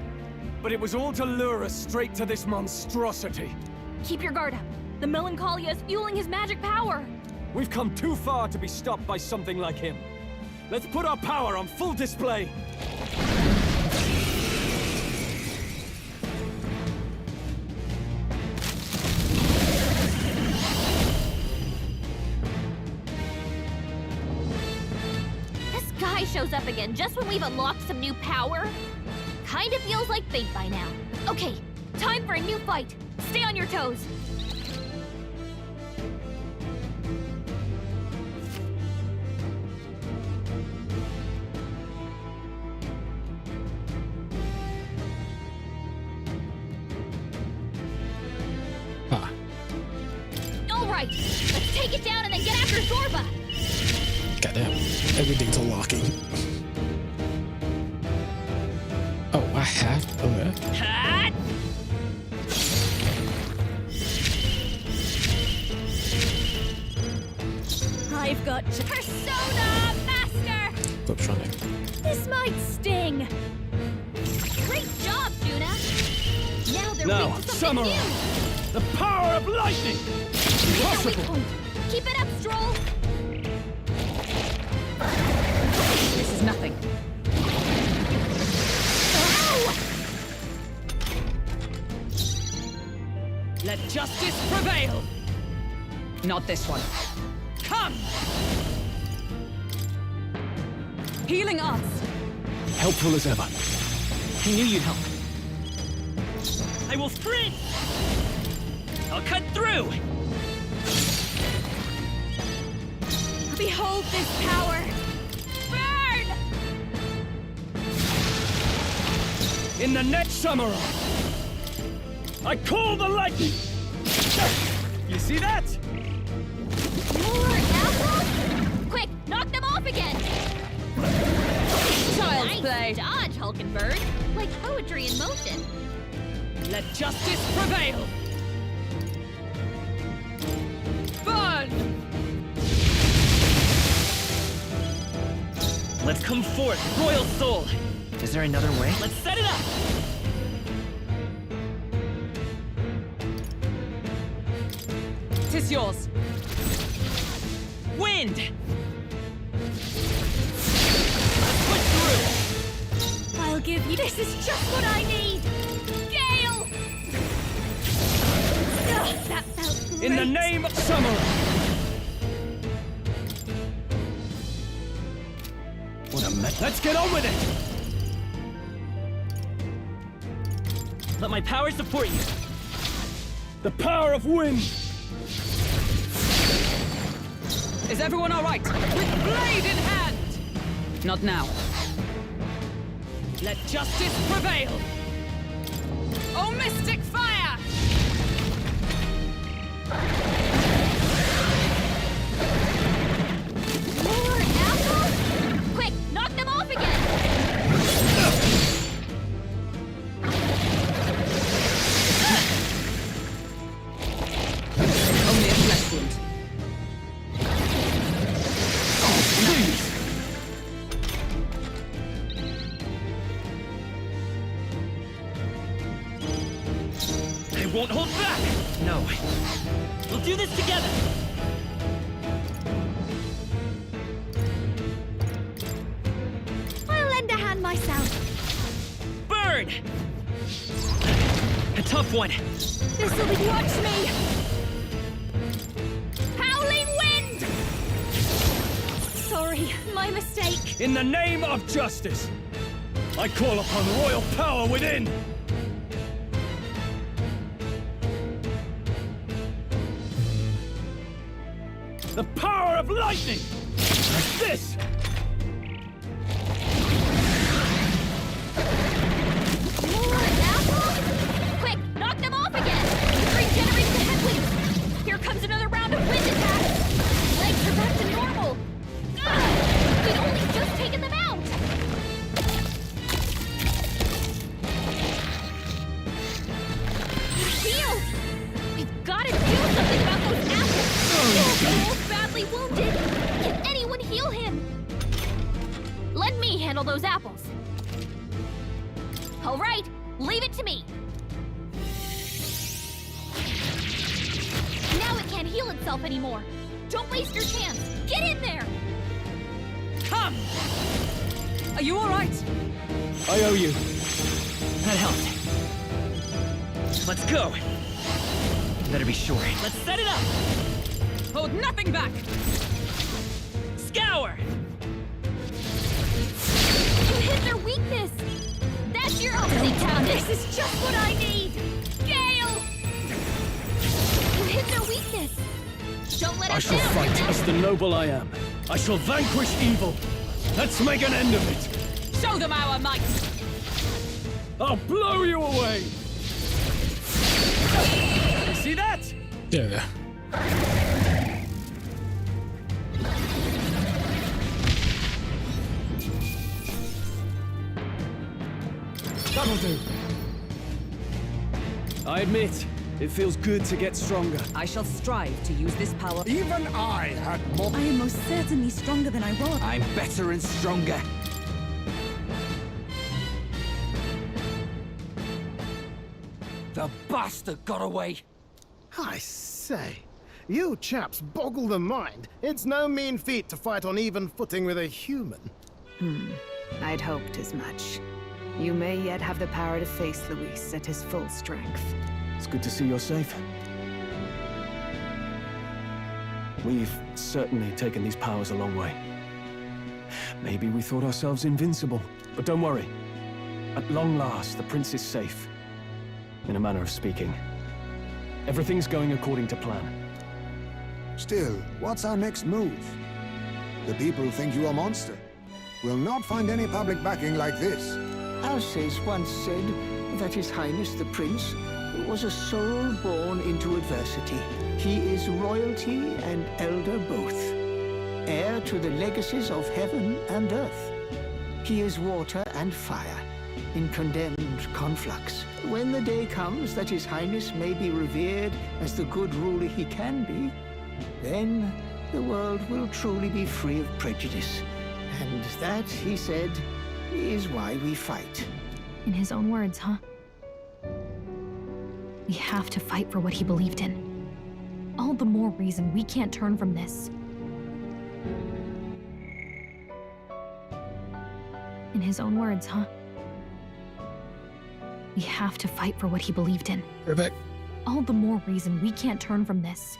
But it was all to lure us straight to this monstrosity. Keep your guard up. The Melancholia is fueling his magic power. We've come too far to be stopped by something like him. Let's put our power on full display. This guy shows up again just when we've unlocked some new power. Kinda feels like fate by now. Okay, time for a new fight. Stay on your toes. Alright, let's take it down and then get after Zorba! Goddamn, everything's unlocking. Oh, I have? Okay. Hot! I've got Persona Master! Oops, running. This might sting! Great job, Juna! Now they're weak to something Samurai! new! The power of lightning! Impossible! Keep it up, Stroll! This is nothing. Let justice prevail! Not this one. Come! Healing arts! Helpful as ever. I knew you'd help. I will sprint! I'll cut through! Behold this power! Burn! In the next Samurai, I call the lightning! You see that? More apples? Quick, knock them off again! Child's Nice play. dodge, Hulkenberg. Like poetry in motion. Let justice prevail! Burn! Let's come forth, Royal Soul! Is there another way? Let's set it up! Tis yours. Wind! This is just what I need! Gale! Ugh, that felt great. In the name of Summer! What a mess. Let's get on with it! Let my power support you. The power of wind! Is everyone all right? With blade in hand! Not now. Let justice prevail! Oh, mystic fire! More apples? Quick, knock them off again! Only a flesh wound. I won't hold back! No. We'll do this together! I'll lend a hand myself. Burn! A tough one. This'll be watch me! Howling wind! Sorry, my mistake. In the name of justice, I call upon royal power within! The power of lightning! Like this! More apples? Quick, knock them off again! Regenerate the headwinds! Here comes another round of wind attacks! Legs are back to normal! Ugh! We'd only just taken them out! Heal! We've got to do something about those apples! Joel's badly wounded! Can anyone heal him? Let me handle those apples. All right, leave it to me. Now it can't heal itself anymore. Don't waste your chance. Get in there! Come! Are you all right? I owe you. That helped. Let's go. Better be sure. Let's set it up! Hold nothing back! Scour! You hit their weakness! That's your opposite tactic! This is just what I need! Gale! You hit their weakness! Don't let I us shall down! fight as the noble I am. I shall vanquish evil. Let's make an end of it. Show them our might! I'll blow you away! See that? There we go. That'll do. I admit, it feels good to get stronger. I shall strive to use this power. Even I had more. I am most certainly stronger than I was. I'm better and stronger. The bastard got away. I say, you chaps boggle the mind. It's no mean feat to fight on even footing with a human. I'd hoped as much. You may yet have the power to face Luis at his full strength. It's good to see you're safe. We've certainly taken these powers a long way. Maybe we thought ourselves invincible, but don't worry. At long last, the prince is safe. In a manner of speaking. Everything's going according to plan. Still, what's our next move? The people think you a monster. We'll not find any public backing like this. Alsace once said that His Highness the Prince was a soul born into adversity. He is royalty and elder both, heir to the legacies of heaven and earth. He is water and fire, in condemned conflux. When the day comes that His Highness may be revered as the good ruler he can be, then the world will truly be free of prejudice. And that, he said, is why we fight. In his own words, huh? We have to fight for what he believed in. All the more reason we can't turn from this. In his own words, huh? We have to fight for what he believed in. Rebecca. All the more reason we can't turn from this.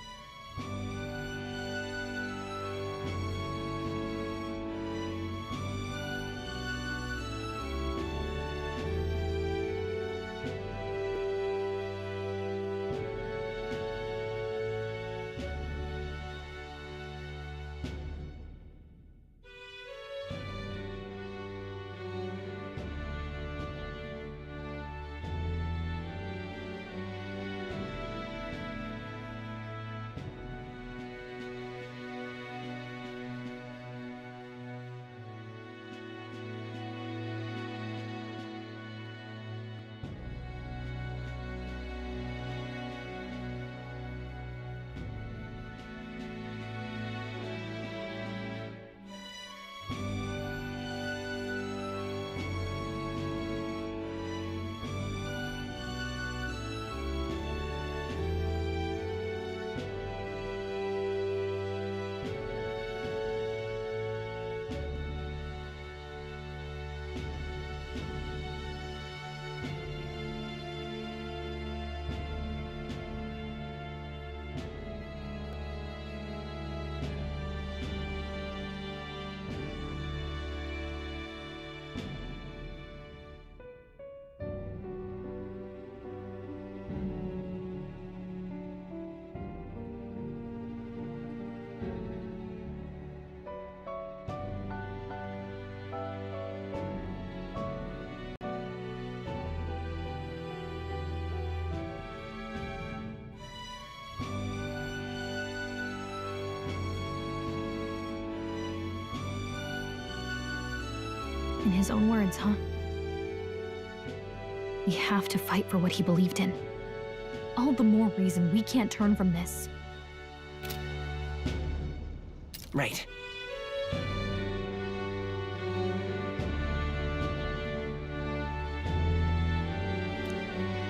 In his own words, huh? We have to fight for what he believed in. All the more reason we can't turn from this. Right.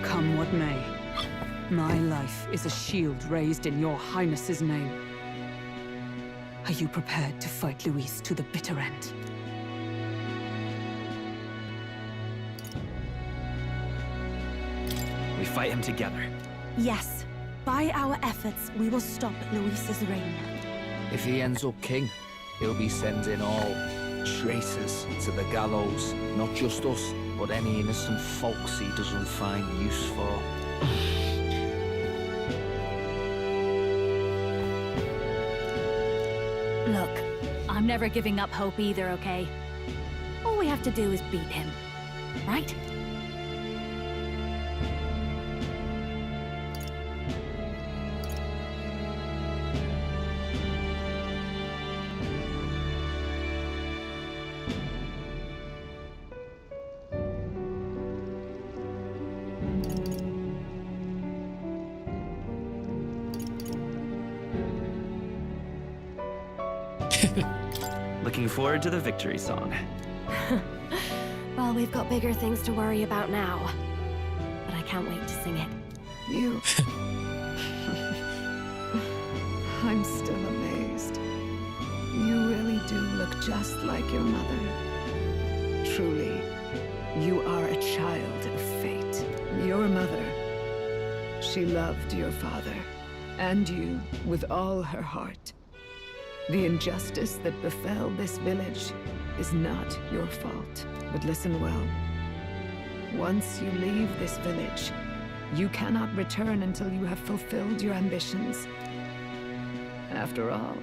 Come what may, my life is a shield raised in your highness's name. Are you prepared to fight Luis to the bitter end? We fight him together. Yes. By our efforts, we will stop Luis's reign. If he ends up king, he'll be sending all traitors to the gallows. Not just us, but any innocent folks he doesn't find use for. Look, I'm never giving up hope either, okay? All we have to do is beat him, right? Looking forward to the victory song. Well, we've got bigger things to worry about now. But I can't wait to sing it. You... I'm still amazed. You really do look just like your mother. Truly, you are a child of fate. Your mother, she loved your father, and you with all her heart. The injustice that befell this village is not your fault. But listen well. Once you leave this village, you cannot return until you have fulfilled your ambitions. After all,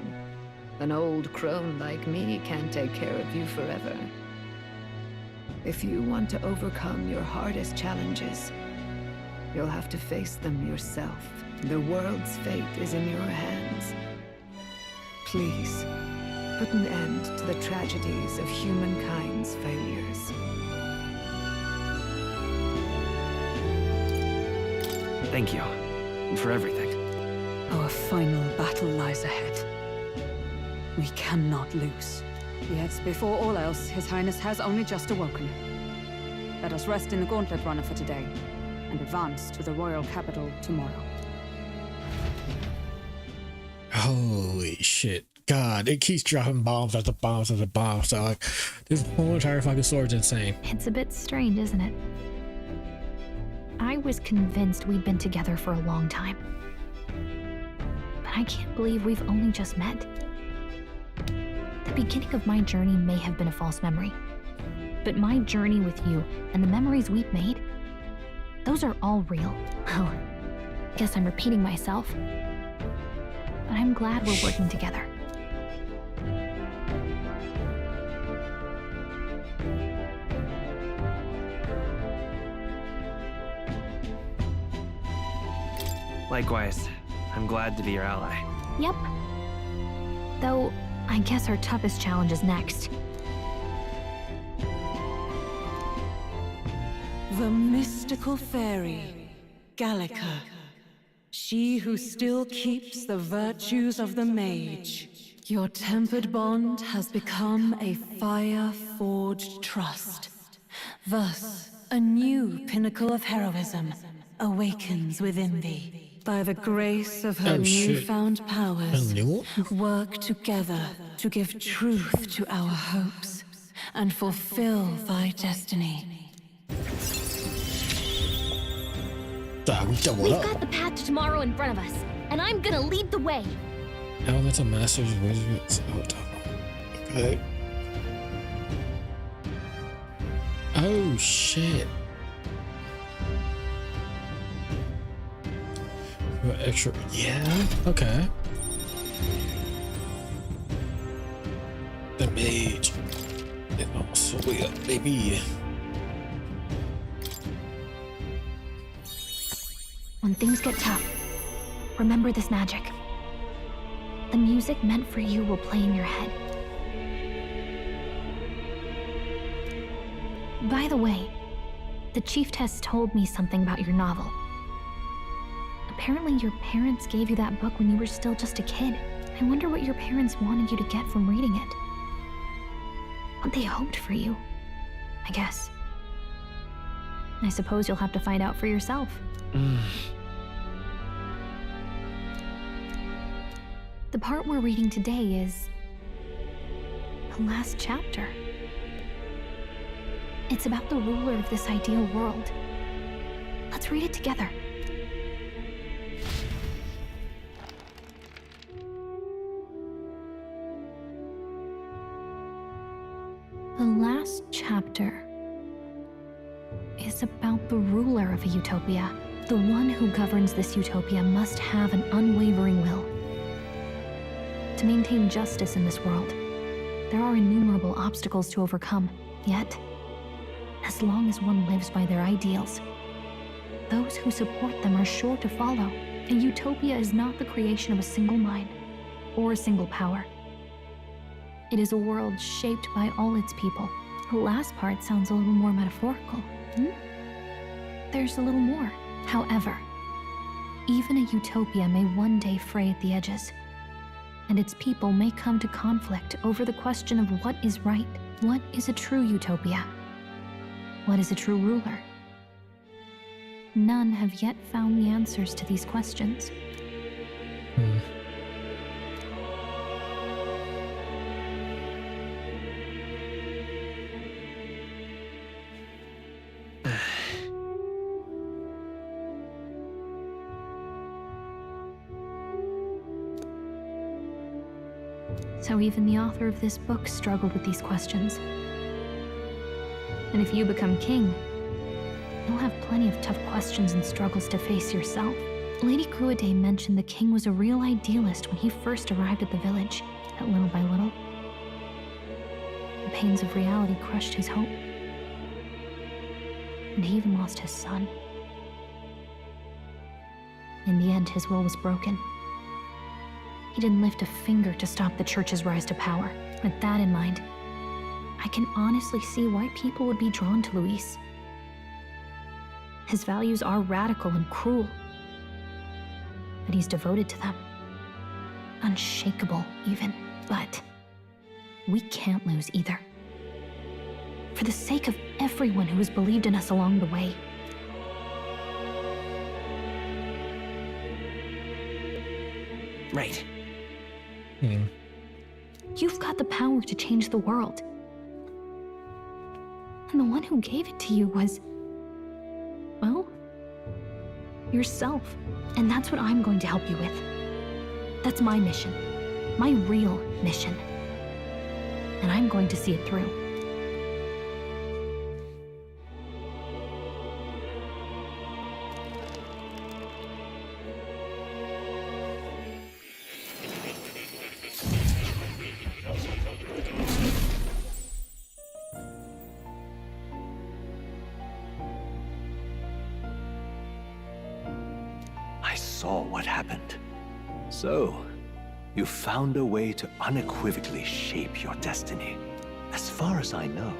an old crone like me can't take care of you forever. If you want to overcome your hardest challenges, you'll have to face them yourself. The world's fate is in your hands. Please, put an end to the tragedies of humankind's failures. Thank you for everything. Our final battle lies ahead. We cannot lose. Yes, before all else, His Highness has only just awoken. Let us rest in the Gauntlet Runner for today, and advance to the royal capital tomorrow. Holy shit. God, it keeps dropping bombs after bombs after bombs. So like, this whole entire fucking story's insane. It's a bit strange, isn't it? I was convinced we'd been together for a long time. But I can't believe we've only just met. The beginning of my journey may have been a false memory. But my journey with you and the memories we've made, those are all real. Well, guess I'm repeating myself. But I'm glad we're working together. Likewise, I'm glad to be your ally. Yep. Though, I guess our toughest challenge is next. The mystical fairy, Gallica. She who still keeps the virtues of the mage. Your tempered bond has become a fire-forged trust. Thus, a new pinnacle of heroism awakens within thee. By the grace of her newfound powers, work together to give truth to our hopes and fulfill thy destiny. We've got the path to tomorrow in front of us, and I'm gonna lead the way. Oh, that's a master's wizard. Okay. Oh, shit. Extra, yeah, okay. The mage. And also we got baby. When things get tough, remember this magic. The music meant for you will play in your head. By the way, the chiefess told me something about your novel. Apparently your parents gave you that book when you were still just a kid. I wonder what your parents wanted you to get from reading it. What they hoped for you, I guess. I suppose you'll have to find out for yourself. The part we're reading today is the last chapter. It's about the ruler of this ideal world. Let's read it together. The last chapter is about the ruler of a utopia. The one who governs this utopia must have an unwavering will. To maintain justice in this world, there are innumerable obstacles to overcome. Yet, as long as one lives by their ideals, those who support them are sure to follow. A utopia is not the creation of a single mind or a single power. It is a world shaped by all its people. The last part sounds a little more metaphorical. There's a little more. However, even a utopia may one day fray at the edges, and its people may come to conflict over the question of what is right. What is a true utopia? What is a true ruler? None have yet found the answers to these questions. So even the author of this book struggled with these questions. And if you become king, you'll have plenty of tough questions and struggles to face yourself. Lady Gruaday mentioned the king was a real idealist when he first arrived at the village, that little by little, the pains of reality crushed his hope. And he even lost his son. In the end, his will was broken. He didn't lift a finger to stop the church's rise to power. With that in mind, I can honestly see why people would be drawn to Luis. His values are radical and cruel, but he's devoted to them. Unshakable, even. But we can't lose either. For the sake of everyone who has believed in us along the way. Right. You've got the power to change the world. And the one who gave it to you was, well, yourself. And that's what I'm going to help you with. That's my mission. My real mission. And I'm going to see it through. I saw what happened. So, you found a way to unequivocally shape your destiny. As far as I know,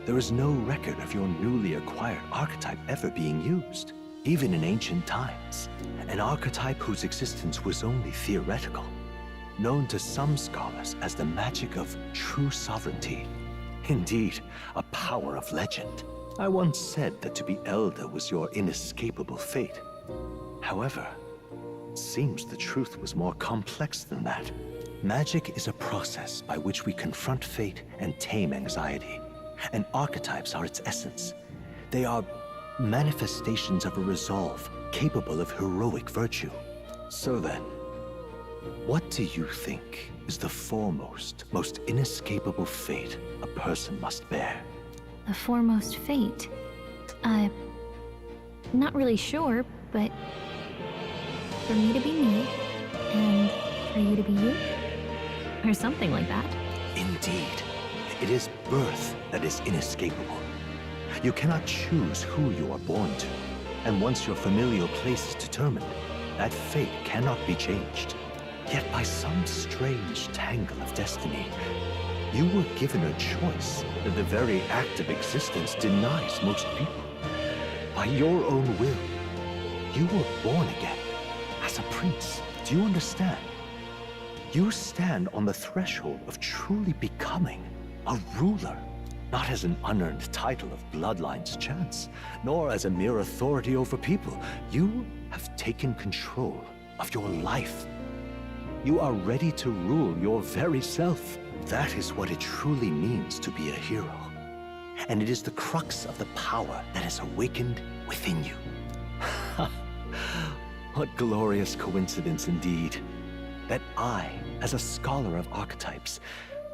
there is no record of your newly acquired archetype ever being used, even in ancient times. An archetype whose existence was only theoretical, known to some scholars as the magic of true sovereignty. Indeed, a power of legend. I once said that to be elder was your inescapable fate. However, it seems the truth was more complex than that. Magic is a process by which we confront fate and tame anxiety. And archetypes are its essence. They are manifestations of a resolve capable of heroic virtue. So then, what do you think is the foremost, most inescapable fate a person must bear? The foremost fate? Not really sure, but for me to be me, and for you to be you? Or something like that. Indeed. It is birth that is inescapable. You cannot choose who you are born to. And once your familial place is determined, that fate cannot be changed. Yet by some strange tangle of destiny, you were given a choice that the very act of existence denies most people. By your own will, you were born again as a prince. Do you understand? You stand on the threshold of truly becoming a ruler, not as an unearned title of bloodline's chance, nor as a mere authority over people. You have taken control of your life. You are ready to rule your very self. That is what it truly means to be a hero. And it is the crux of the power that is awakened within you. What glorious coincidence indeed, that I, as a scholar of archetypes,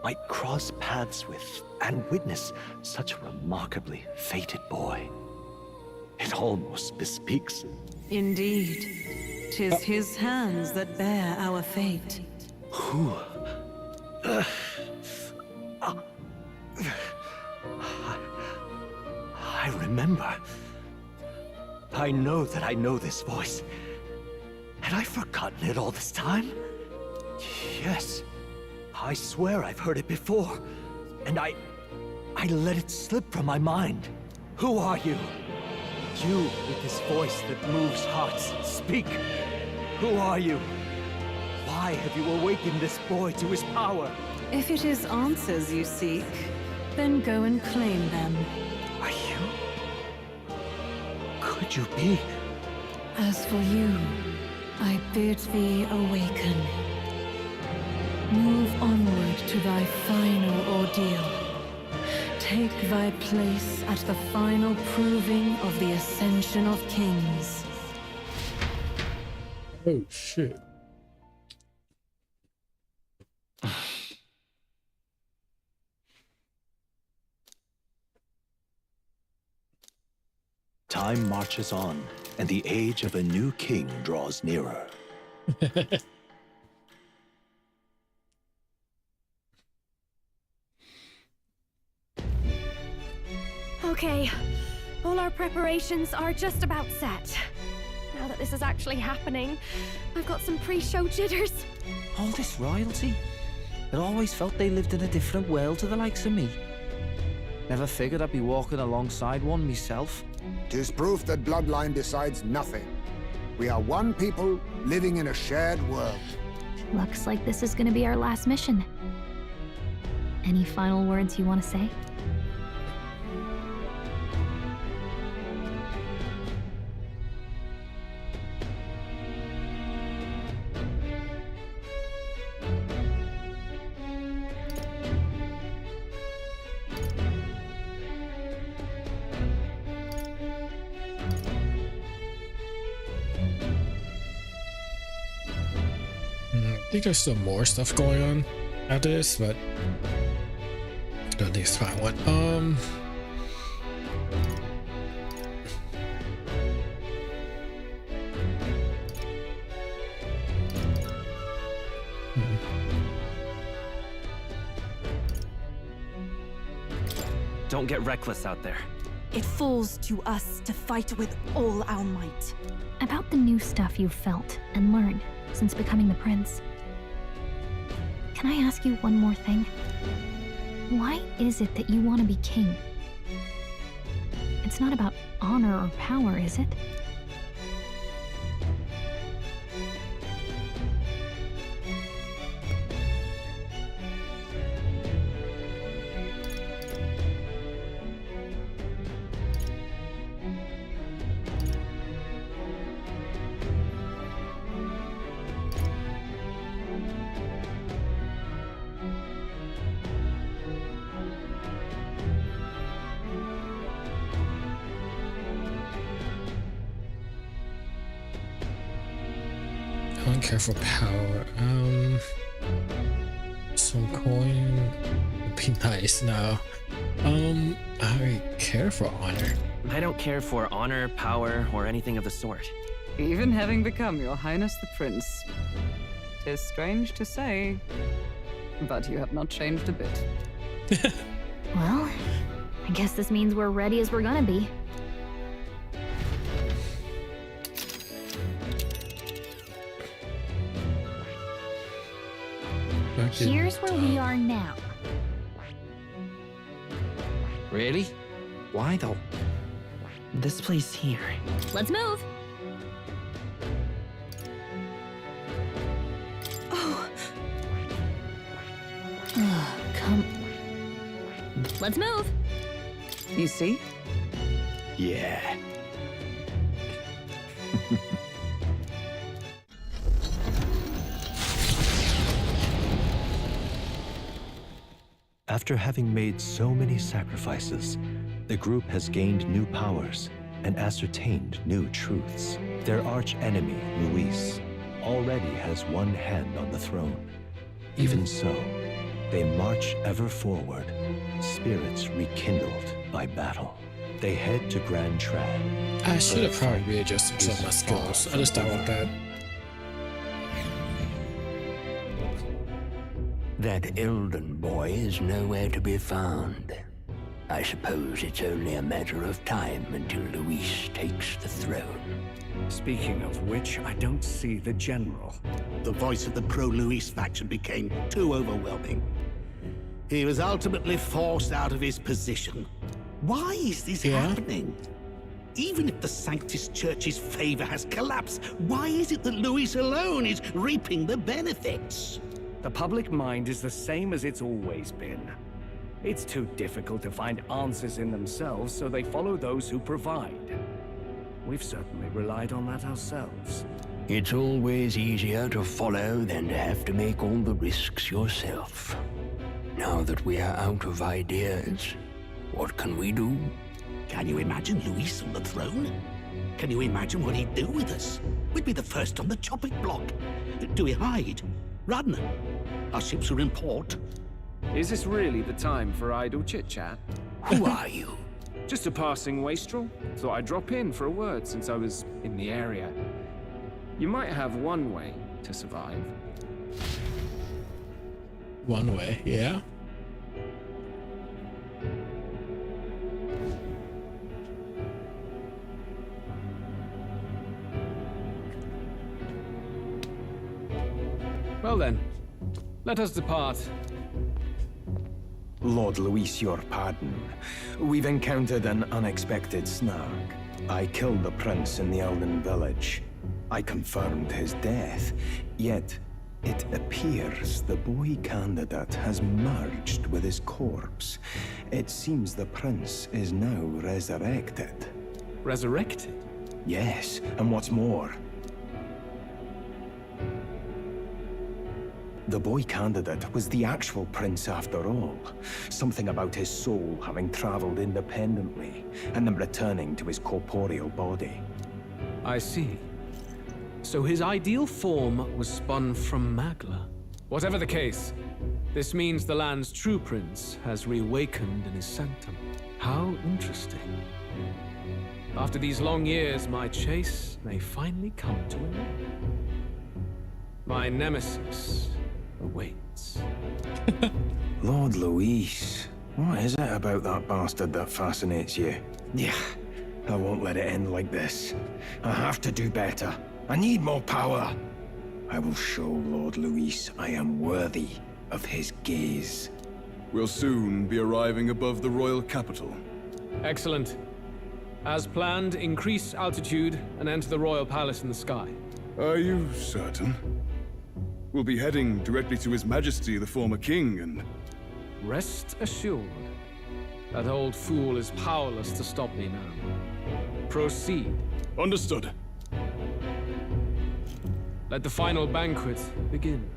might cross paths with and witness such a remarkably fated boy. It almost bespeaks. Indeed. 'Tis his hands that bear our fate. Who? I remember. I know that I know this voice. Had I forgotten it all this time? Yes. I swear I've heard it before. And I let it slip from my mind. Who are you? You with this voice that moves hearts. Speak. Who are you? Why have you awakened this boy to his power? If it is answers you seek, then go and claim them. Are you? Could you be? As for you, I bid thee awaken. Move onward to thy final ordeal. Take thy place at the final proving of the ascension of kings. Oh, shit. Time marches on, and the age of a new king draws nearer. Okay, all our preparations are just about set. Now that this is actually happening, I've got some pre-show jitters. All this royalty? I always felt they lived in a different world to the likes of me. Never figured I'd be walking alongside one myself. 'Tis proof that bloodline decides nothing. We are one people living in a shared world. Looks like this is gonna be our last mission. Any final words you want to say? think there's still more stuff going on after this, but I don't think it's the final one. Don't get reckless out there. It falls to us to fight with all our might. About the new stuff you've felt and learned since becoming the prince. Can I ask you one more thing? Why is it that you want to be king? It's not about honor or power, is it? I don't care for power. Some coin would be nice now. I care for honor. I don't care for honor, power, or anything of the sort. Even having become your highness the prince. 'Tis strange to say, but you have not changed a bit. Well, I guess this means we're ready as we're gonna be. Here's where we are now. Really? Why though? This place here. Let's move. Oh. Come. Let's move. You see? Yeah. After having made so many sacrifices, the group has gained new powers and ascertained new truths. Their arch-enemy, Luis, already has one hand on the throne. Even so, they march ever forward, spirits rekindled by battle. They head to Grand Trad. I should have probably readjusted some of my skills. I just don't want that. That Elden boy is nowhere to be found. I suppose it's only a matter of time until Luis takes the throne. Speaking of which, I don't see the general. The voice of the pro-Luis faction became too overwhelming. He was ultimately forced out of his position. Why is this happening? Even if the Sanctus Church's favor has collapsed, why is it that Luis alone is reaping the benefits? The public mind is the same as it's always been. It's too difficult to find answers in themselves, so they follow those who provide. We've certainly relied on that ourselves. It's always easier to follow than to have to make all the risks yourself. Now that we are out of ideas, what can we do? Can you imagine Luis on the throne? Can you imagine what he'd do with us? We'd be the first on the chopping block. Do we hide? Run? Our ships are in port. Is this really the time for idle chit-chat? Who are you? Just a passing wastrel. Thought I'd drop in for a word since I was in the area. You might have one way to survive. One way, yeah? Well then, let us depart. Lord Luis, your pardon. We've encountered an unexpected snag. I killed the prince in the Elden village. I confirmed his death, yet it appears the boy candidate has merged with his corpse. It seems the prince is now resurrected. Resurrected? Yes, and what's more, the boy candidate was the actual prince after all. Something about his soul having traveled independently, and then returning to his corporeal body. I see. So his ideal form was spun from Magla. Whatever the case, this means the land's true prince has reawakened in his sanctum. How interesting. After these long years, my chase may finally come to an end. My nemesis awaits. Lord Luis, what is it about that bastard that fascinates you? Yeah, I won't let it end like this. I have to do better. I need more power. I will show Lord Luis I am worthy of his gaze. We'll soon be arriving above the royal capital. Excellent. As planned, increase altitude and enter the royal palace in the sky. Are you certain? We'll be heading directly to His Majesty, the former king, and... Rest assured, that old fool is powerless to stop me now. Proceed. Understood. Let the final banquet begin.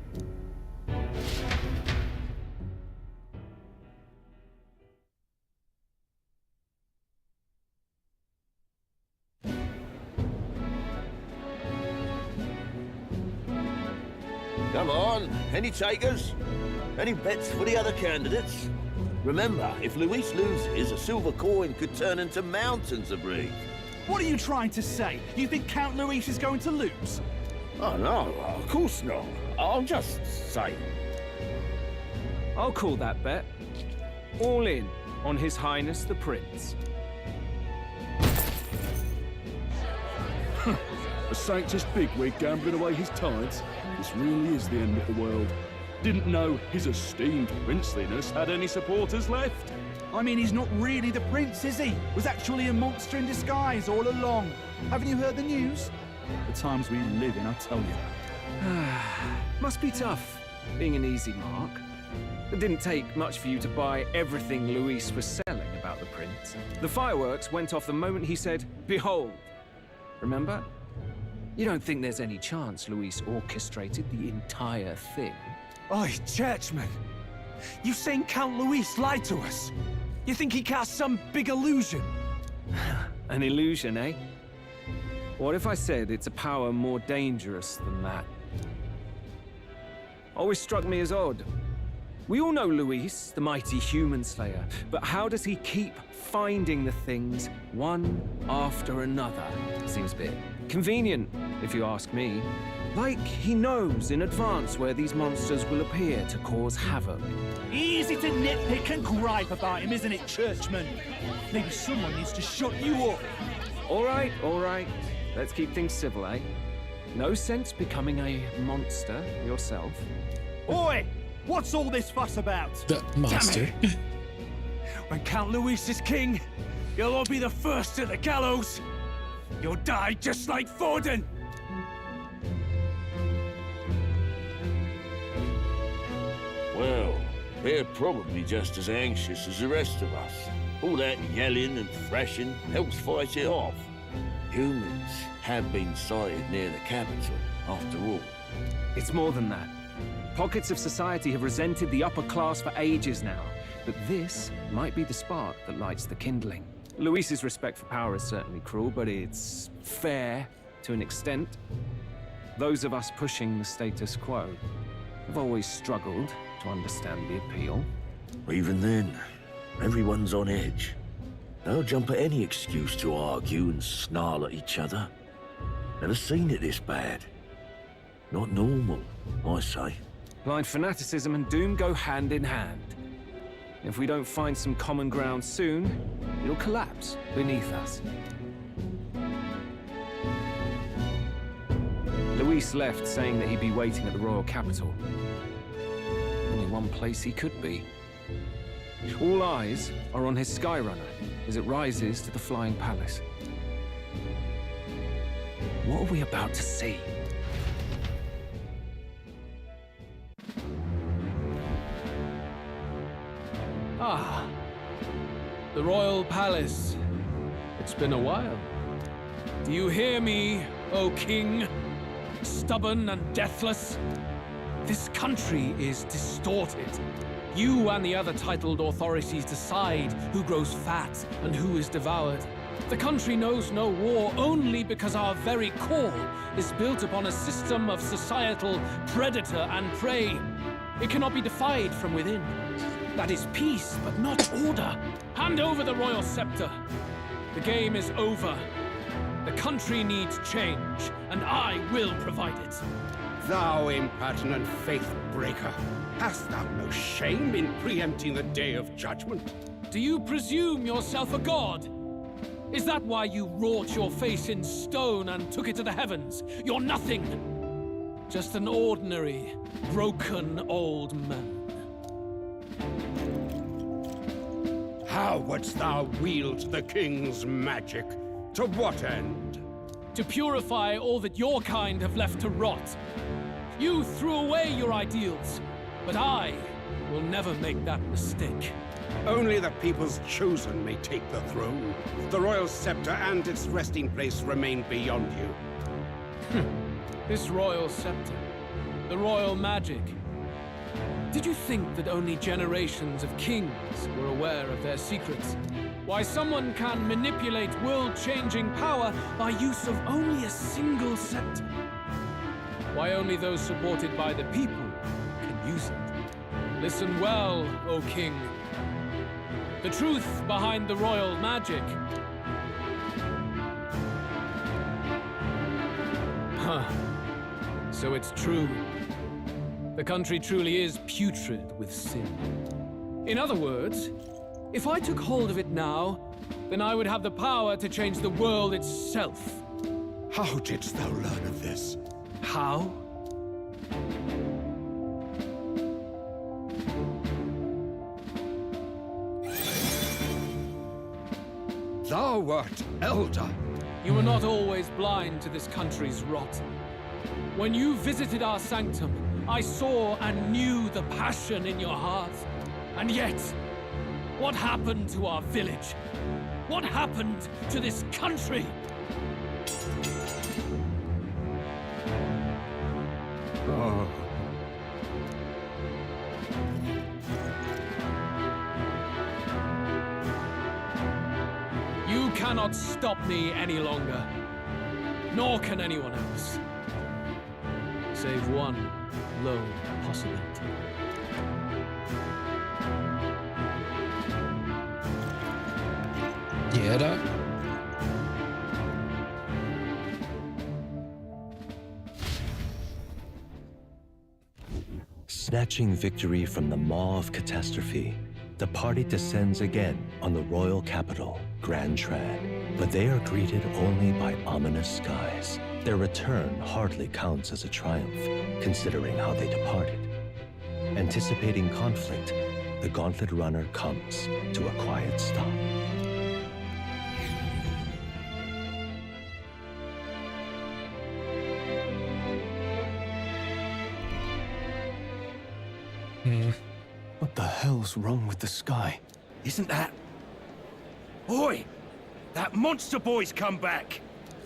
Come on, any takers? Any bets for the other candidates? Remember, if Luis loses, a silver coin could turn into mountains of Reeve. What are you trying to say? You think Count Luis is going to lose? Oh no, of course not. I'll just say. I'll call that bet. All in on His Highness the Prince. A Sanctus bigwig gambling away his tides? This really is the end of the world. Didn't know his esteemed princeliness had any supporters left. I mean, he's not really the prince, is he? Was actually a monster in disguise all along. Haven't you heard the news? The times we live in, I tell you. Must be tough, being an easy mark. It didn't take much for you to buy everything Luis was selling about the prince. The fireworks went off the moment he said, "Behold." Remember? You don't think there's any chance Luis orchestrated the entire thing? Oi, churchman! You saying Count Luis lied to us? You think he cast some big illusion? An illusion, eh? What if I said it's a power more dangerous than that? Always struck me as odd. We all know Luis, the mighty human slayer, but how does he keep finding the things one after another? Seems a bit convenient, if you ask me. Like he knows in advance where these monsters will appear to cause havoc. Easy to nitpick and gripe about him, isn't it, churchman? Maybe someone needs to shut you up. All right. Let's keep things civil, eh? No sense becoming a monster yourself. Oi! What's all this fuss about? The monster. When Count Luis is king, you'll all be the first at the gallows. You'll die just like Forden. Well, they're probably just as anxious as the rest of us. All that yelling and thrashing helps fight it off. Humans have been sighted near the capital, after all. It's more than that. Pockets of society have resented the upper class for ages now, but this might be the spark that lights the kindling. Luis's respect for power is certainly cruel, but it's fair to an extent. Those of us pushing the status quo have always struggled to understand the appeal. Even then, everyone's on edge. They'll jump at any excuse to argue and snarl at each other. Never seen it this bad. Not normal, I say. Blind fanaticism and doom go hand in hand. If we don't find some common ground soon, it'll collapse beneath us. Luis left saying that he'd be waiting at the royal capital. Only one place he could be. All eyes are on his Skyrunner as it rises to the flying palace. What are we about to see? Ah, the royal palace. It's been a while. Do you hear me, O king? Stubborn and deathless? This country is distorted. You and the other titled authorities decide who grows fat and who is devoured. The country knows no war only because our very core is built upon a system of societal predator and prey. It cannot be defied from within. That is peace, but not order. Hand over the royal scepter. The game is over. The country needs change, and I will provide it. Thou impertinent faith breaker, hast thou no shame in preempting the day of judgment? Do you presume yourself a god? Is that why you wrought your face in stone and took it to the heavens? You're nothing. Just an ordinary, broken old man. How wouldst thou wield the king's magic? To what end? To purify all that your kind have left to rot. You threw away your ideals, but I will never make that mistake. Only the people's chosen may take the throne. The royal scepter and its resting place remain beyond you. This royal scepter, the royal magic. Did you think that only generations of kings were aware of their secrets? Why someone can manipulate world-changing power by use of only a single scepter? Why only those supported by the people can use it? Listen well, O king. The truth behind the royal magic. Huh. So it's true. The country truly is putrid with sin. In other words, if I took hold of it now, then I would have the power to change the world itself. How didst thou learn of this? How? Thou wert elder. You were not always blind to this country's rot. When you visited our sanctum, I saw and knew the passion in your heart. And yet, what happened to our village? What happened to this country? Oh. You cannot stop me any longer. Nor can anyone else. Save one lone possibility. Yeah, that. Snatching victory from the maw of catastrophe, the party descends again on the royal capital, Grand Trad. But they are greeted only by ominous skies. Their return hardly counts as a triumph, considering how they departed. Anticipating conflict, the Gauntlet Runner comes to a quiet stop. What the hell's wrong with the sky? Isn't that... Oi! That monster boy's come back!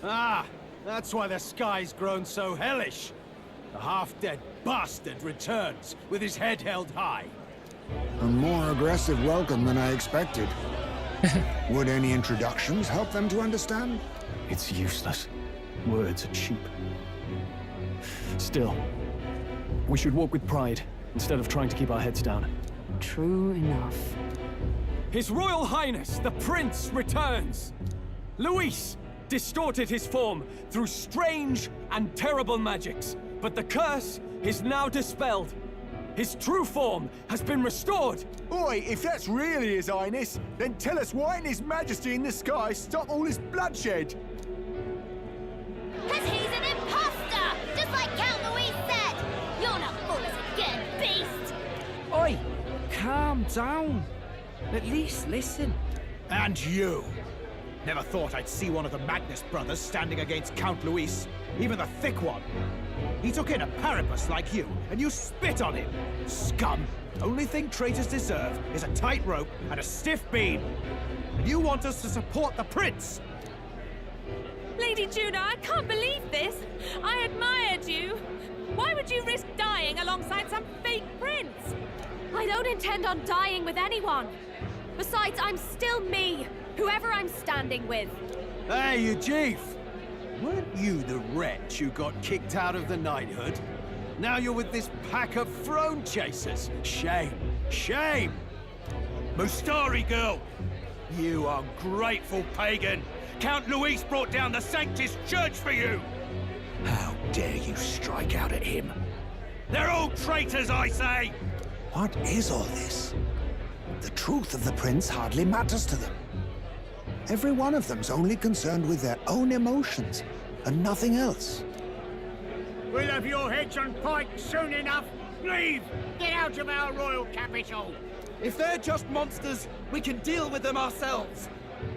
Ah, that's why the sky's grown so hellish. The half-dead bastard returns with his head held high. A more aggressive welcome than I expected. Would any introductions help them to understand? It's useless. Words are cheap. Still, we should walk with pride instead of trying to keep our heads down. True enough. His Royal Highness, the Prince, returns! Luis distorted his form through strange and terrible magics, but the curse is now dispelled. His true form has been restored! Oi, if that's really His Highness, then tell us why didn't His Majesty in the sky stop all this bloodshed? Because he's an imposter! Just like Count Luis said! You're not fool us again, beast! Oi! Calm down. At least listen. And you! Never thought I'd see one of the Magnus brothers standing against Count Luis, even the thick one. He took in a Paribus like you, and you spit on him! Scum! Only thing traitors deserve is a tight rope and a stiff beam. And you want us to support the prince! Lady Juno, I can't believe this! I admired you! Why would you risk dying alongside some fake prince? I don't intend on dying with anyone. Besides, I'm still me. Whoever I'm standing with. Hey, you chief! Weren't you the wretch who got kicked out of the knighthood? Now you're with this pack of throne chasers. Shame. Shame! Mustari girl! You ungrateful pagan! Count Luis brought down the Sanctus Church for you! How dare you strike out at him? They're all traitors, I say! What is all this? The truth of the prince hardly matters to them. Every one of them's only concerned with their own emotions, and nothing else. We'll have your heads on pikes soon enough. Leave! Get out of our royal capital! If they're just monsters, we can deal with them ourselves.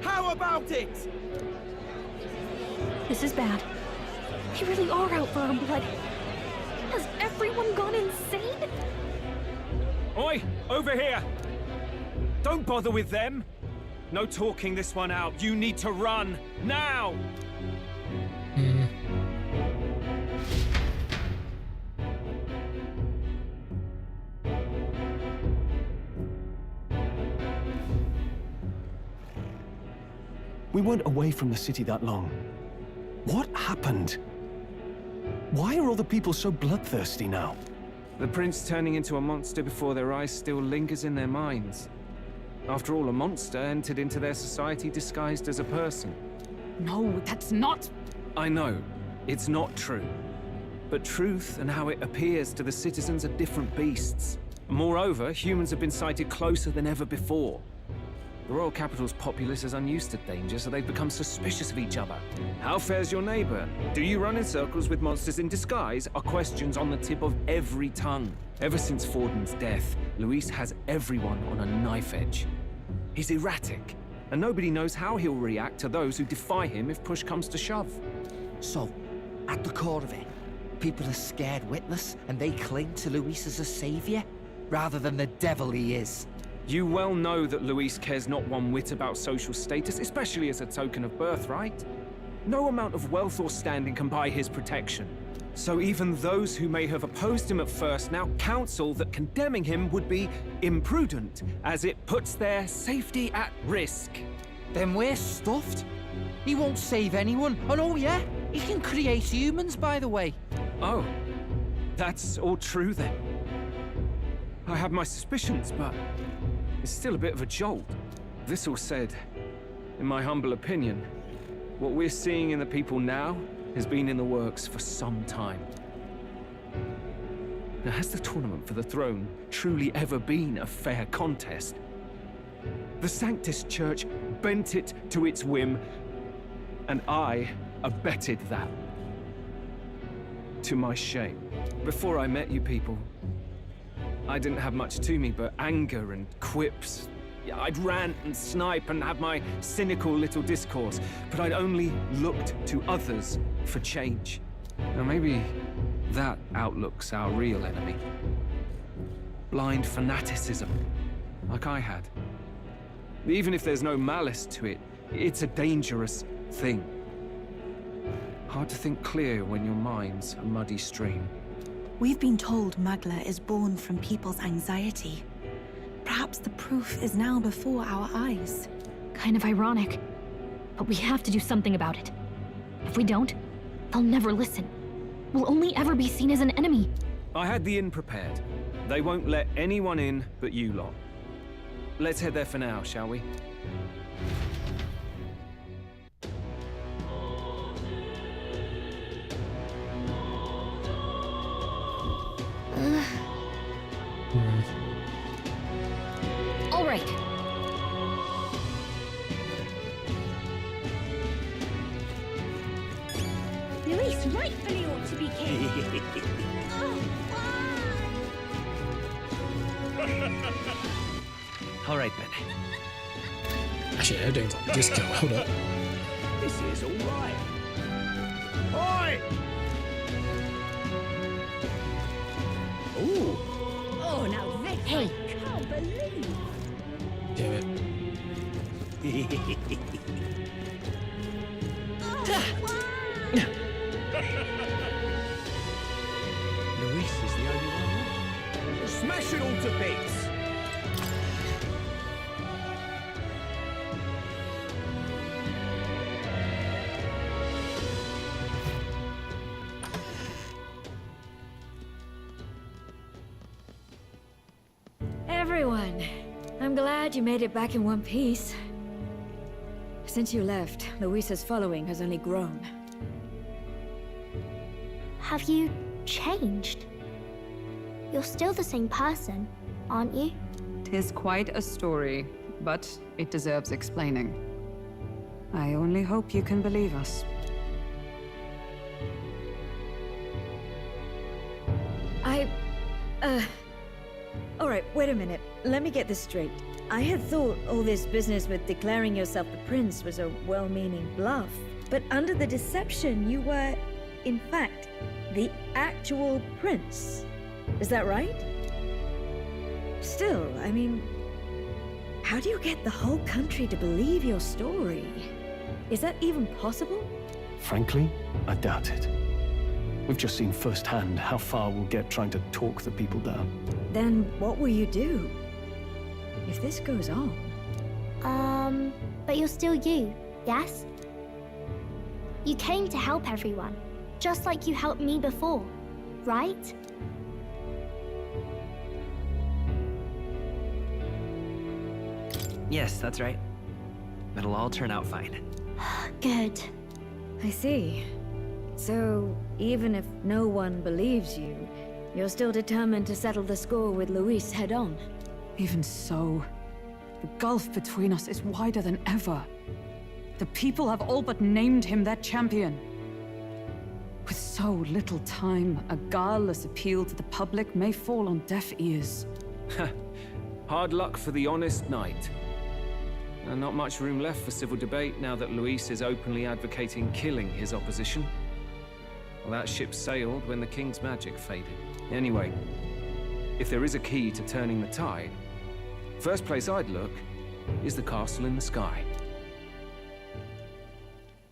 How about it? This is bad. They really are out for our blood. Has everyone gone insane? Oi, over here! Don't bother with them. No talking this one out. You need to run, now! We weren't away from the city that long. What happened? Why are all the people so bloodthirsty now? The prince turning into a monster before their eyes still lingers in their minds. After all, a monster entered into their society disguised as a person. No, that's not... I know, it's not true. But truth and how it appears to the citizens are different beasts. Moreover, humans have been sighted closer than ever before. The royal capital's populace is unused to danger, so they've become suspicious of each other. How fares your neighbor? Do you run in circles with monsters in disguise? Are questions on the tip of every tongue. Ever since Forden's death, Luis has everyone on a knife edge. He's erratic, and nobody knows how he'll react to those who defy him if push comes to shove. So, at the core of it, people are scared witless, and they cling to Luis as a savior, rather than the devil he is. You well know that Luis cares not one whit about social status, especially as a token of birthright. No amount of wealth or standing can buy his protection. So even those who may have opposed him at first now counsel that condemning him would be imprudent, as it puts their safety at risk. Then we're stuffed. He won't save anyone, and oh yeah, he can create humans, by the way. Oh, that's all true then. I have my suspicions, but it's still a bit of a jolt. This all said, in my humble opinion, what we're seeing in the people now has been in the works for some time. Now, has the tournament for the throne truly ever been a fair contest? The Sanctus Church bent it to its whim, and I abetted that. To my shame. Before I met you people, I didn't have much to me but anger and quips. Yeah, I'd rant and snipe and have my cynical little discourse, but I'd only looked to others for change. Now maybe that outlook's our real enemy. Blind fanaticism, like I had. Even if there's no malice to it, it's a dangerous thing. Hard to think clear when your mind's a muddy stream. We've been told Magla is born from people's anxiety. Perhaps the proof is now before our eyes. Kind of ironic. But we have to do something about it. If we don't, they'll never listen. We'll only ever be seen as an enemy. I had the inn prepared. They won't let anyone in but you lot. Let's head there for now, shall we? All right. Luis rightfully ought to be king. All right, then. Actually, I don't got discount. Hold up. This is all right. Oi! Ooh. Oh, now this I can't believe. Damn it. Luis is the only one left. Smash it all to bits. everyone. I'm glad you made it back in one piece. Since you left, Luisa's following has only grown. Have you changed? You're still the same person, aren't you? 'Tis quite a story, but it deserves explaining. I only hope you can believe us. Alright, wait a minute. Let me get this straight. I had thought all this business with declaring yourself the prince was a well-meaning bluff. But under the deception, you were, in fact, the actual prince. Is that right? Still, I mean, how do you get the whole country to believe your story? Is that even possible? Frankly, I doubt it. We've just seen firsthand how far we'll get trying to talk the people down. Then what will you do? If this goes on... But you're still you, yes? You came to help everyone, just like you helped me before, right? Yes, that's right. It'll all turn out fine. Good. I see. So, even if no one believes you, you're still determined to settle the score with Luis head-on? Even so, the gulf between us is wider than ever. The people have all but named him their champion. With so little time, a guileless appeal to the public may fall on deaf ears. Hard luck for the honest knight. And not much room left for civil debate now that Luis is openly advocating killing his opposition. Well, that ship sailed when the king's magic faded. Anyway, if there is a key to turning the tide, first place I'd look is the castle in the sky.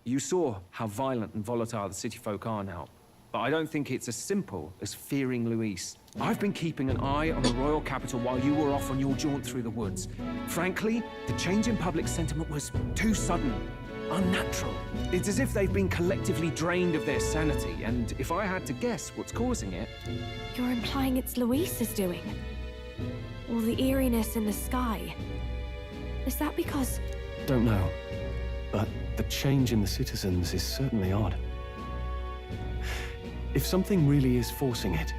You saw how violent and volatile the city folk are now, but I don't think it's as simple as fearing Luis. I've been keeping an eye on the royal capital while you were off on your jaunt through the woods. Frankly, the change in public sentiment was too sudden, unnatural. It's as if they've been collectively drained of their sanity, and if I had to guess what's causing it... You're implying it's Luis's doing? Or the eeriness in the sky? Is that because... Don't know, but the change in the citizens is certainly odd. If something really is forcing it,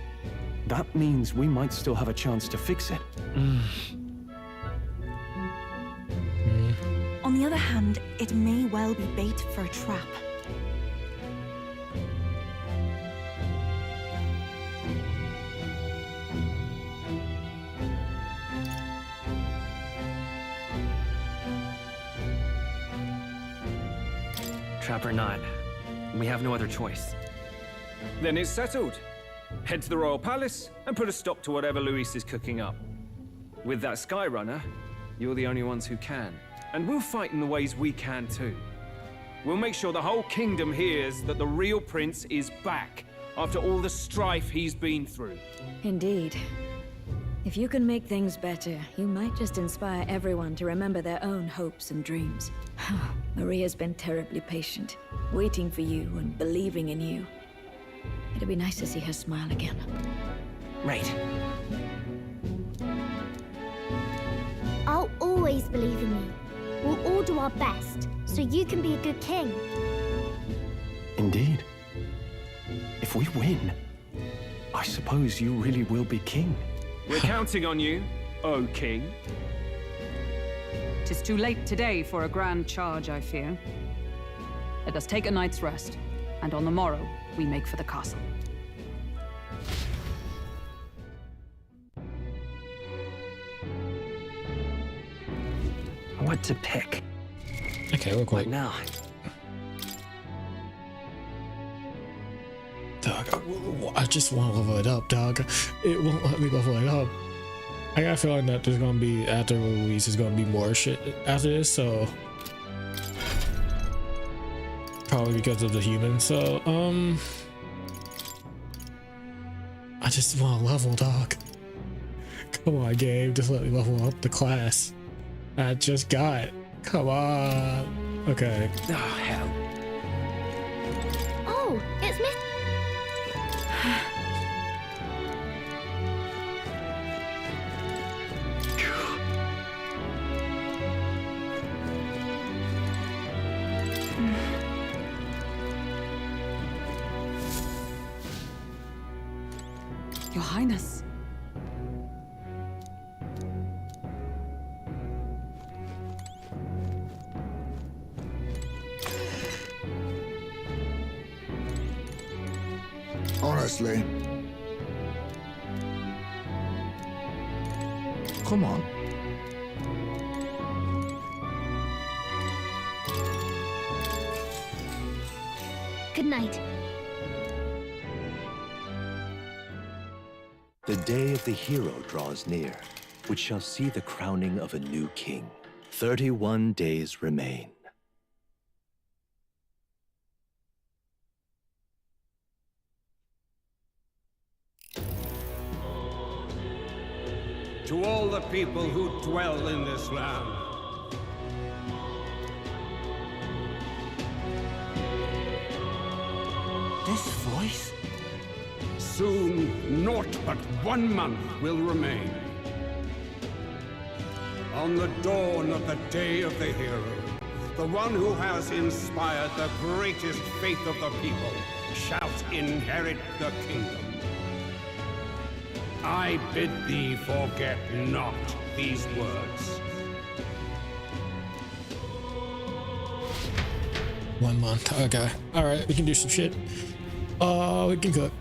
that means we might still have a chance to fix it. On the other hand, it may well be bait for a trap. Trap or not, we have no other choice. Then it's settled. Head to the royal palace and put a stop to whatever Luis is cooking up. With that Skyrunner, you're the only ones who can. And we'll fight in the ways we can too. We'll make sure the whole kingdom hears that the real prince is back after all the strife he's been through. Indeed. If you can make things better, you might just inspire everyone to remember their own hopes and dreams. Maria's been terribly patient, waiting for you and believing in you. It'd be nice to see her smile again. Right. I'll always believe in you. We'll all do our best, so you can be a good king. Indeed. If we win, I suppose you really will be king. We're counting on you, O king. 'Tis too late today for a grand charge, I fear. Let us take a night's rest, and on the morrow, we make for the castle. What to pick? Okay, real quick. Now. Dog, I just want to level it up, dog. It won't let me level it up. I got a feeling that there's gonna be, after release, there's gonna be more shit after this, so probably because of the humans. So I just want to level, dog. Come on, game, just let me level up the class I just got. Come on. Okay. Oh, hell. Oh, it's Miss... Your Highness. Honestly. Come on. Good night. The day of the hero draws near, which shall see the crowning of a new king. 31 days remain. To all the people who dwell in this land, This voice? soon naught but 1 month will remain. On the dawn of the day of the hero, the one who has inspired the greatest faith of the people shall inherit the kingdom. I bid thee forget not these words. 1 month. Okay. Alright, we can do some shit. We can cook.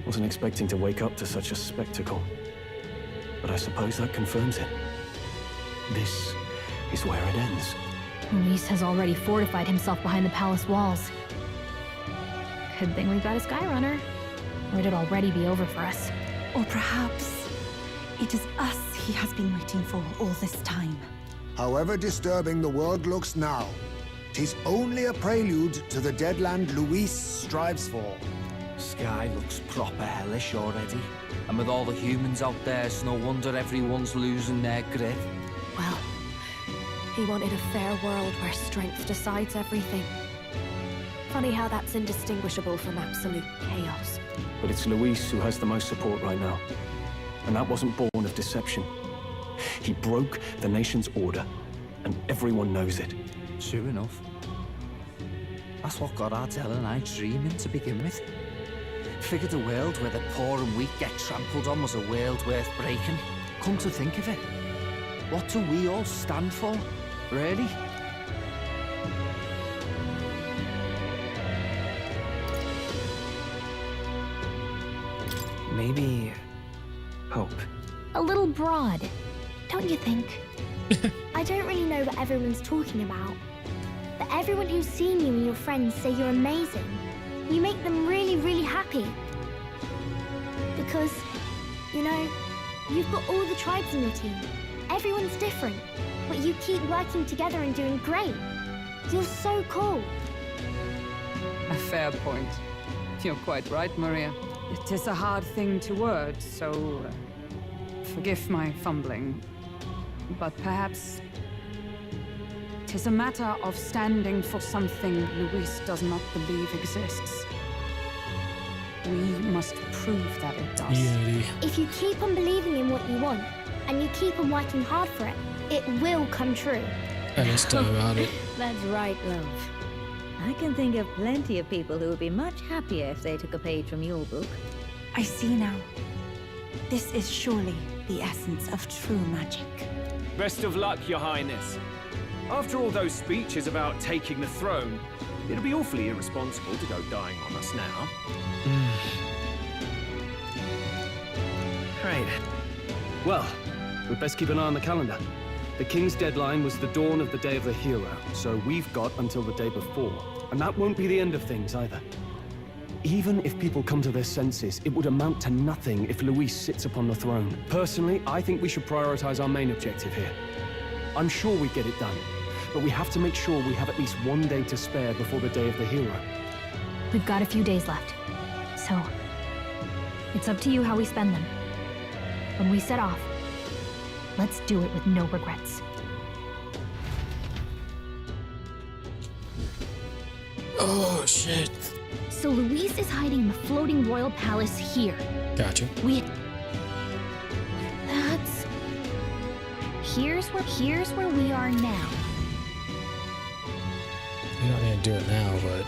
Wasn't expecting to wake up to such a spectacle. But I suppose that confirms it. This is where it ends. Luis has already fortified himself behind the palace walls. Good thing we've got a Skyrunner, or it'd already be over for us. Or perhaps it is us he has been waiting for all this time. However disturbing the world looks now, 'tis only a prelude to the deadland Luis strives for. Sky looks proper hellish already. And with all the humans out there, it's no wonder everyone's losing their grip. Well, he wanted a fair world where strength decides everything. Funny how that's indistinguishable from absolute chaos. But it's Luis who has the most support right now. And that wasn't born of deception. He broke the nation's order, and everyone knows it. True enough. That's what got our Del and I dreaming to begin with. Figured a world where the poor and weak get trampled on was a world worth breaking. Come to think of it, what do we all stand for, really? Maybe hope. A little broad, don't you think? I don't really know what everyone's talking about, but everyone who's seen you and your friends say you're amazing. You make them really, really happy. Because, you know, you've got all the tribes in your team. Everyone's different, but you keep working together and doing great. You're so cool. A fair point. You're quite right, Maria. It is a hard thing to word, so forgive my fumbling. But perhaps it is a matter of standing for something Luis does not believe exists. We must prove that it does. If you keep on believing in what you want, and you keep on working hard for it, it will come true. Let's talk about it. That's right, love. I can think of plenty of people who would be much happier if they took a page from your book. I see now. This is surely the essence of true magic. Best of luck, Your Highness. After all those speeches about taking the throne, it'd be awfully irresponsible to go dying on us now. Right. Well, we'd best keep an eye on the calendar. The king's deadline was the dawn of the day of the hero, so we've got until the day before. And that won't be the end of things either. Even if people come to their senses, it would amount to nothing if Luis sits upon the throne. Personally, I think we should prioritize our main objective here. I'm sure we get it done, but we have to make sure we have at least 1 day to spare before the day of the hero. We've got a few days left, so it's up to you how we spend them. When we set off, let's do it with no regrets. Oh, shit. So Luis is hiding in the floating royal palace here. Gotcha. That's... Here's where we are now. You're not gonna do it now, but...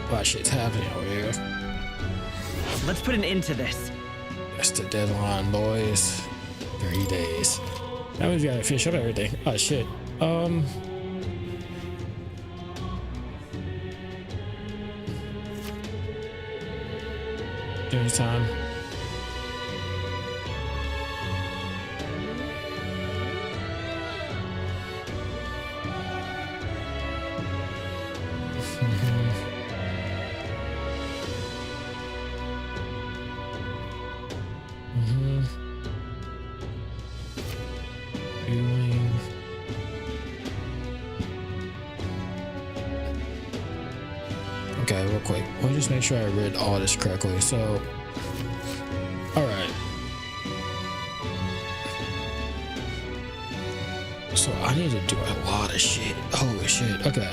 a lot of shit's happening over here. Let's put an end to this. That's the deadline, boys. 3 days. Now we've got to finish up everything. Oh shit. Dinner time. Okay, real quick. Let me just make sure I read all this correctly. So, all right. So I need to do a lot of shit. Holy shit. Okay.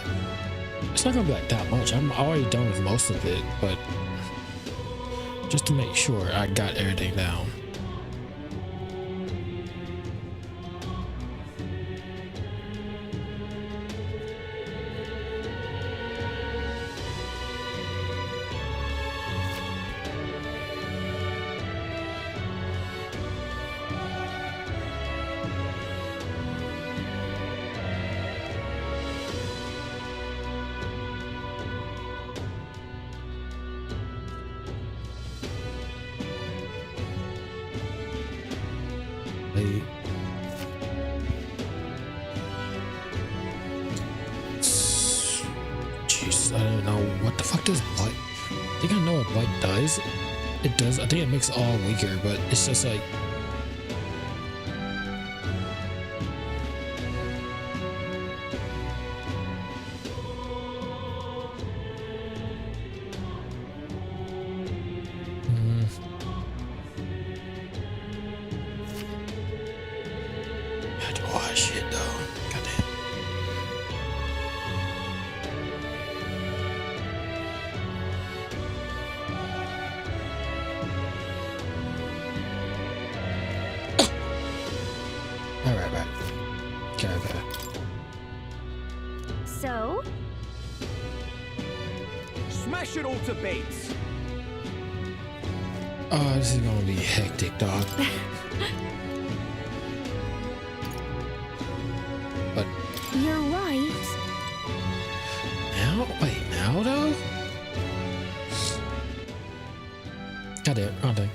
It's not gonna be like that much. I'm already done with most of it, but just to make sure I got everything down. Jesus, I don't know what the fuck does blight. I think I know what blight does. It does. I think it makes all weaker, but it's just like. Oh shit, though. Goddamn. Alright, right. Okay. So? Smash it all to bits. Oh, this is gonna be hectic, dog. But you're right. Now? Wait, now though? Goddamn, wrong thing.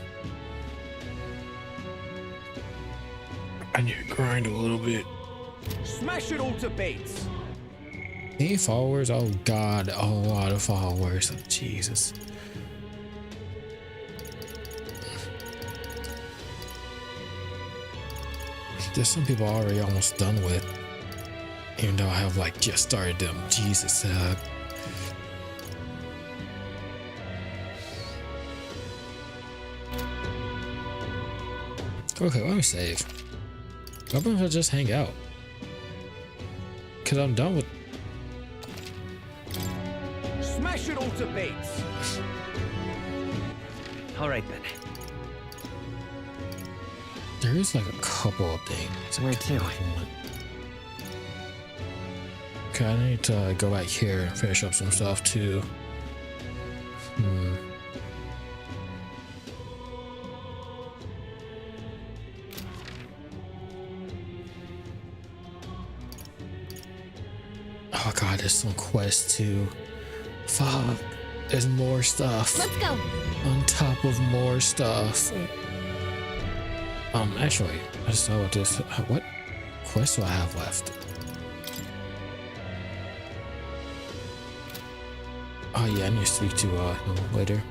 I need to grind a little bit. Smash it all to bits. 8 followers? Oh god, a lot of followers. Oh, Jesus. There's some people already almost done with. Even though I have like just started them. Jesus. Okay, let me save. Why don't I just hang out? Cause I'm done with. Smash it all to bits. All right then. There is like a couple of things. Where to? Okay, I need to go back here and finish up some stuff too. Oh god, there's some quests too. Fuck, there's more stuff. Let's go. On top of more stuff. Actually, I just saw what this. What quest do I have left? Oh yeah, I need to speak to him later.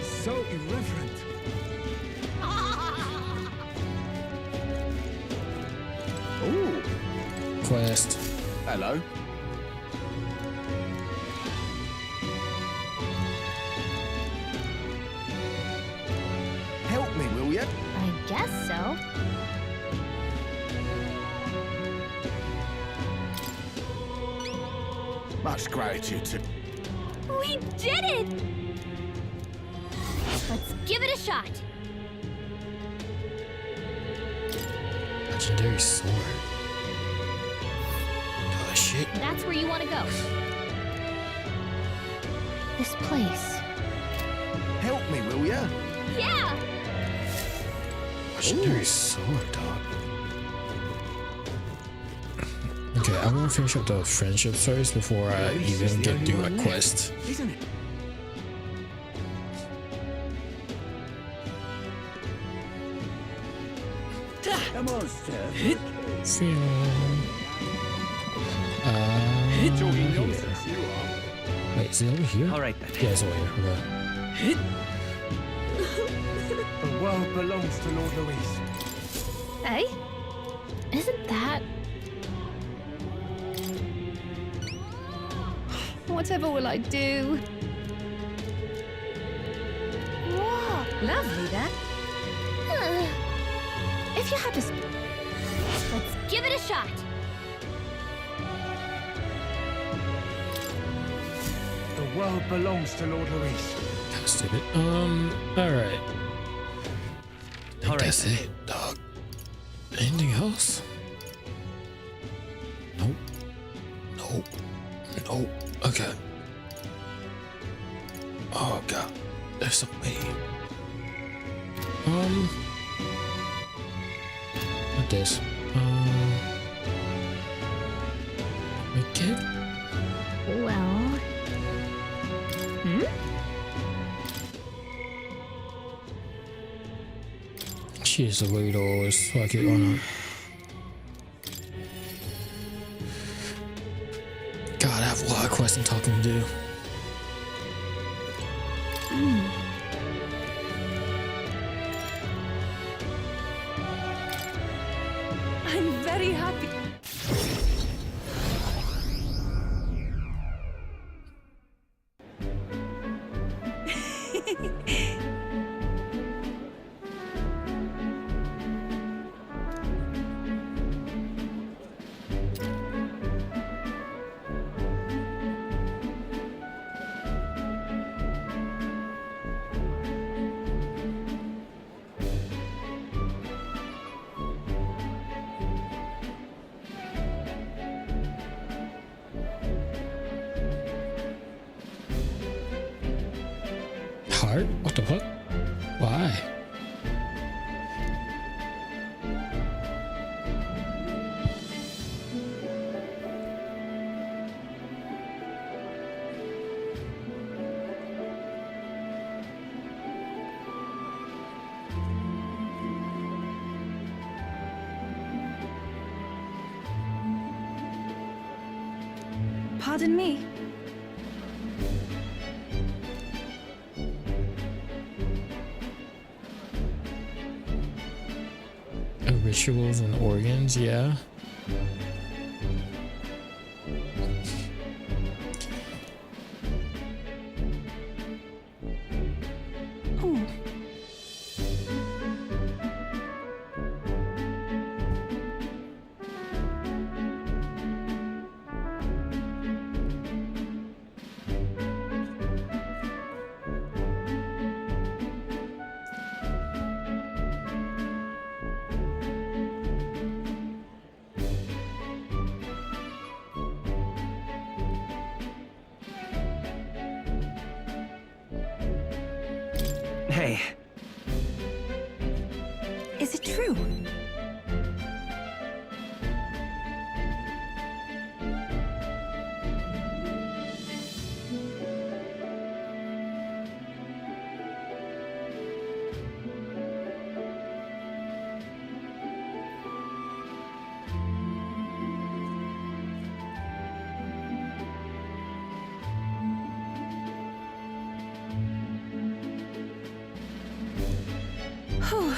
So irreverent. Ooh. Quest. Hello. Help me, will you? I guess so. Much gratitude to. We did it! Let's give it a shot. Legendary sword. Oh shit. That's where you want to go. this place? Help me, will ya? Yeah! Legendary sword, dog. Okay, I want to finish up the friendships first before I even get through a quest. Isn't it? Come on, Steph. Here. Wait, is it over here? All right then. Yeah, it's over here. Okay. The world belongs to Lord Louis. Eh? Isn't that... Whatever will I do? Whoa, lovely that. If you had to... Let's give it a shot. The world belongs to Lord Louis. Kind of stupid. Alright. I think that's it, dog. Anything else? Nope. Nope. Nope. Okay. Oh god. There's so many. What this? Wicked? Well... She's the way to always fuck it on her. God, I have a lot of quests and talking to do. I'm very happy. Heart? What the fuck? Why? Pardon me. Rituals and organs, yeah. Oh. Hey. Is it true? Whew.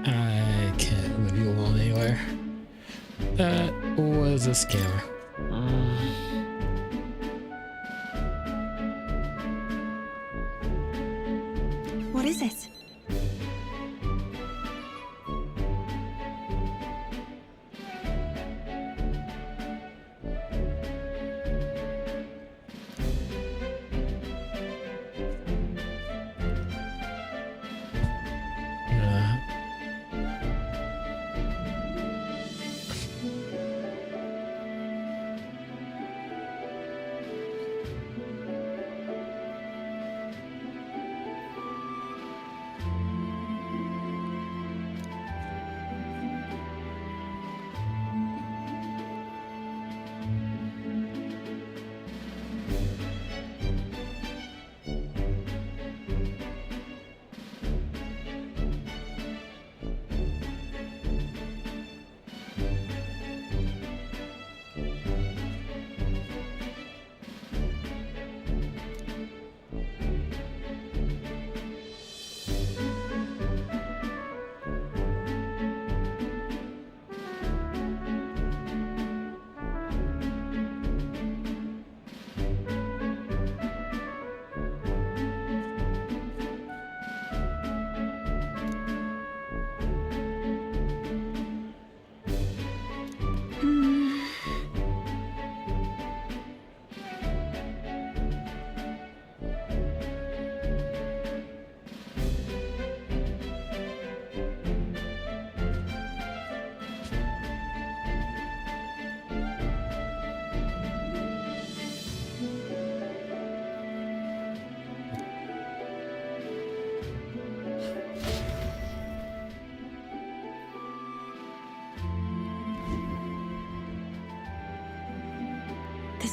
I can't move you along anywhere. That was a scammer. What is it?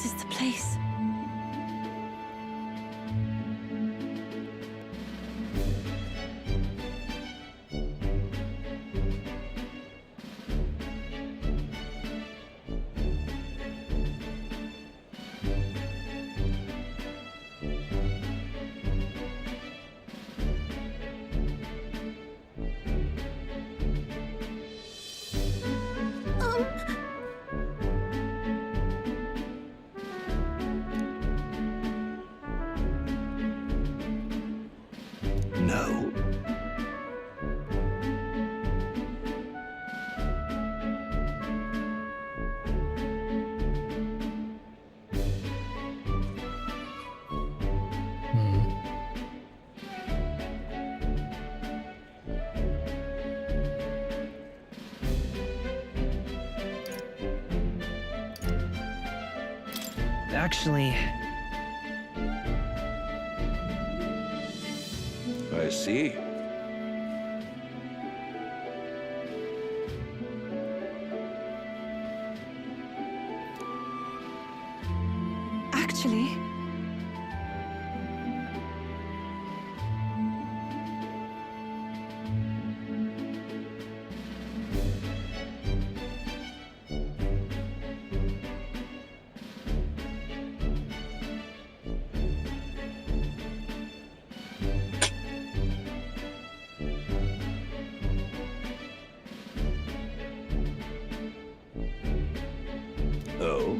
this is the place. No. Actually, I see. Actually, Oh?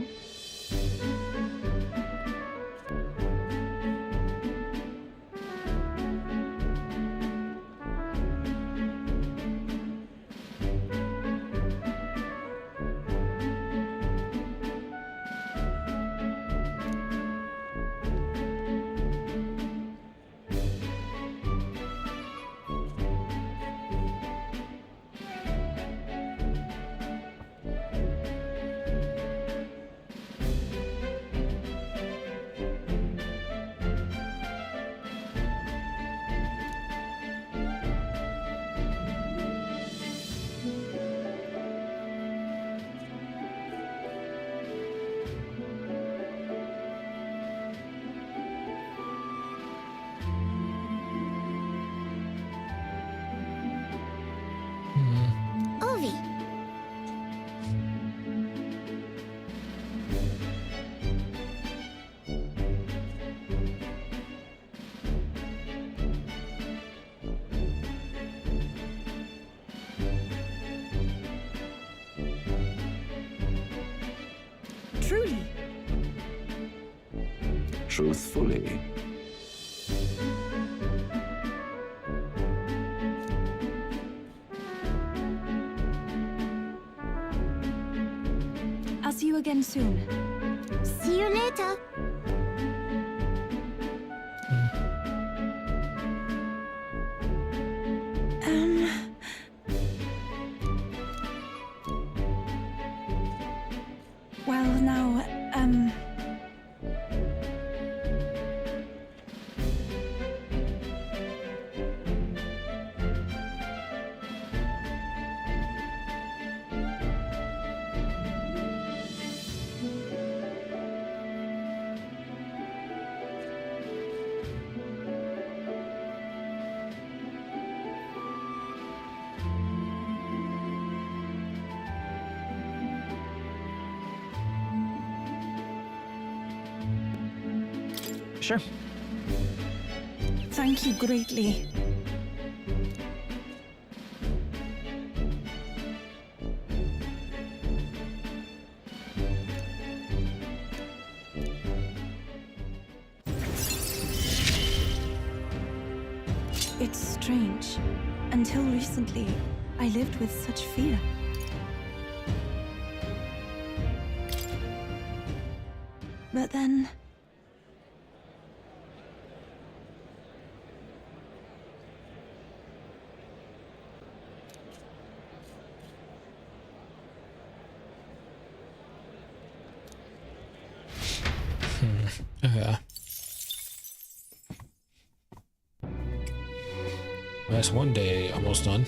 Ovi. truly. Truthfully. I'll see you again soon. See you later. Well, now, Sure. Thank you greatly. It's strange. Until recently, I lived with such fear. But then... Okay. That's one day almost done.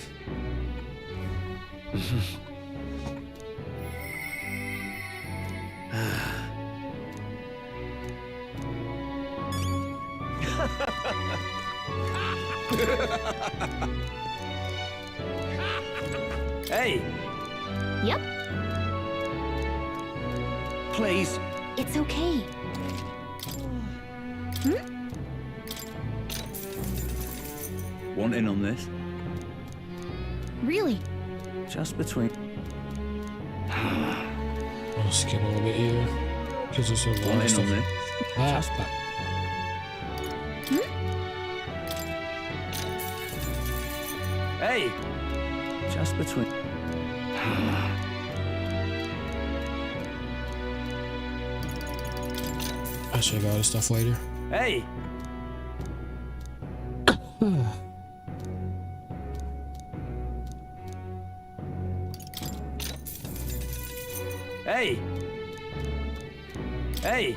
Hey! Yep. Please. It's okay. Want in on this? Really? Just between. I'll skip a little bit here because there's a lot Want of in stuff. on this? Hey! Just between. I'll check all this stuff later. Hey! Hey! Hey!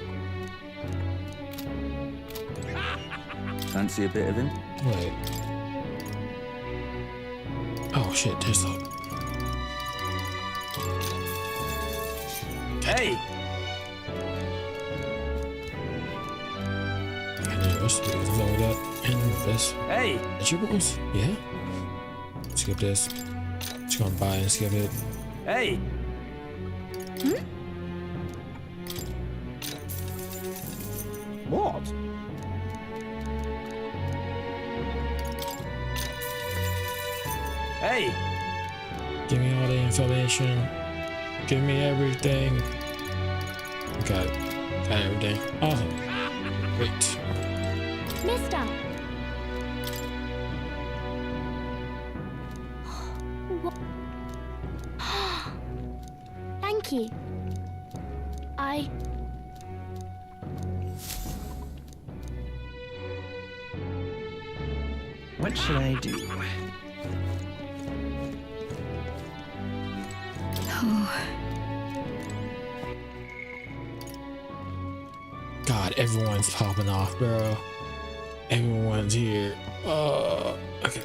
Fancy a bit of him? Wait. Oh shit, there's a... Hey! I knew this was load up and this. Hey! Vegetables? Yeah. Skip this. Just gonna buy and skip it. Hey! What? Hey! Give me all the information. Give me everything. Got it. Got everything. Awesome. Great. Mister. Thank you. What should I do? God, everyone's popping off, bro. Everyone's here. Okay.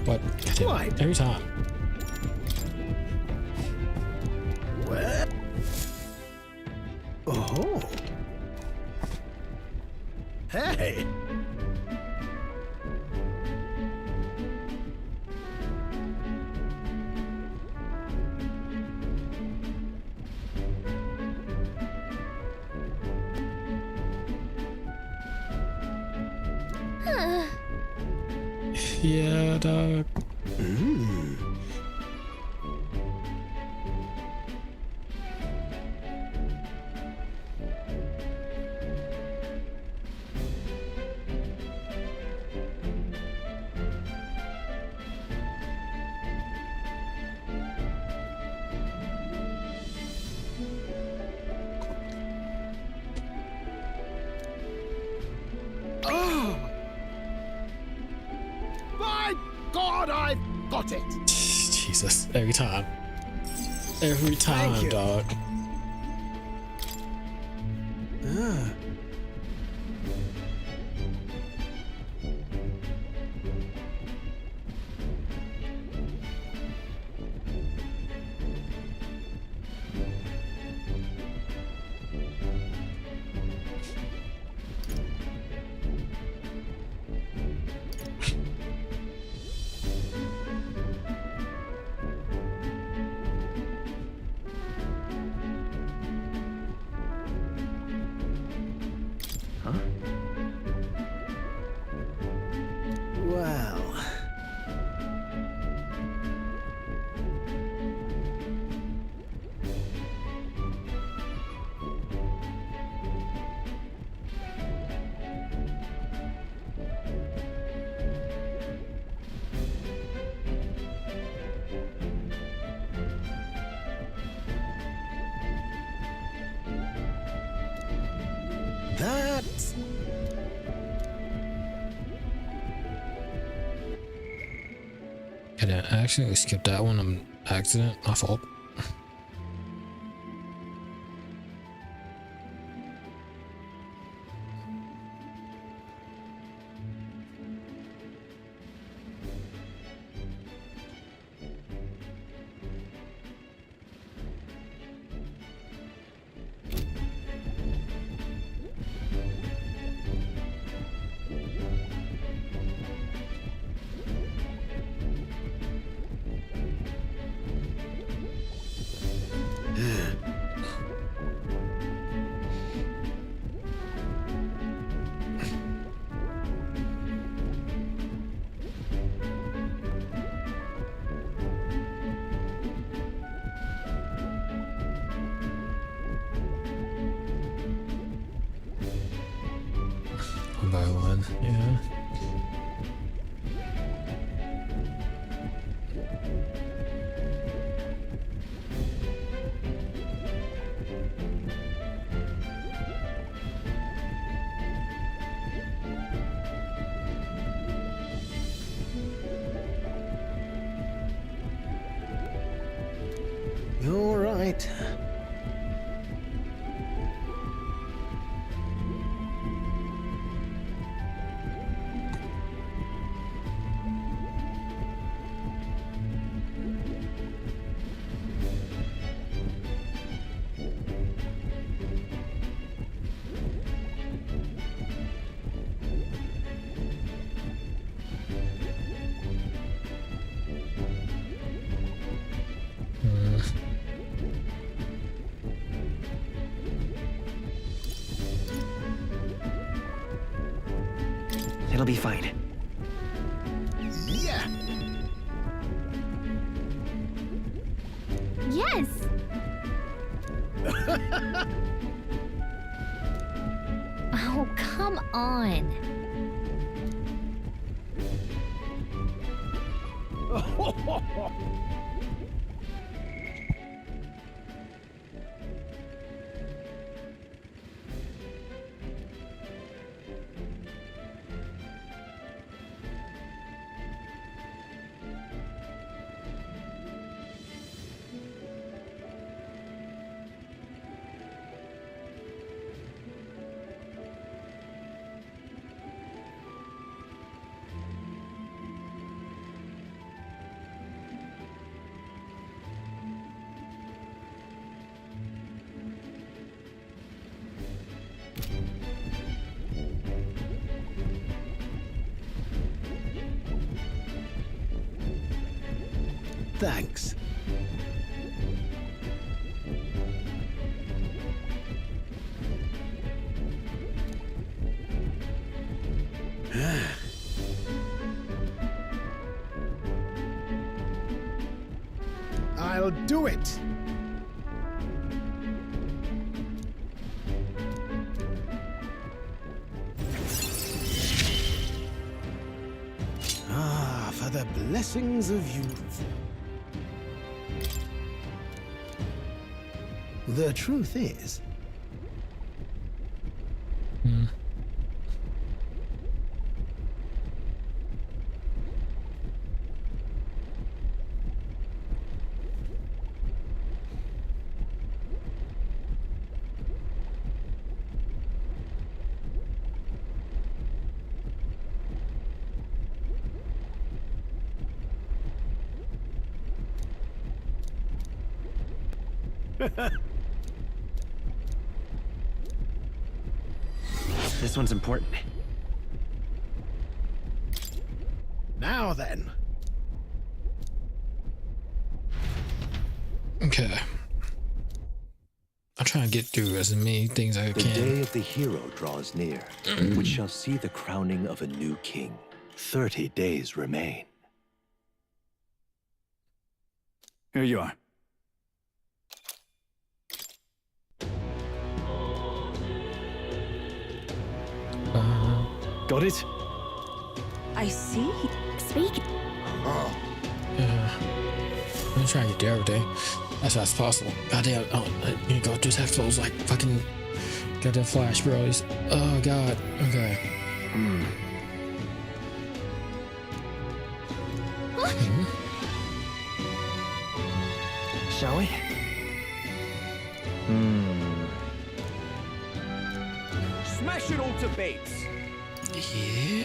What? Why? Every time. What? Oh. Hey. Yeah, dog. Oh! My God, I've got it! Jesus, every time. Every Thank time, you. dog. Well. That's... I accidentally skipped that one. I'm accident. My fault. by one. Yeah. You're right. It'll be fine. Yeah. Yes! Oh, come on. Thanks. I'll do it. Ah, for the blessings of youth. The truth is... This one's important. Now then. Okay. I'm trying to get through as many things as I The can. day of the hero draws near, which shall see the crowning of a new king. 30 days remain. Here you are. Got it? I see. Speak. I'm trying to get through everything as fast as possible. Goddamn, you go just have those like fucking goddamn flash bros. Oh god. Okay. Shall we? Smash it all to bits. Yeah.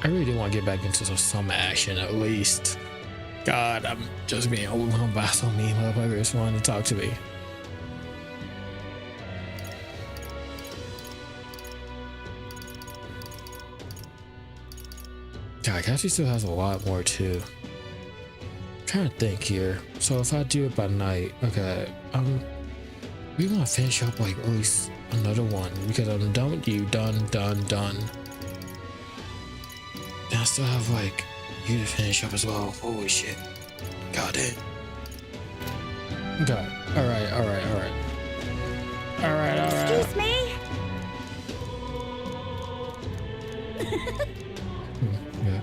I really do want to get back into some action at least. God, I'm just being overwhelmed by so many motherfuckers wanting to talk to me. God, Cassie still has a lot more too. I'm trying to think here. So if I do it by night, okay, we want to finish up like at least another one because I'm done with you. Done. I still have like you to finish up as well. Holy shit. Got it. Okay. Alright. Excuse me? Yeah.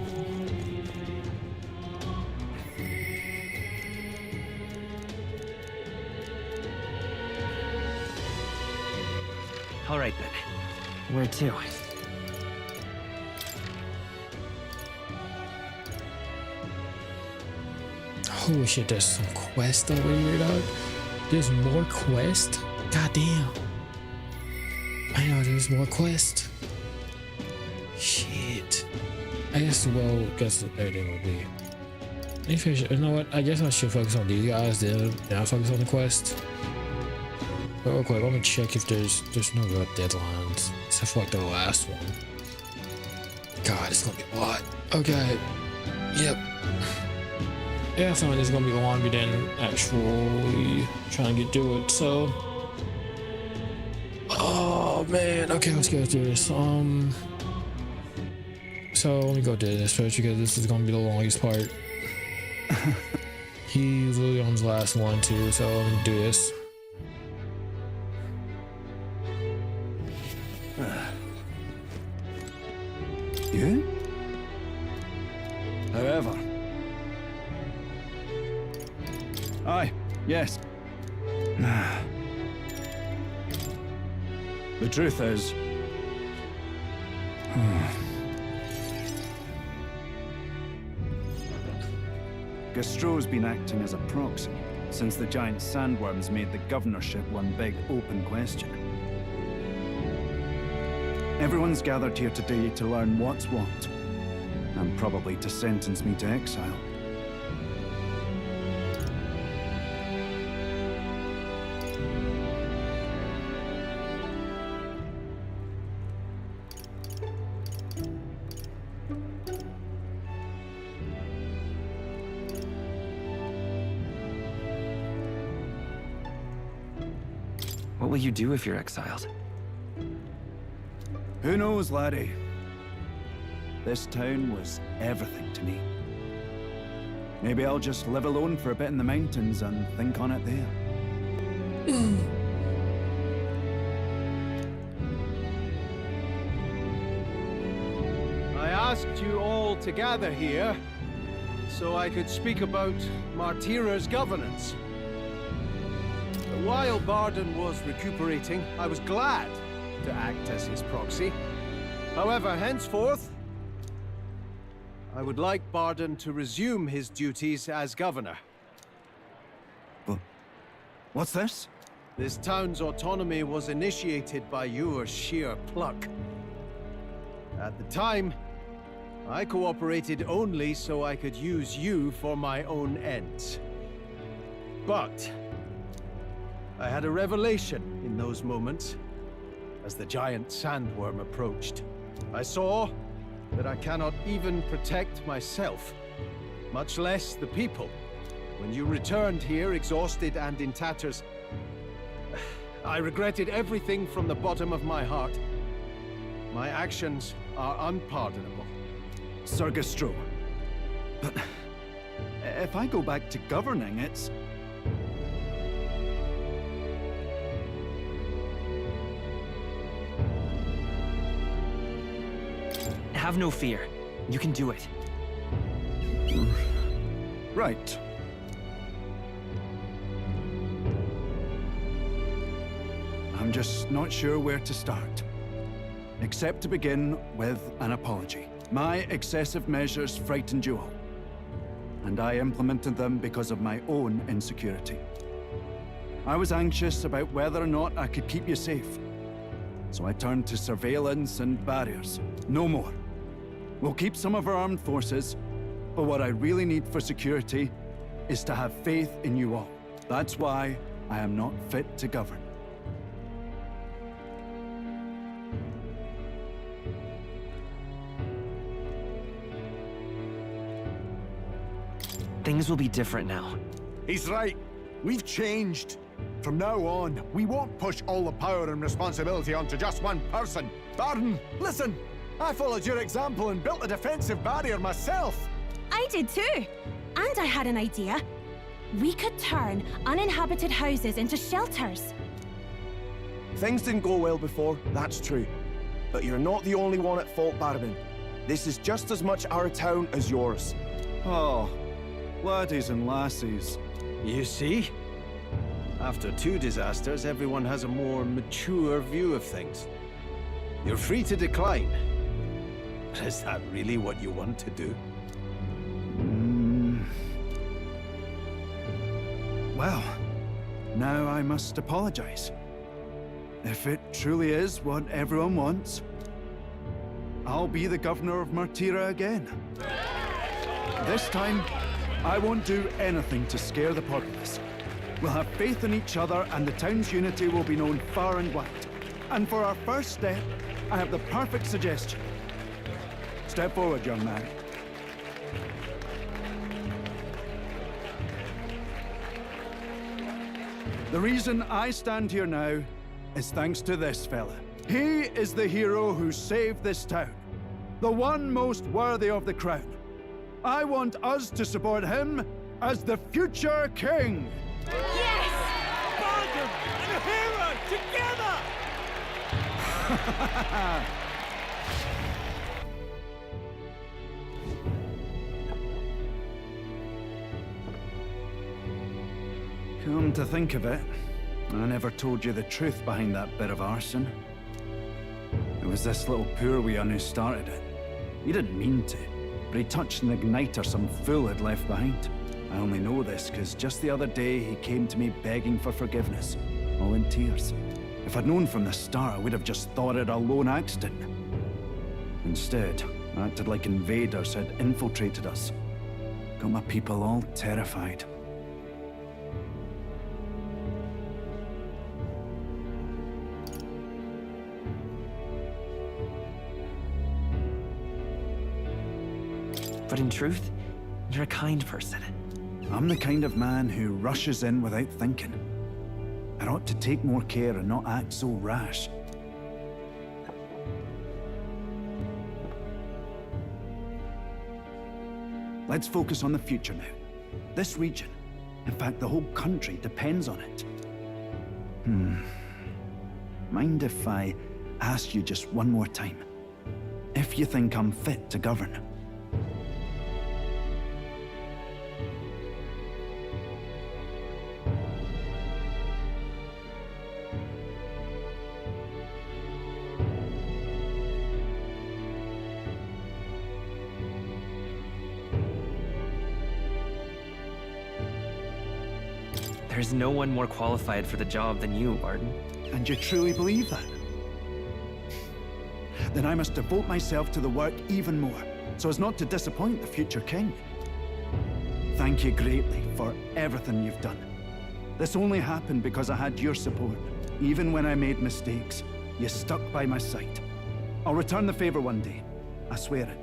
All right then. Where to? Holy shit, there's some quest over here, dog. There's more quest? Goddamn. I know there's more quest. Shit. I guess, well, guess everything will be. You know what? I guess I should focus on these guys, then I'll focus on the quest. But real quick, let me check if there's no real deadlines, except for like the last one. God, it's gonna be a lot. Okay. Yep. Yeah, I feel like it's gonna be longer than actually trying to get through it, so. Oh man, okay, let's go through this. So let me go do this first because this is gonna be the longest part. He's literally on his last one too, so let me do this. You? However. Aye, yes. The truth is... Gastro's been acting as a proxy since the giant sandworms made the governorship one big open question. Everyone's gathered here today to learn what's what, and probably to sentence me to exile. What will you do if you're exiled? Who knows, laddie? This town was everything to me. Maybe I'll just live alone for a bit in the mountains and think on it there. I asked you all to gather here so I could speak about Martira's governance. While Barden was recuperating, I was glad to act as his proxy. However, henceforth, I would like Barden to resume his duties as governor. What's this? This town's autonomy was initiated by your sheer pluck. At the time, I cooperated only so I could use you for my own ends. But I had a revelation in those moments as the giant sandworm approached. I saw that I cannot even protect myself, much less the people. When you returned here exhausted and in tatters, I regretted everything from the bottom of my heart. My actions are unpardonable. Sir Gastro, but if I go back to governing, it's... Have no fear. You can do it. Right. I'm just not sure where to start. Except to begin with an apology. My excessive measures frightened you all. And I implemented them because of my own insecurity. I was anxious about whether or not I could keep you safe. So I turned to surveillance and barriers. No more. We'll keep some of our armed forces, but what I really need for security is to have faith in you all. That's why I am not fit to govern. Things will be different now. He's right. We've changed. From now on, we won't push all the power and responsibility onto just one person. Barden, listen! I followed your example and built a defensive barrier myself. I did too. And I had an idea. We could turn uninhabited houses into shelters. Things didn't go well before, that's true. But you're not the only one at fault, Barman. This is just as much our town as yours. Oh, laddies and lassies. You see? After 2 disasters, everyone has a more mature view of things. You're free to decline. But is that really what you want to do? Well, now I must apologize. If it truly is what everyone wants, I'll be the governor of Martira again. This time, I won't do anything to scare the populace. We'll have faith in each other and the town's unity will be known far and wide. And for our first step, I have the perfect suggestion. Step forward, young man. The reason I stand here now is thanks to this fella. He is the hero who saved this town. The one most worthy of the crown. I want us to support him as the future king. Yes! Bargain and a hero together! Come to think of it, I never told you the truth behind that bit of arson. It was this little poor wee who started it. He didn't mean to, but he touched an igniter some fool had left behind. I only know this because just the other day he came to me begging for forgiveness, all in tears. If I'd known from the start, I would have just thought it a lone accident. Instead, I acted like invaders had infiltrated us. Got my people all terrified. But in truth, you're a kind person. I'm the kind of man who rushes in without thinking. I ought to take more care and not act so rash. Let's focus on the future now. This region, in fact the whole country, depends on it. Mind if I ask you just one more time? If you think I'm fit to govern? There's no one more qualified for the job than you, Barton. And you truly believe that? Then I must devote myself to the work even more, so as not to disappoint the future king. Thank you greatly for everything you've done. This only happened because I had your support. Even when I made mistakes, you stuck by my side. I'll return the favor one day. I swear it.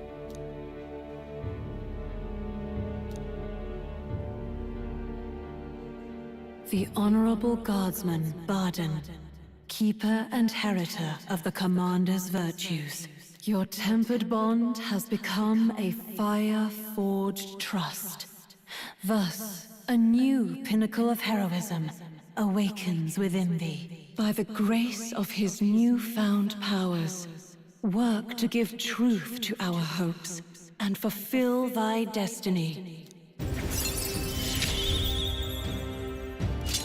The Honorable Guardsman, Barden, Keeper and Heritor of the Commander's virtues. Your tempered bond has become a fire-forged trust. Thus, a new pinnacle of heroism awakens within thee. By the grace of his newfound powers, work to give truth to our hopes and fulfill thy destiny.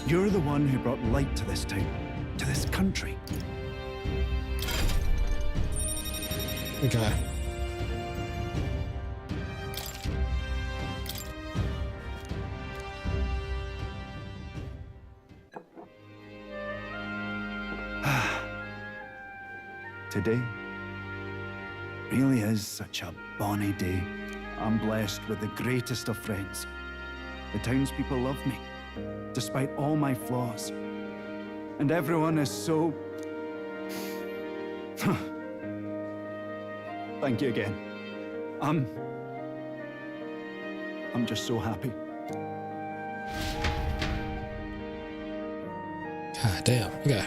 You're the one who brought light to this town, to this country. Okay. Today really is such a bonny day. I'm blessed with the greatest of friends. The townspeople love me, despite all my flaws. And everyone is so... Thank you again. I'm just so happy. God damn. Okay.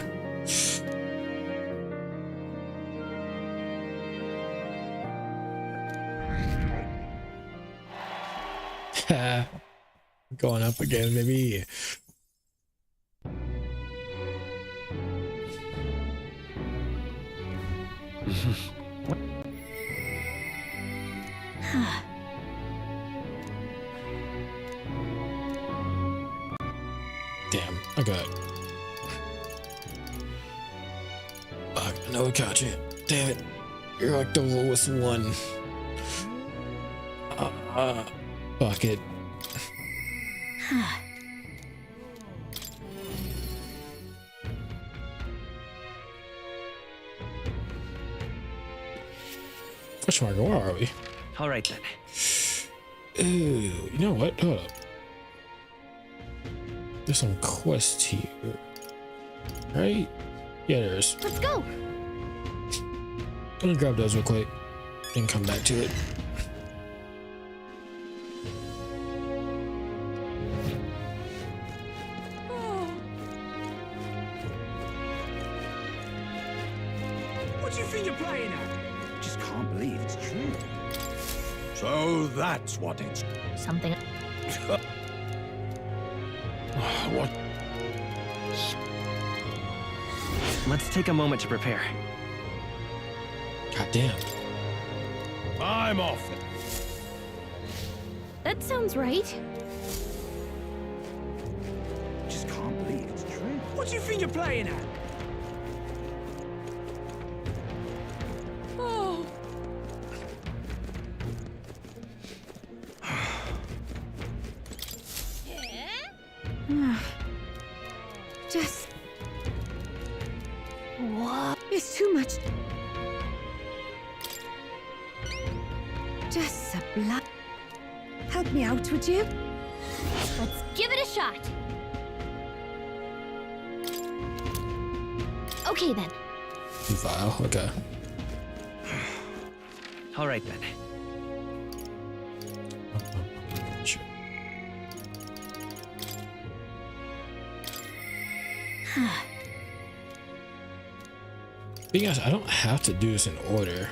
Going up again, maybe. Damn, I got it. Fuck, no couch it. Damn it. You're like the lowest one. Fuck it. Which one? Where are we? All right then. Ooh, you know what? Hold up. There's some quests here, right? Yeah, there is. Let's go. Let me grab those real quick and come back to it. What do you think you're playing at? Just can't believe it's true. So that's what it's... Something. What? Let's take a moment to prepare. God damn. I'm off. That sounds right. Just can't believe it's true. What do you think you're playing at? Oh. Just... What? It's too much. Just a blood. Help me out, would you? Let's give it a shot. Okay then. Vial, okay. All right then. Sure. Being honest, I don't have to do this in order.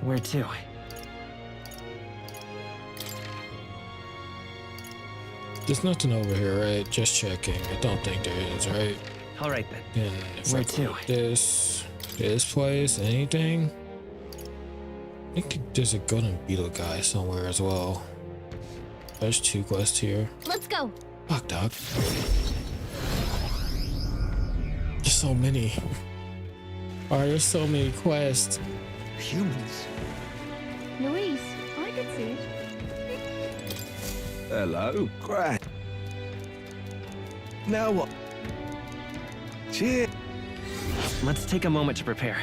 Where to? There's nothing over here, right? Just checking. I don't think there is, right? All right then. And if Where I go to? with this place, anything? I think there's a golden beetle guy somewhere as well. There's 2 quests here. Let's go. Fuck, dog. There's so many. Why are there so many quests? Humans. Luis, I could see it. Hello. Great. Now what? Cheers. Let's take a moment to prepare.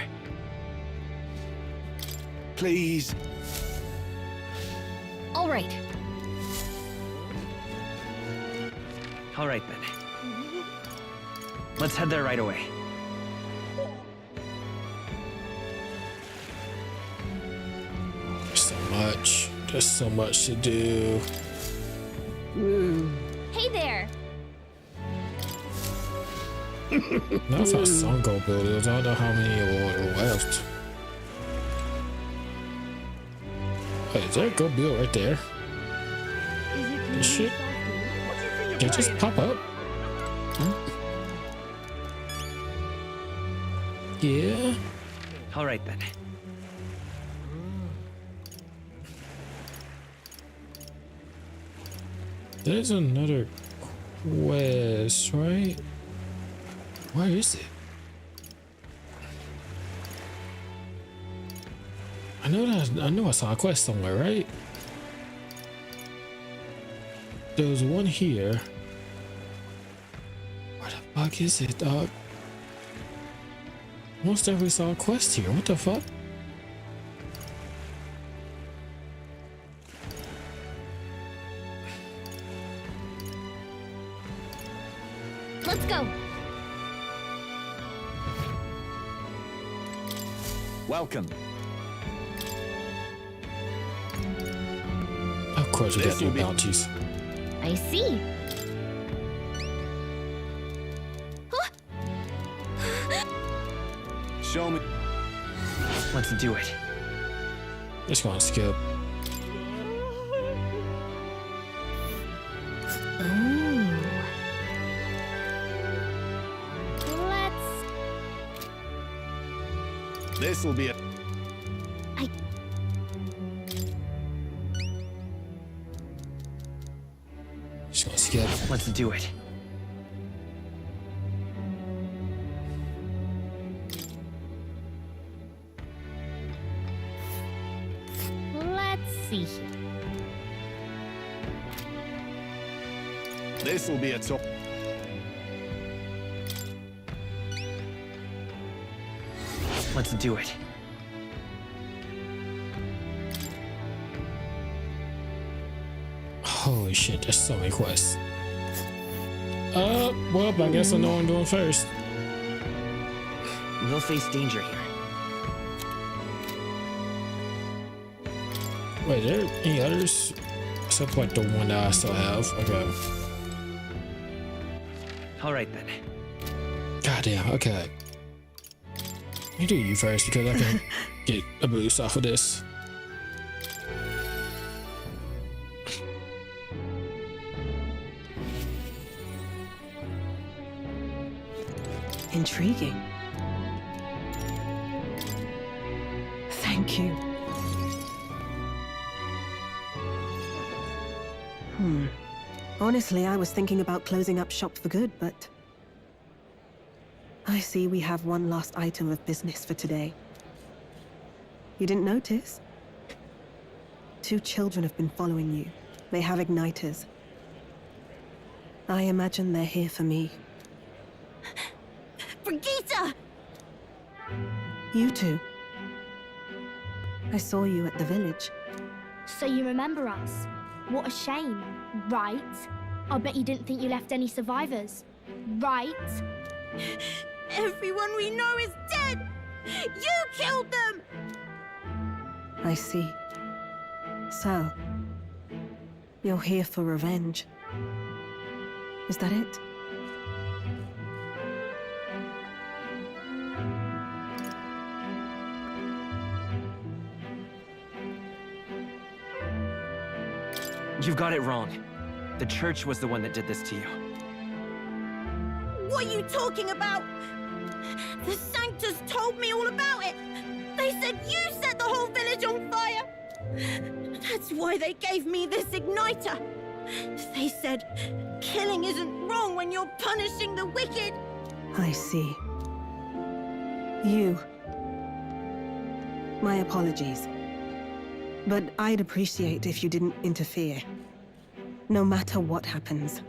Please. All right. All right then. Let's head there right away. There's so much to do. Hey there. That's how some go builders. I don't know how many are left. Wait, is there a go build right there? This shit? Did it just pop up? Huh? Yeah. All right then. There's another quest, right? Where is it? I know I saw a quest somewhere, right? There's one here. Where the fuck is it, dog? Most definitely saw a quest here. What the fuck? Let's go. Welcome. Of course, we got new bounties. I see. Show me. Let's do it. Just gonna skip. This'll be a... Just gonna skip. Let's do it. Let's see. This'll be a top... Let's do it. Holy shit, there's so many quests. Well, I guess I know what I'm doing first. We'll face danger here. Wait, are there any others? Except like the one that I still have. Okay. Alright then. Goddamn, okay. You do you first because I can get a boost off of this. Intriguing. Thank you. Honestly, I was thinking about closing up shop for good, but I see we have one last item of business for today. You didn't notice? 2 children have been following you. They have igniters. I imagine they're here for me. Brigitte! You two. I saw you at the village. So you remember us? What a shame, right? I bet you didn't think you left any survivors, right? Everyone we know is dead! You killed them! I see. So, you're here for revenge. Is that it? You've got it wrong. The church was the one that did this to you. What are you talking about? The Sanctus told me all about it. They said you set the whole village on fire. That's why they gave me this igniter. They said killing isn't wrong when you're punishing the wicked. I see. You. My apologies. But I'd appreciate if you didn't interfere. No matter what happens.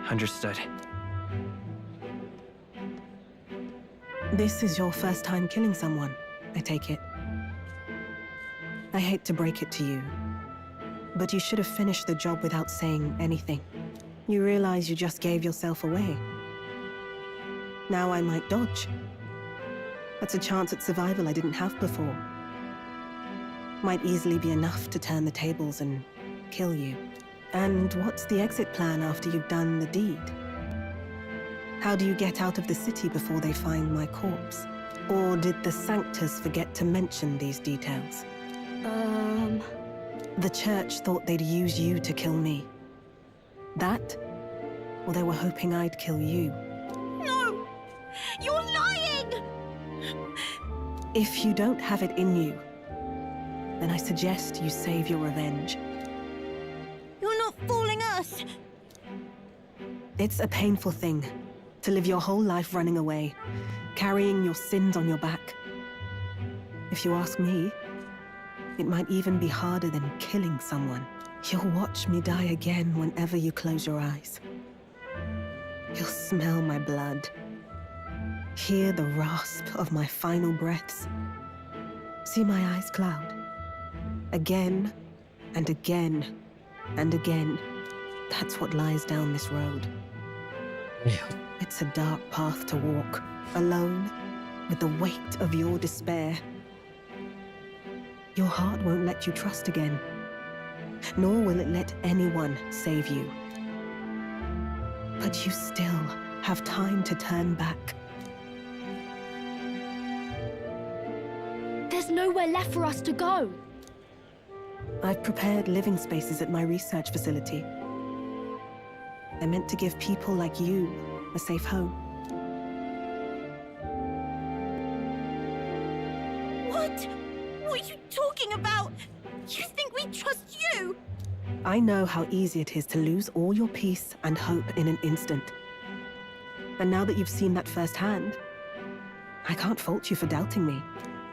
Understood. This is your first time killing someone, I take it. I hate to break it to you, but you should have finished the job without saying anything. You realize you just gave yourself away. Now I might dodge. That's a chance at survival I didn't have before. Might easily be enough to turn the tables and kill you. And what's the exit plan after you've done the deed? How do you get out of the city before they find my corpse? Or did the Sanctus forget to mention these details? The church thought they'd use you to kill me. That? Or they were hoping I'd kill you? No! You're lying! If you don't have it in you, then I suggest you save your revenge. You're not fooling us! It's a painful thing, to live your whole life running away, carrying your sins on your back. If you ask me, it might even be harder than killing someone. You'll watch me die again whenever you close your eyes. You'll smell my blood, hear the rasp of my final breaths, see my eyes cloud. Again, and again, and again. That's what lies down this road. It's a dark path to walk, alone, with the weight of your despair. Your heart won't let you trust again, nor will it let anyone save you. But you still have time to turn back. There's nowhere left for us to go. I've prepared living spaces at my research facility. They're meant to give people like you a safe home. What? What are you talking about? You think we trust you? I know how easy it is to lose all your peace and hope in an instant. And now that you've seen that firsthand, I can't fault you for doubting me.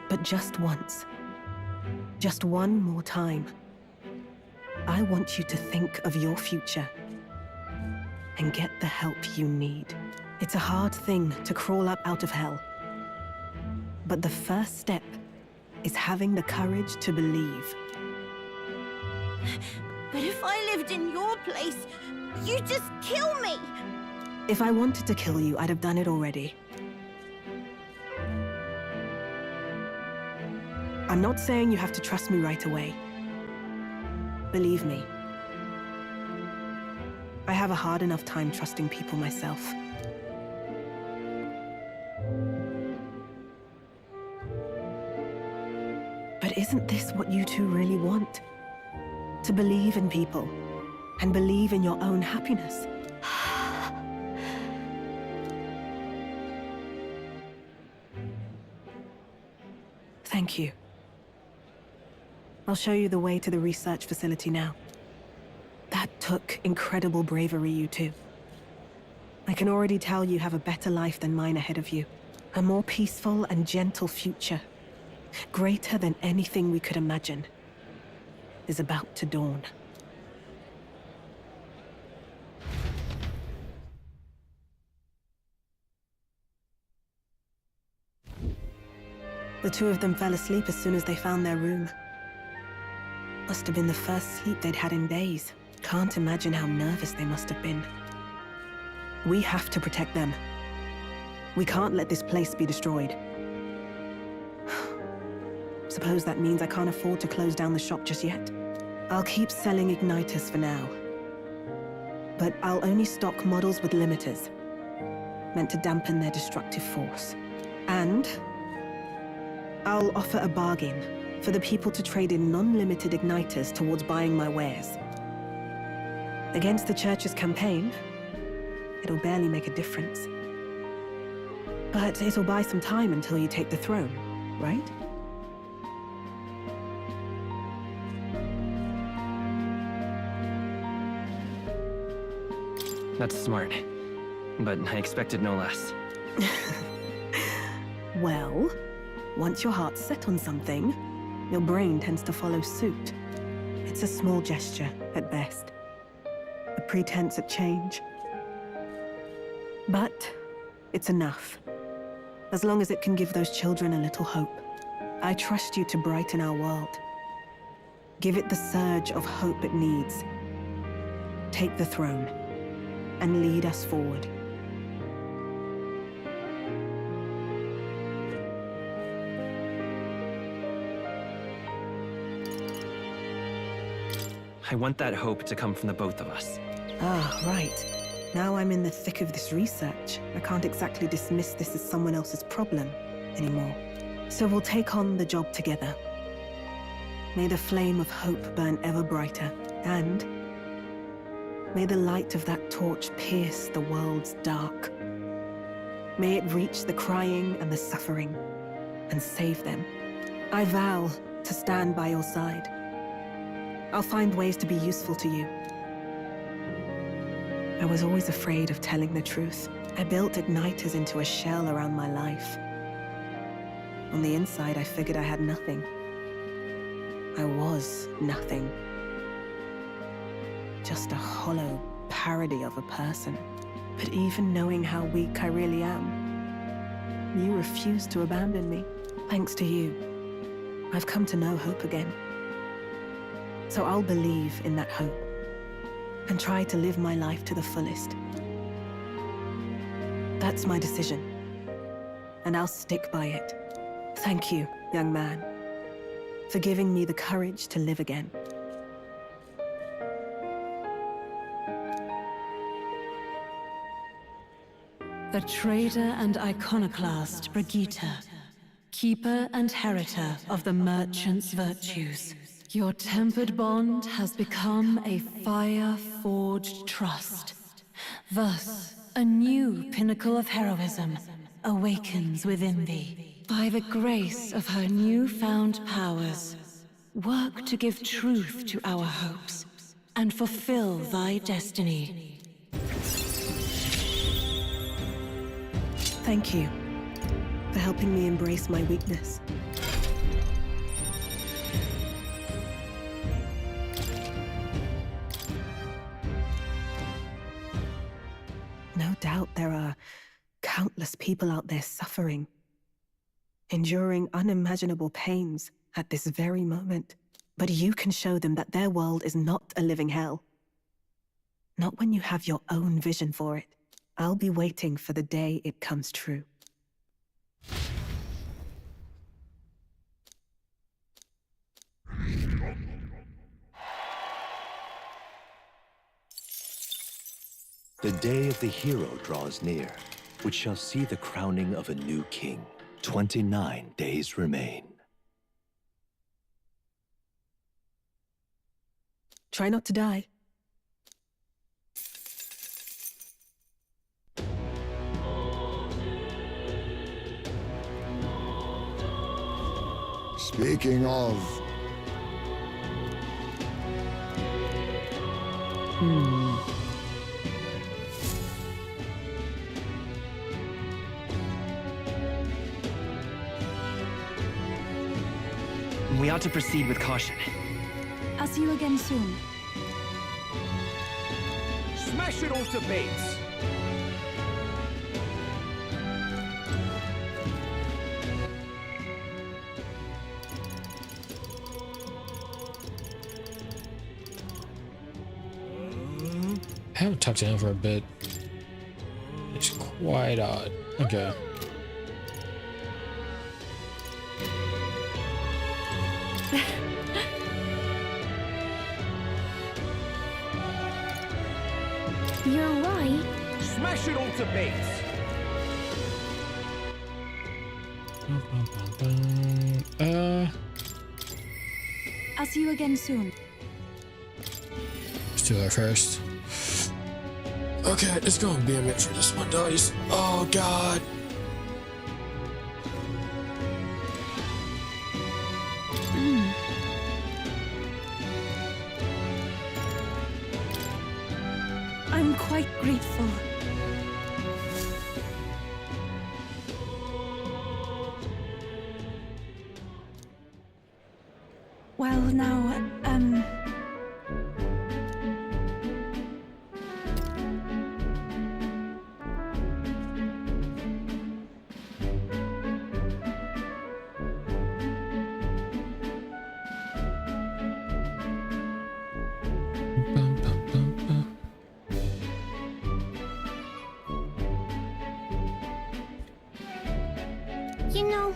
But just once, just one more time, I want you to think of your future and get the help you need. It's a hard thing to crawl up out of hell. But the first step is having the courage to believe. But if I lived in your place, you'd just kill me! If I wanted to kill you, I'd have done it already. I'm not saying you have to trust me right away. Believe me, I have a hard enough time trusting people myself. But isn't this what you two really want? To believe in people, and believe in your own happiness. Thank you. I'll show you the way to the research facility now. That took incredible bravery, you two. I can already tell you have a better life than mine ahead of you. A more peaceful and gentle future, greater than anything we could imagine, is about to dawn. The two of them fell asleep as soon as they found their room. Must have been the first sleep they'd had in days. Can't imagine how nervous they must have been. We have to protect them. We can't let this place be destroyed. Suppose that means I can't afford to close down the shop just yet. I'll keep selling igniters for now. But I'll only stock models with limiters, meant to dampen their destructive force. And I'll offer a bargain for the people to trade in non-limited igniters towards buying my wares. Against the Church's campaign, it'll barely make a difference. But it'll buy some time until you take the throne, right? That's smart. But I expected no less. Well, once your heart's set on something, your brain tends to follow suit. It's a small gesture, at best. A pretense at change. But it's enough. As long as it can give those children a little hope. I trust you to brighten our world. Give it the surge of hope it needs. Take the throne, and lead us forward. I want that hope to come from the both of us. Ah, right. Now I'm in the thick of this research. I can't exactly dismiss this as someone else's problem anymore. So we'll take on the job together. May the flame of hope burn ever brighter, and may the light of that torch pierce the world's dark. May it reach the crying and the suffering, and save them. I vow to stand by your side. I'll find ways to be useful to you. I was always afraid of telling the truth. I built igniters into a shell around my life. On the inside, I figured I had nothing. I was nothing. Just a hollow parody of a person. But even knowing how weak I really am, you refused to abandon me. Thanks to you, I've come to know hope again. So I'll believe in that hope, and try to live my life to the fullest. That's my decision, and I'll stick by it. Thank you, young man, for giving me the courage to live again. the traitor and iconoclast Brigitte, keeper and heritor of the merchant's virtues. Your tempered bond has become a fire-forged trust. Thus, a new pinnacle of heroism awakens within thee. By the grace of her newfound powers, work to give truth to our hopes and fulfill thy destiny. Thank you for helping me embrace my weakness. No doubt there are countless people out there suffering, enduring unimaginable pains at this very moment. But you can show them that their world is not a living hell. Not when you have your own vision for it. I'll be waiting for the day it comes true. The day of the hero draws near, which shall see the crowning of a new king. 29 days remain. Try not to die. Speaking of... We ought to proceed with caution. I'll see you again soon. Smash it all to bits! I haven't talked to him for a bit. It's quite odd. Okay. You're right. Smash it all to bits! I'll see you again soon. Let's do that first. Okay, it's gonna be a minute for this one, guys. Oh god. I'm quite grateful. Well, now, You know,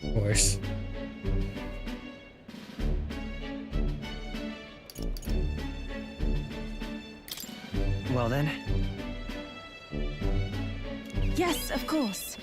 Of course. Well then, yes, of course.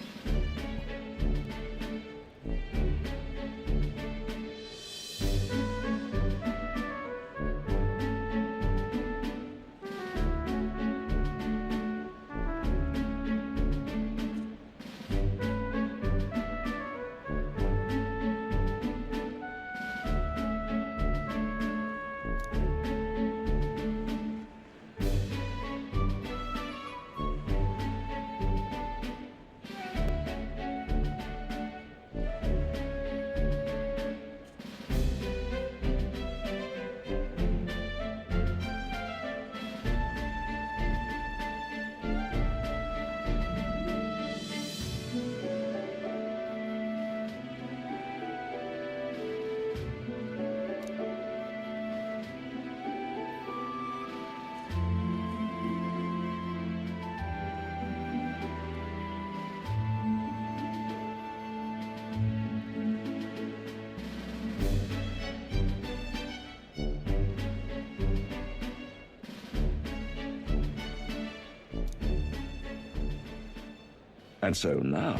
And so now...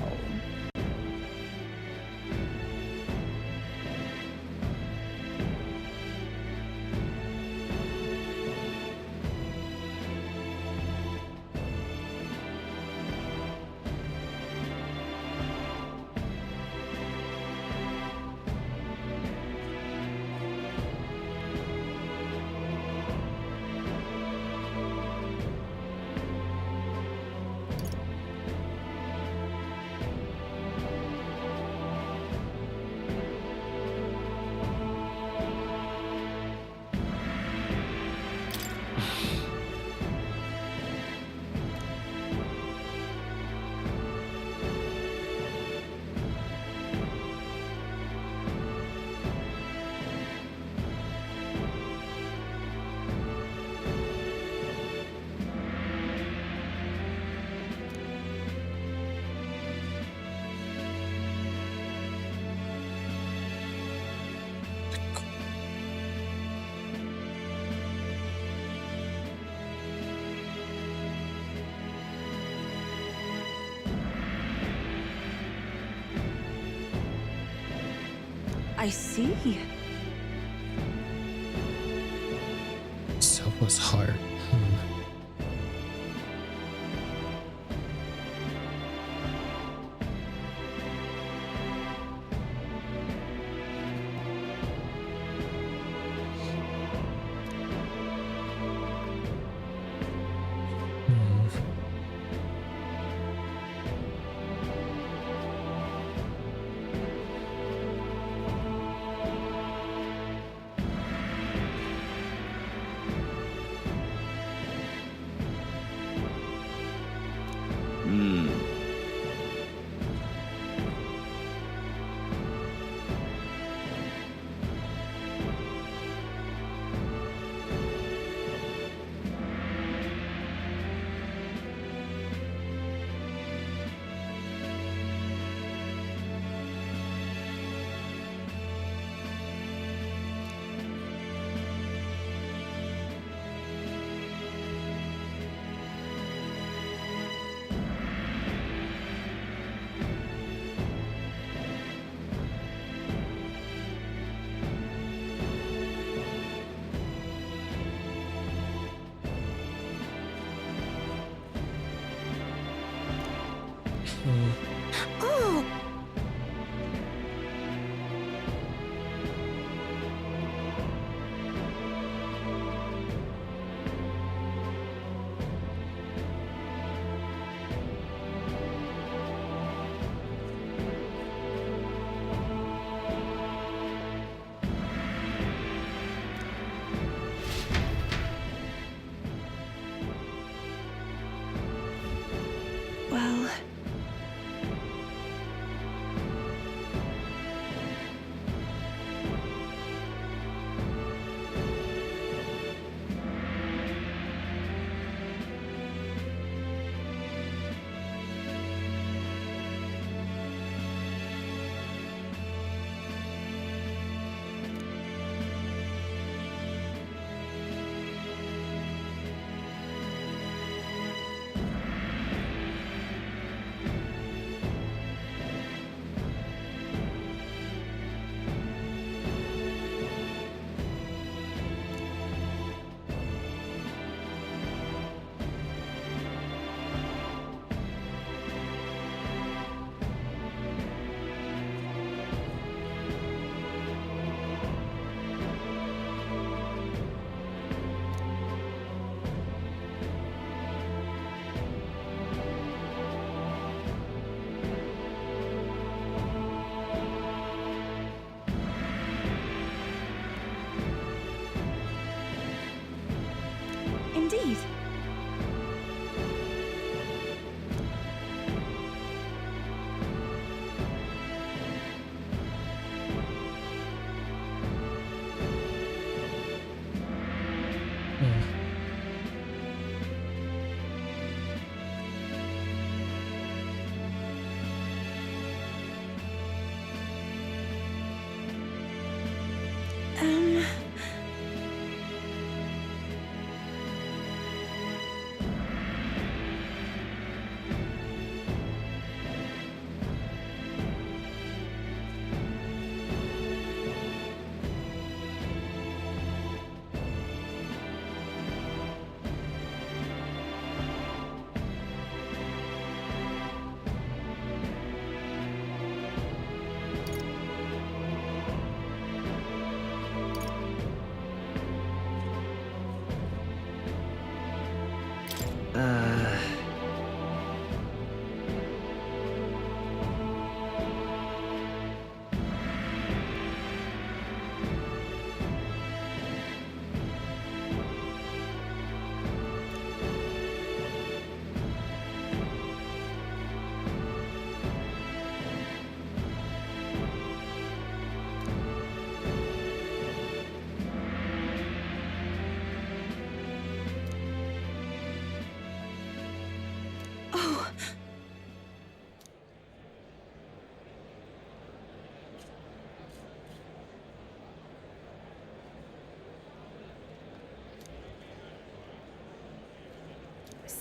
I see. So was hard.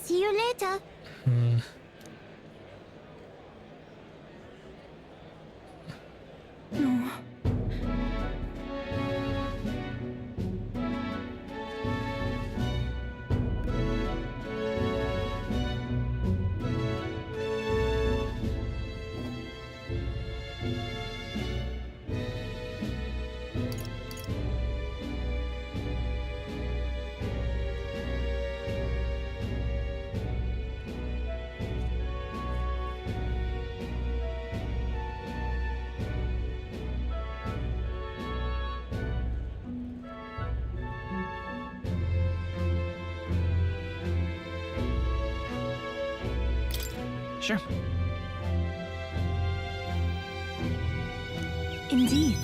See you later. No. Sure. Indeed.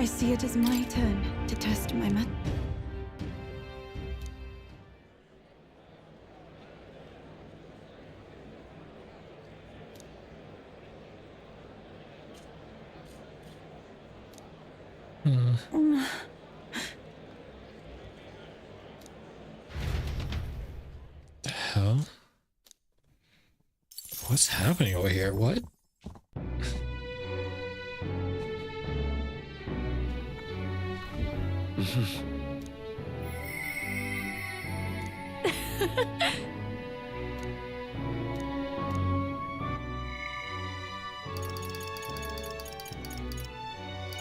I see it as my turn to test my met. The hell? What's happening over here? What?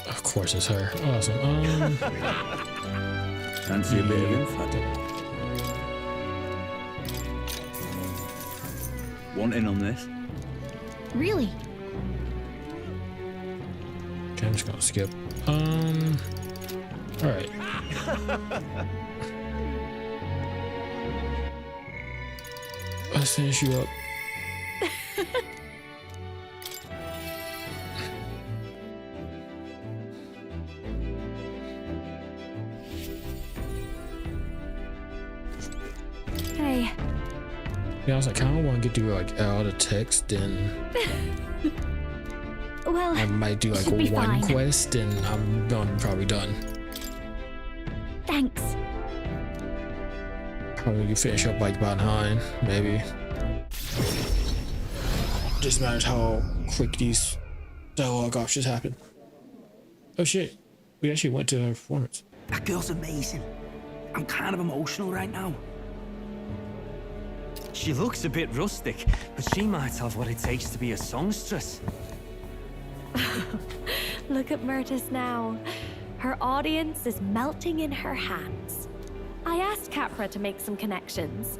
Of course it's her. Awesome. Fancy a bit of info? Want in on this? Really? Okay, I'm just gonna skip. Alright. Let's finish you up. Hey. Yeah, I was like, I kind of want to get through like all the text, and Well, I might do like should be one fine. quest, and I'm probably done. Thanks. Probably can finish up like by 9, maybe. Just matters how quick these dialogue options happen. Oh shit, we actually went to her performance. That girl's amazing. I'm kind of emotional right now. She looks a bit rustic, but she might have what it takes to be a songstress. Look at Myrtis now. Her audience is melting in her hands. I asked Capra to make some connections,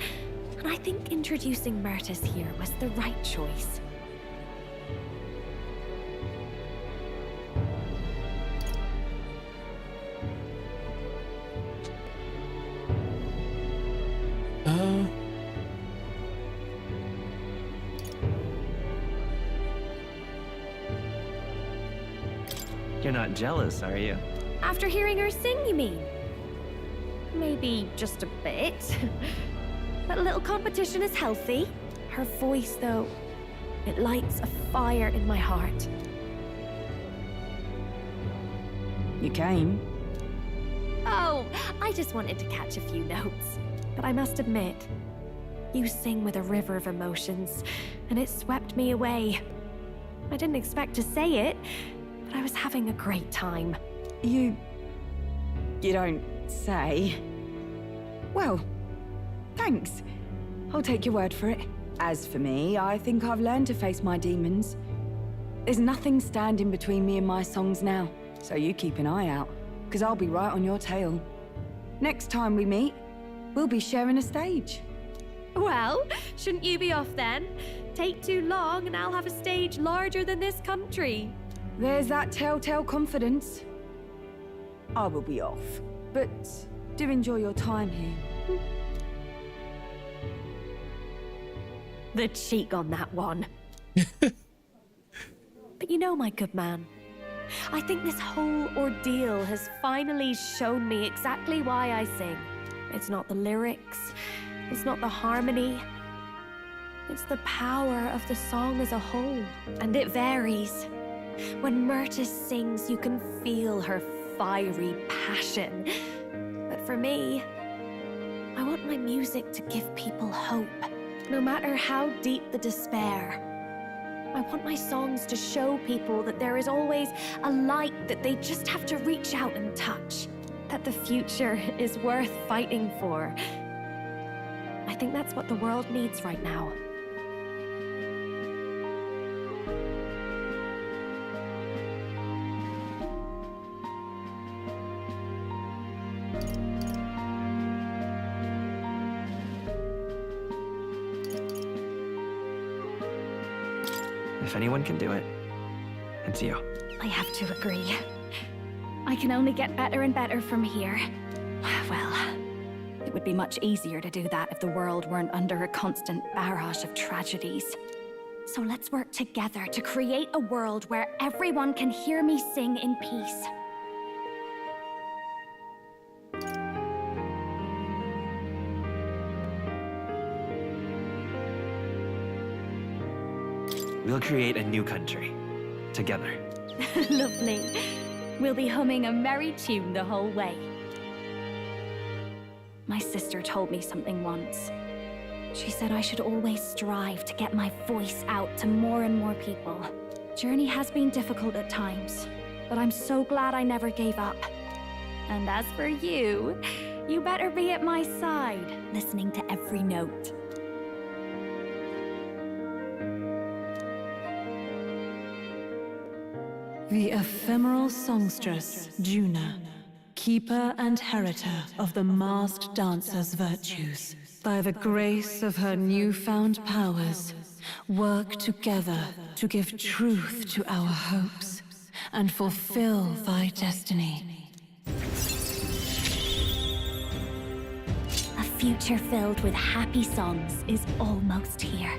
and I think introducing Myrtis here was the right choice. not jealous, are you? After hearing her sing, you mean? Maybe just a bit. But a little competition is healthy. Her voice, though, it lights a fire in my heart. You came? Oh, I just wanted to catch a few notes. But I must admit, you sing with a river of emotions, and it swept me away. I didn't expect to say it, but I was having a great time. You don't say. Well, thanks. I'll take your word for it. As for me, I think I've learned to face my demons. There's nothing standing between me and my songs now, so you keep an eye out, because I'll be right on your tail. Next time we meet, we'll be sharing a stage. Well, shouldn't you be off then? Take too long and I'll have a stage larger than this country. There's that telltale confidence. I will be off, but do enjoy your time here. The cheek on that one. But you know, my good man, I think this whole ordeal has finally shown me exactly why I sing. It's not the lyrics, it's not the harmony, it's the power of the song as a whole. And it varies. When Myrtis sings, you can feel her fiery passion. But for me, I want my music to give people hope, no matter how deep the despair. I want my songs to show people that there is always a light that they just have to reach out and touch, that the future is worth fighting for. I think that's what the world needs right now. If anyone can do it, it's you. I have to agree. I can only get better and better from here. Well, it would be much easier to do that if the world weren't under a constant barrage of tragedies. So let's work together to create a world where everyone can hear me sing in peace. We'll create a new country. Together. Lovely. We'll be humming a merry tune the whole way. My sister told me something once. She said I should always strive to get my voice out to more and more people. Journey has been difficult at times, but I'm so glad I never gave up. And as for you, you better be at my side, listening to every note. The ephemeral songstress, Juna, keeper and heritor of the masked dancer's virtues. By the grace of her newfound powers, work together to give truth to our hopes and fulfill thy destiny. A future filled with happy songs is almost here.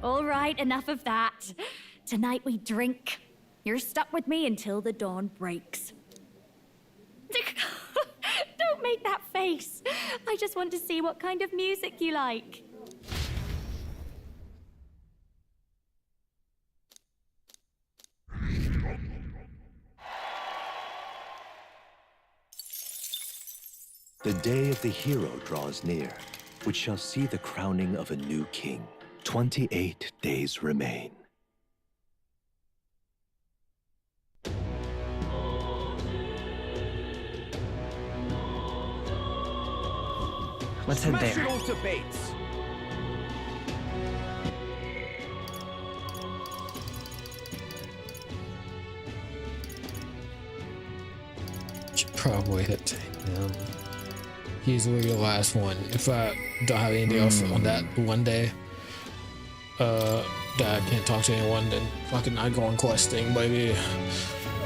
All right, enough of that. Tonight we drink. You're stuck with me until the dawn breaks. Don't make that face. I just want to see what kind of music you like. The day of the hero draws near, which shall see the crowning of a new king. 28 days remain. Let's head Smash there. it all to bits. Should probably hit him. He's really the last one. If I don't have anything else on that one day, that I can't talk to anyone, then fucking I go on questing, baby.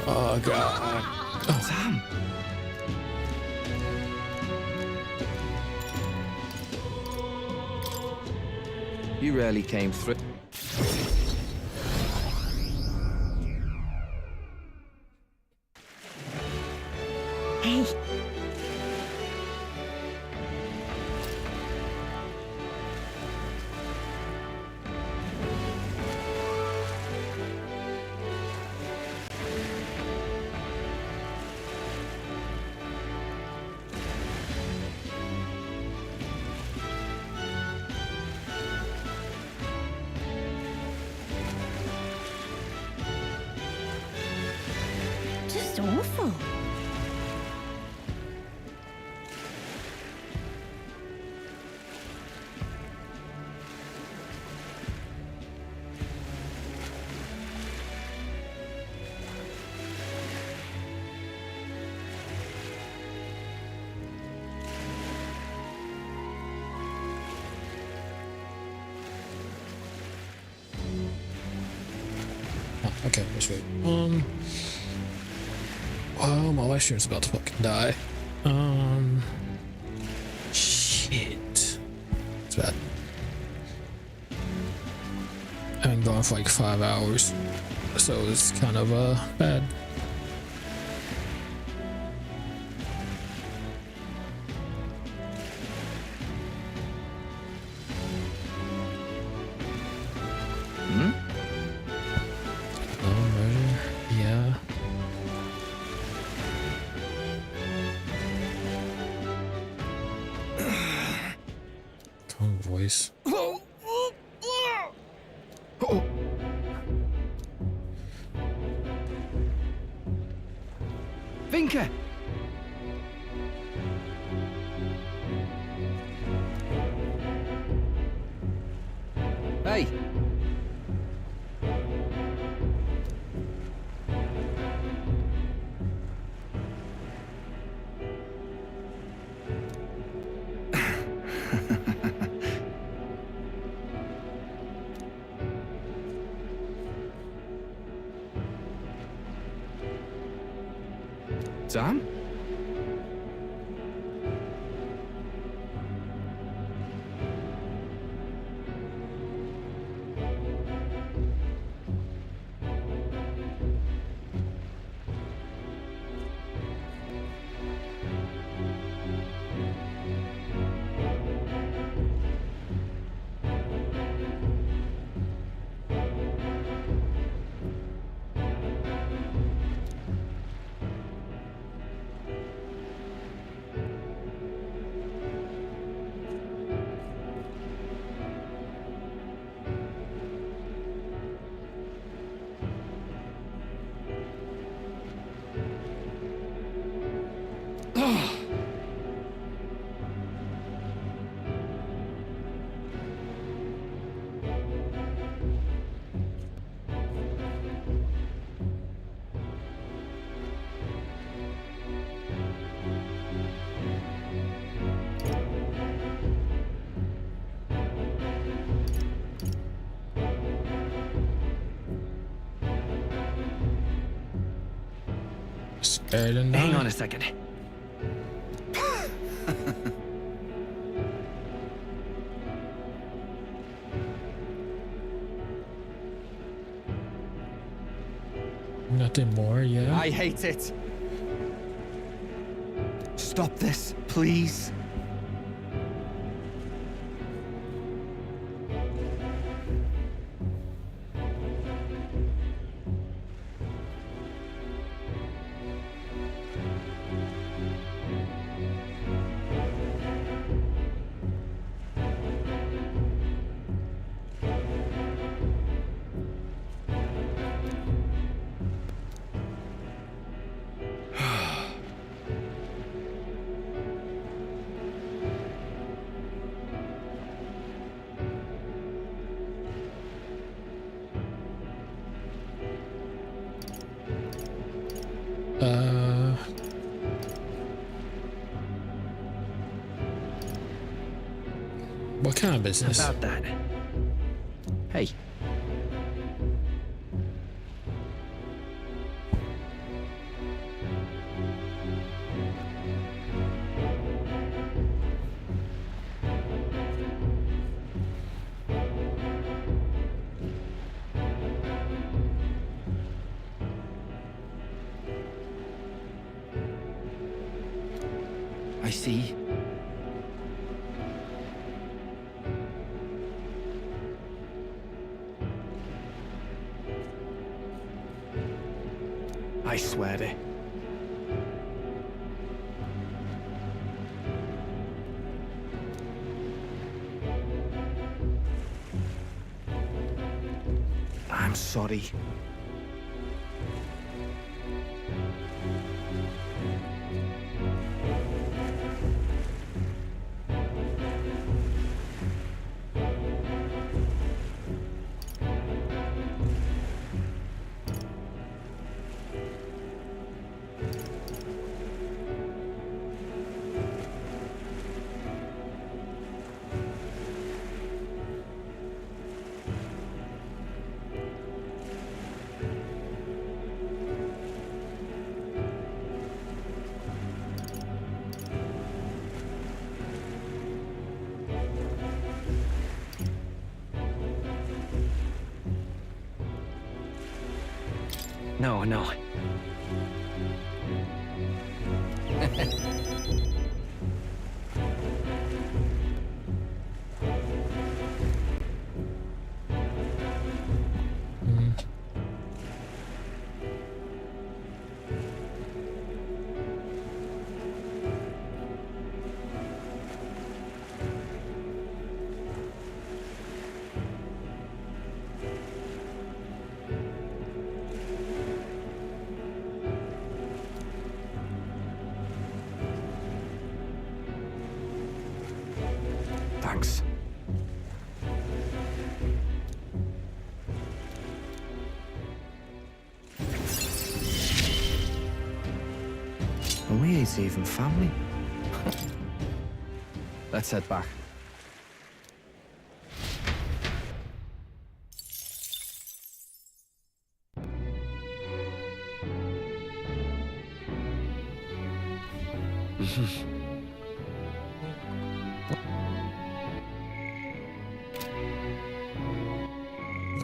Oh god. Oh. Sam. You rarely came through. Hey. Just awful. Okay, let's wait. Well, my life stream's about to fucking die. Shit. It's bad. I've been going for like 5 hours, so it's kind of bad. Yeah. Tone voice. Vinka! Hey! Sam? Scared and Hang on a second. Nothing more, yeah. I hate it. Stop this, please. What kind of business? About that. Hey. see. I swear it. I'm sorry. No, no. Thanks. We ain't even family. Let's head back.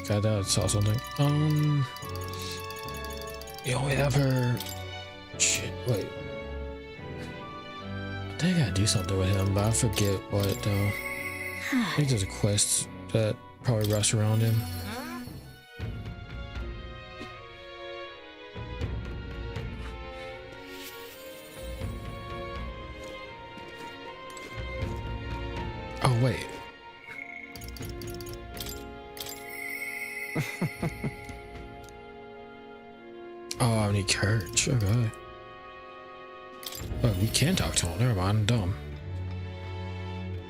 Okay, that saw something. You only ever. Shit, wait. I think I gotta do something with him, but I forget what though. I think there's a quest that probably rush around him. Oh wait. Oh, I need courage. Okay. Oh, we can talk to him. Never mind. I'm dumb.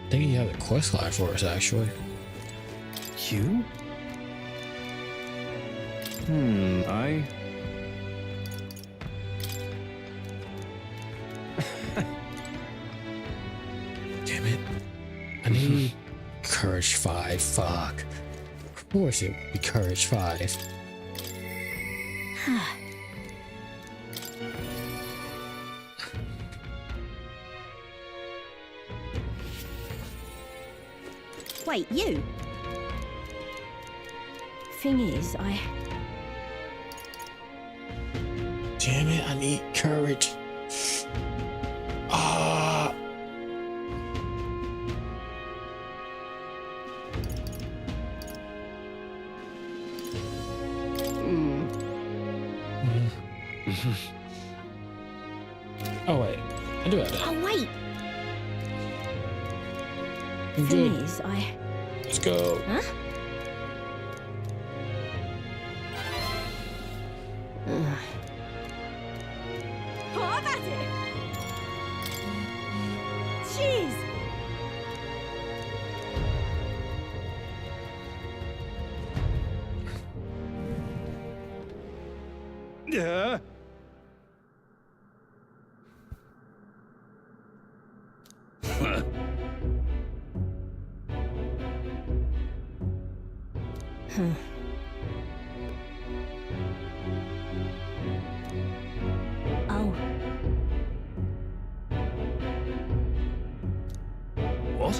I think he had a quest line for us, actually. You? I... Damn it. I need courage 5. Fuck. Of course it would be courage 5. Wait, you? Thing is, Damn it, I need courage. Ah. Oh wait, I do have that. Oh wait. I'm Thing good. is, Let's go. Huh? Oh, I've had it. Jeez. Yeah. Oh. What?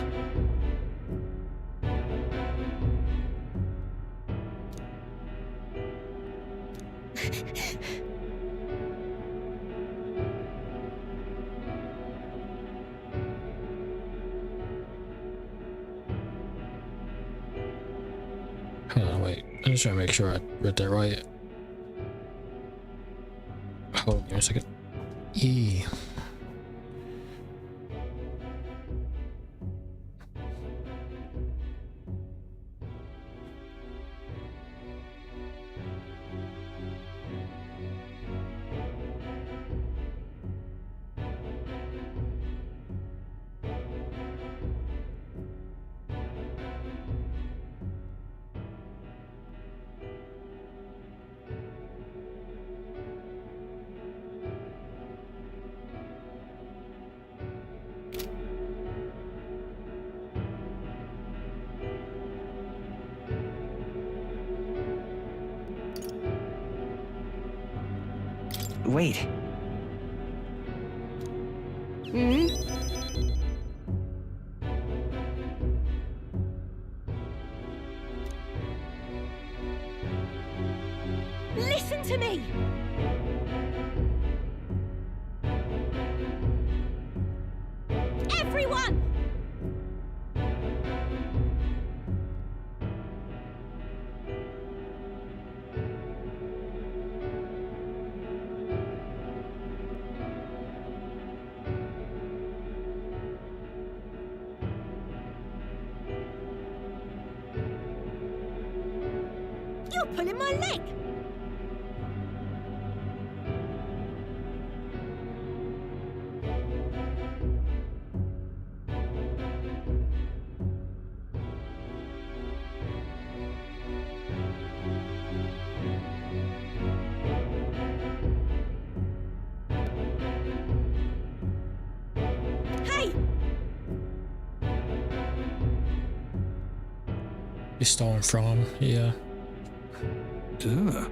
I'm just trying to make sure I read that right. Hold on, give me a second. E. Wait. Hmm? Listen to me! Everyone! You're pulling my leg! Hey! You stolen from, yeah. Duh.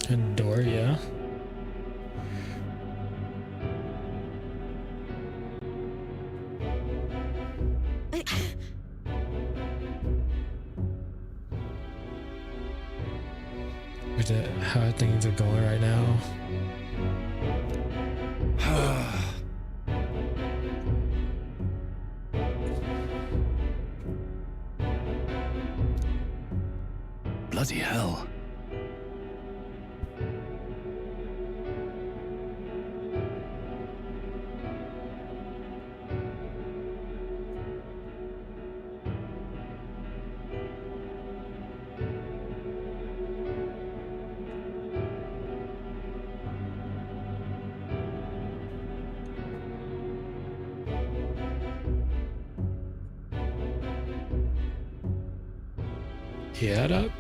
And door, yeah. Is that how things are going right now? Bloody hell. Yeah, that.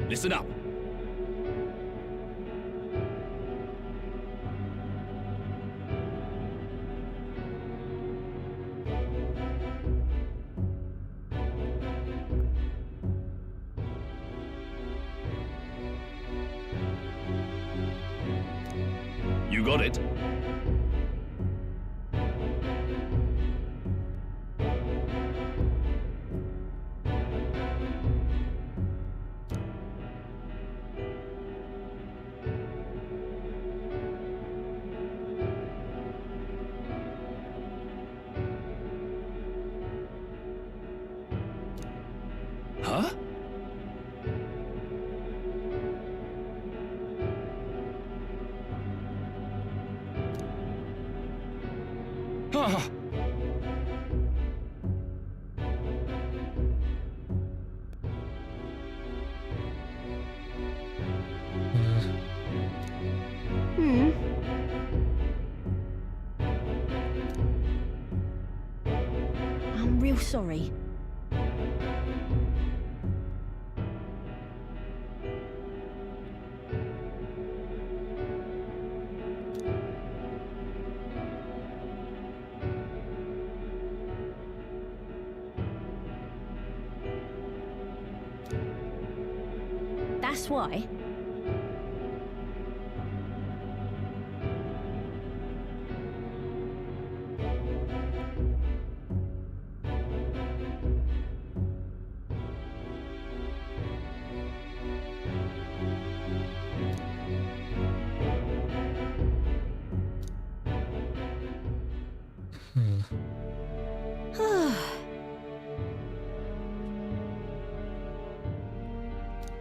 Listen up. You got it. Huh? Ah. Hmm. I'm real sorry. That's why.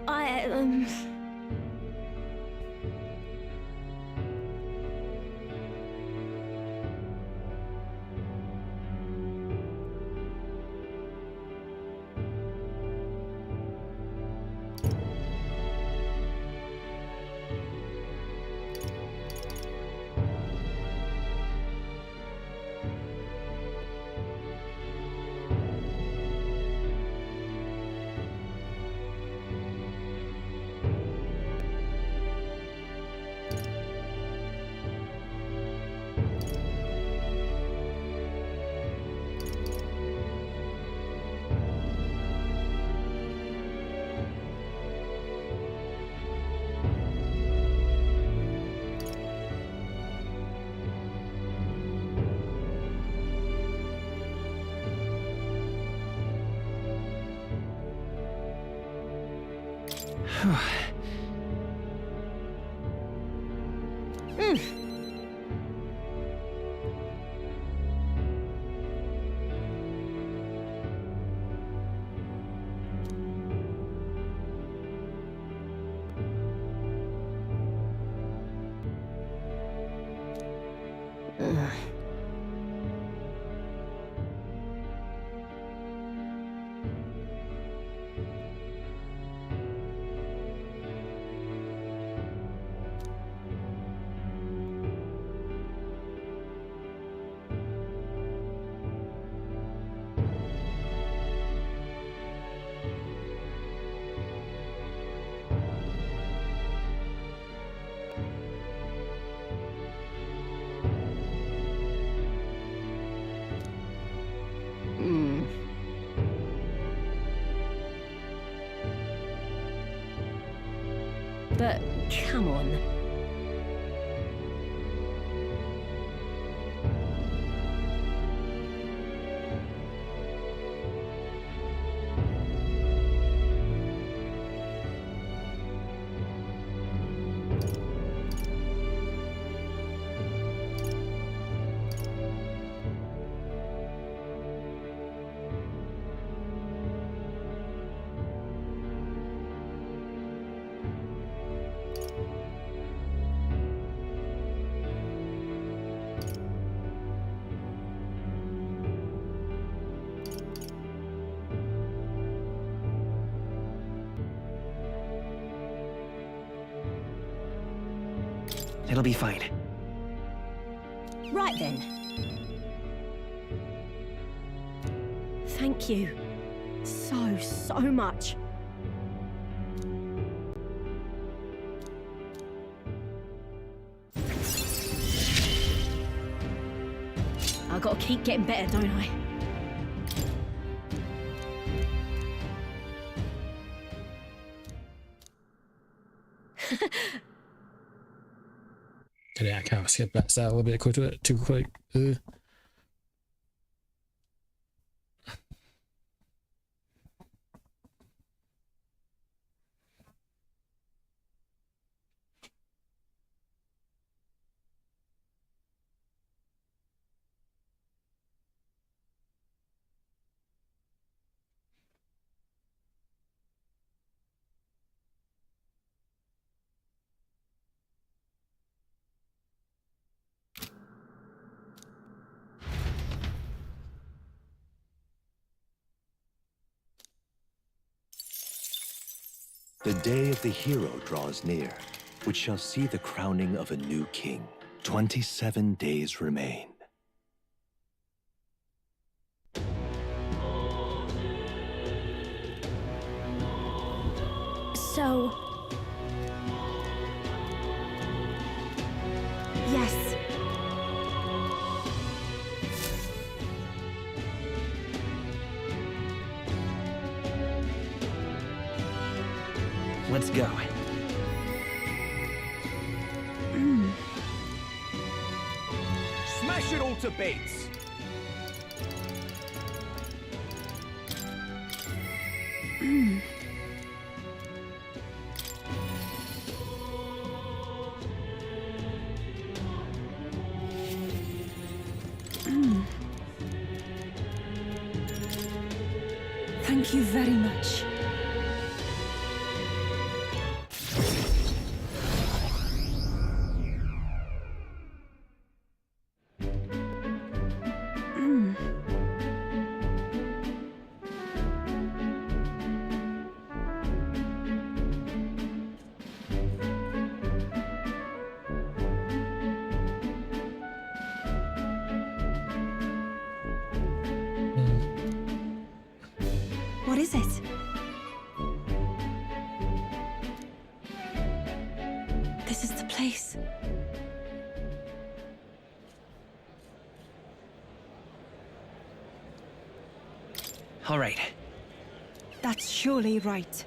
I But come on. It'll be fine. Right then. Thank you. So much. I gotta keep getting better, don't I? Yeah, I kind of skipped past that a little bit too quick. The day of the hero draws near, which shall see the crowning of a new king. 27 days remain. So... Yes. Let's go. Smash it all to bits! Thank you very much. What is it? This is the place. All right. That's surely right.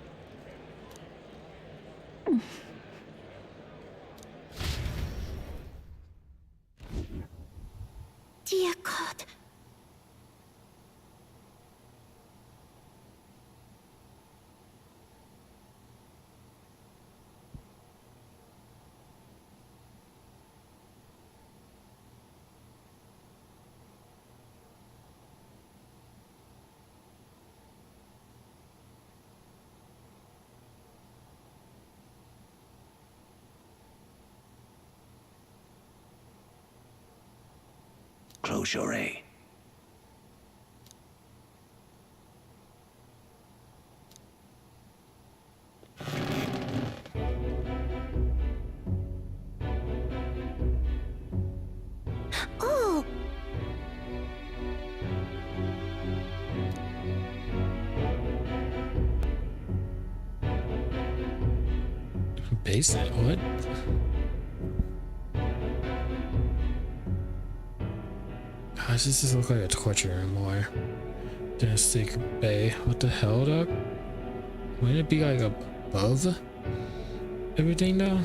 Dear God. Close your eye. Oh! Basement? What? Gosh, this doesn't look like a torture room more than a sick bay. What the hell, dog? Wouldn't it be like above everything though?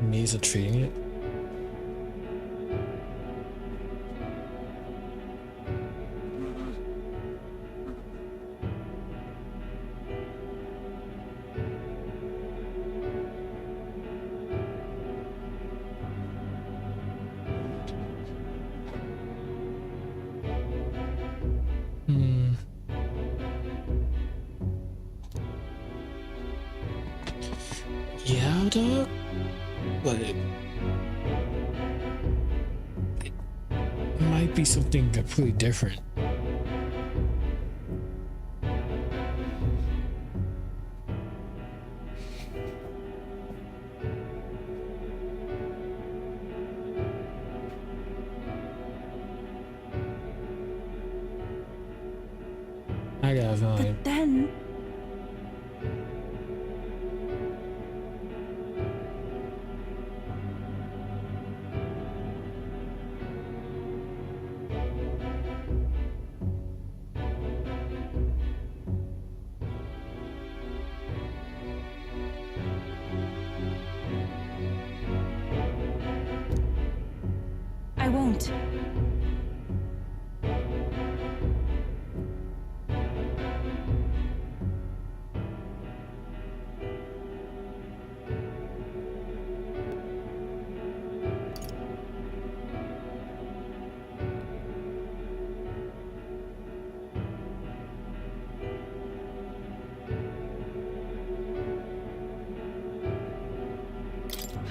Means of treating it. Hmm. dog, but it might be something completely different. I got a feeling. But then... I won't.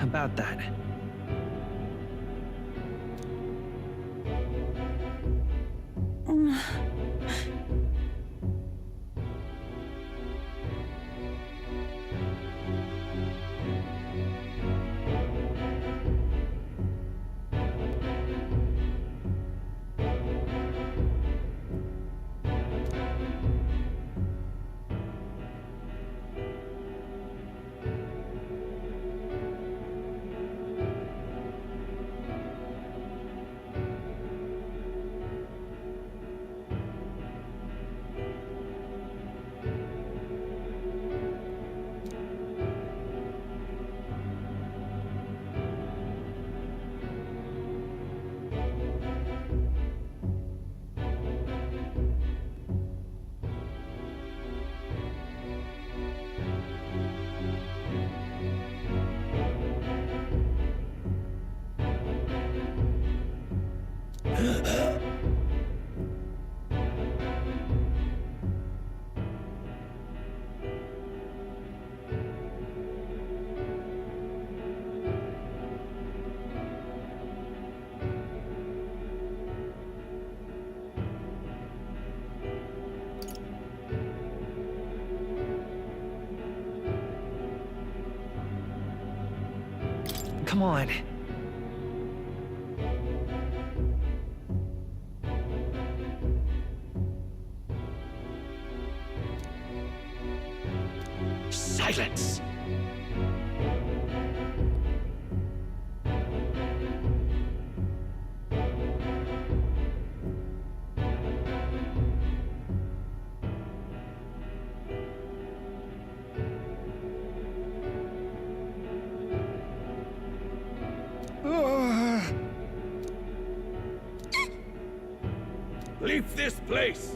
About that. Come on. Silence! Leave this place!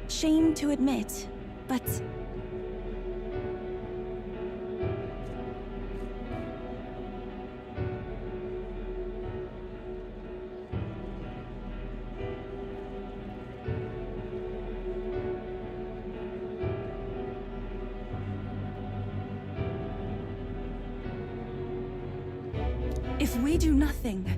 Shame to admit, but... if we do nothing...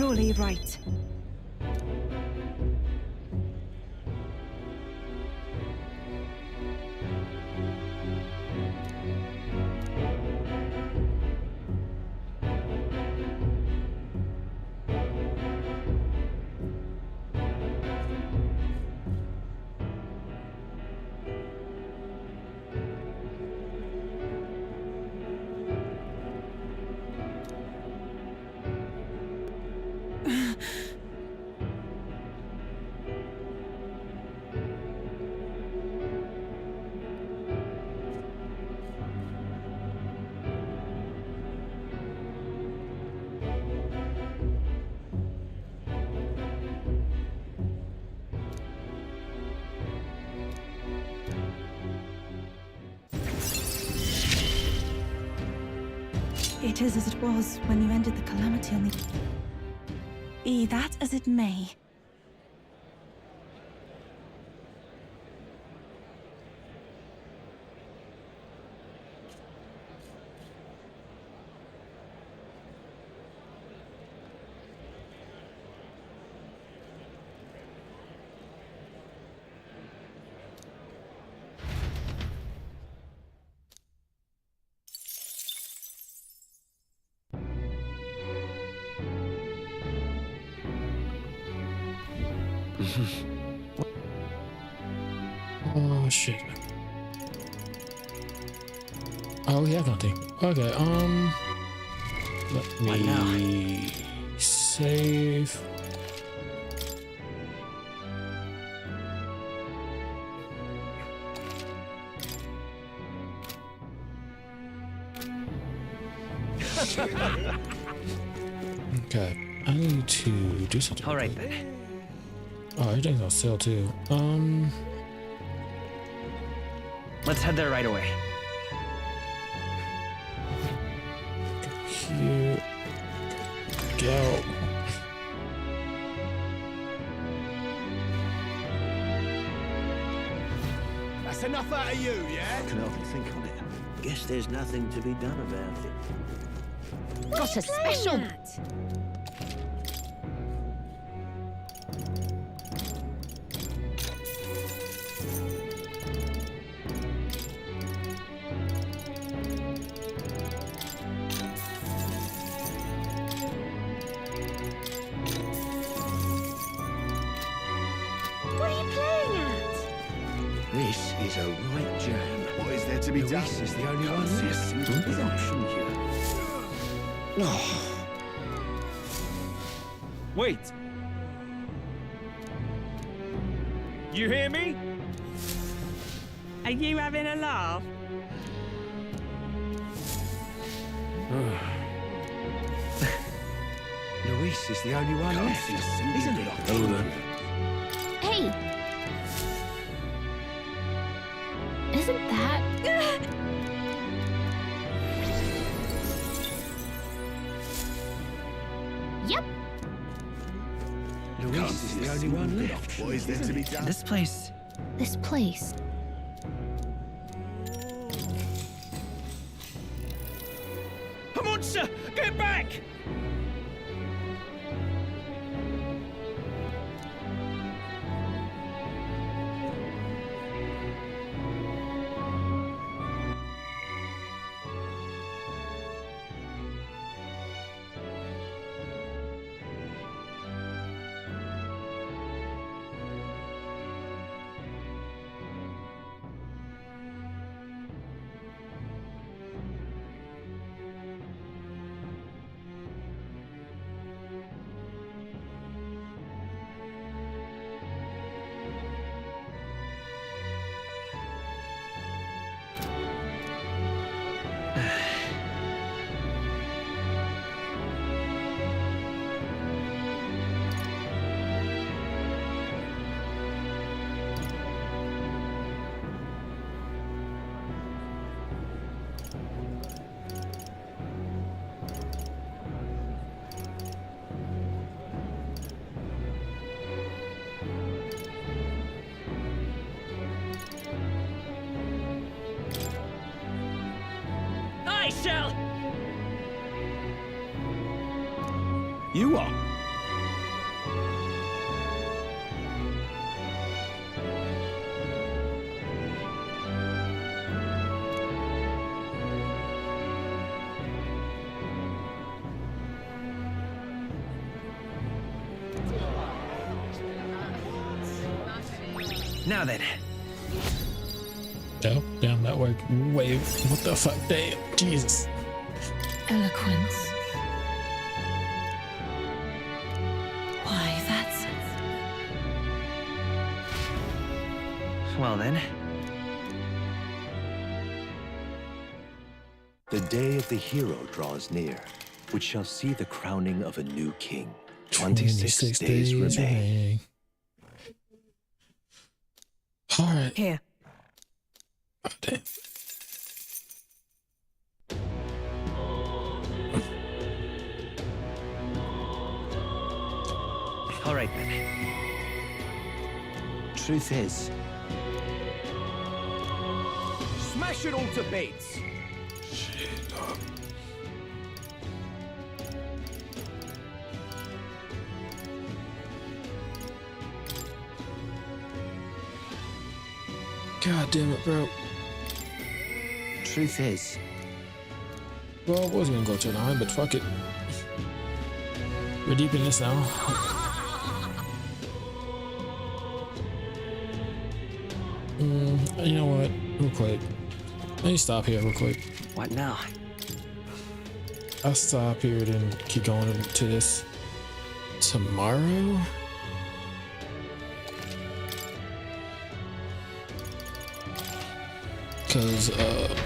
surely right. It is as it was when you ended the calamity on the... Be that as it may. Oh shit. Oh, we have nothing. Okay, let me save. Okay, I need to do something. All right then. Oh, everything's on sale too. Let's head there right away. Here. Go. That's enough out of you, yeah? I can hardly think on it. Guess there's nothing to be done about it. Got a special. What are you playing at? This is a right jam. What is there to be done? Luis is the only one see a left. single Good option here. Wait. You hear me? Are you having a laugh? Luis is the only one left, isn't it? Over. Hey! Isn't that... Yep. Luis is the only one left. What is there to be done? This place. This place. A monster! Get back! I shall. You are? Now then. Damn, that worked way. What the fuck? Damn, Jesus. Eloquence. Why, that's... Well then. The day of the hero draws near, which shall see the crowning of a new king. 26 days remain. All right. Here. Oh, damn. All right then. Truth is, Smash it all to bits. God damn it, bro. truth is, Well, I was gonna go to 9, but fuck it. We're deep in this now. You know what? Real quick. Let me stop here real quick. What now? I'll stop here and keep going to this tomorrow. Because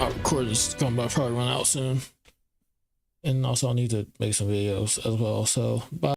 our recording's gonna probably run out soon. And also I need to make some videos as well. So bye.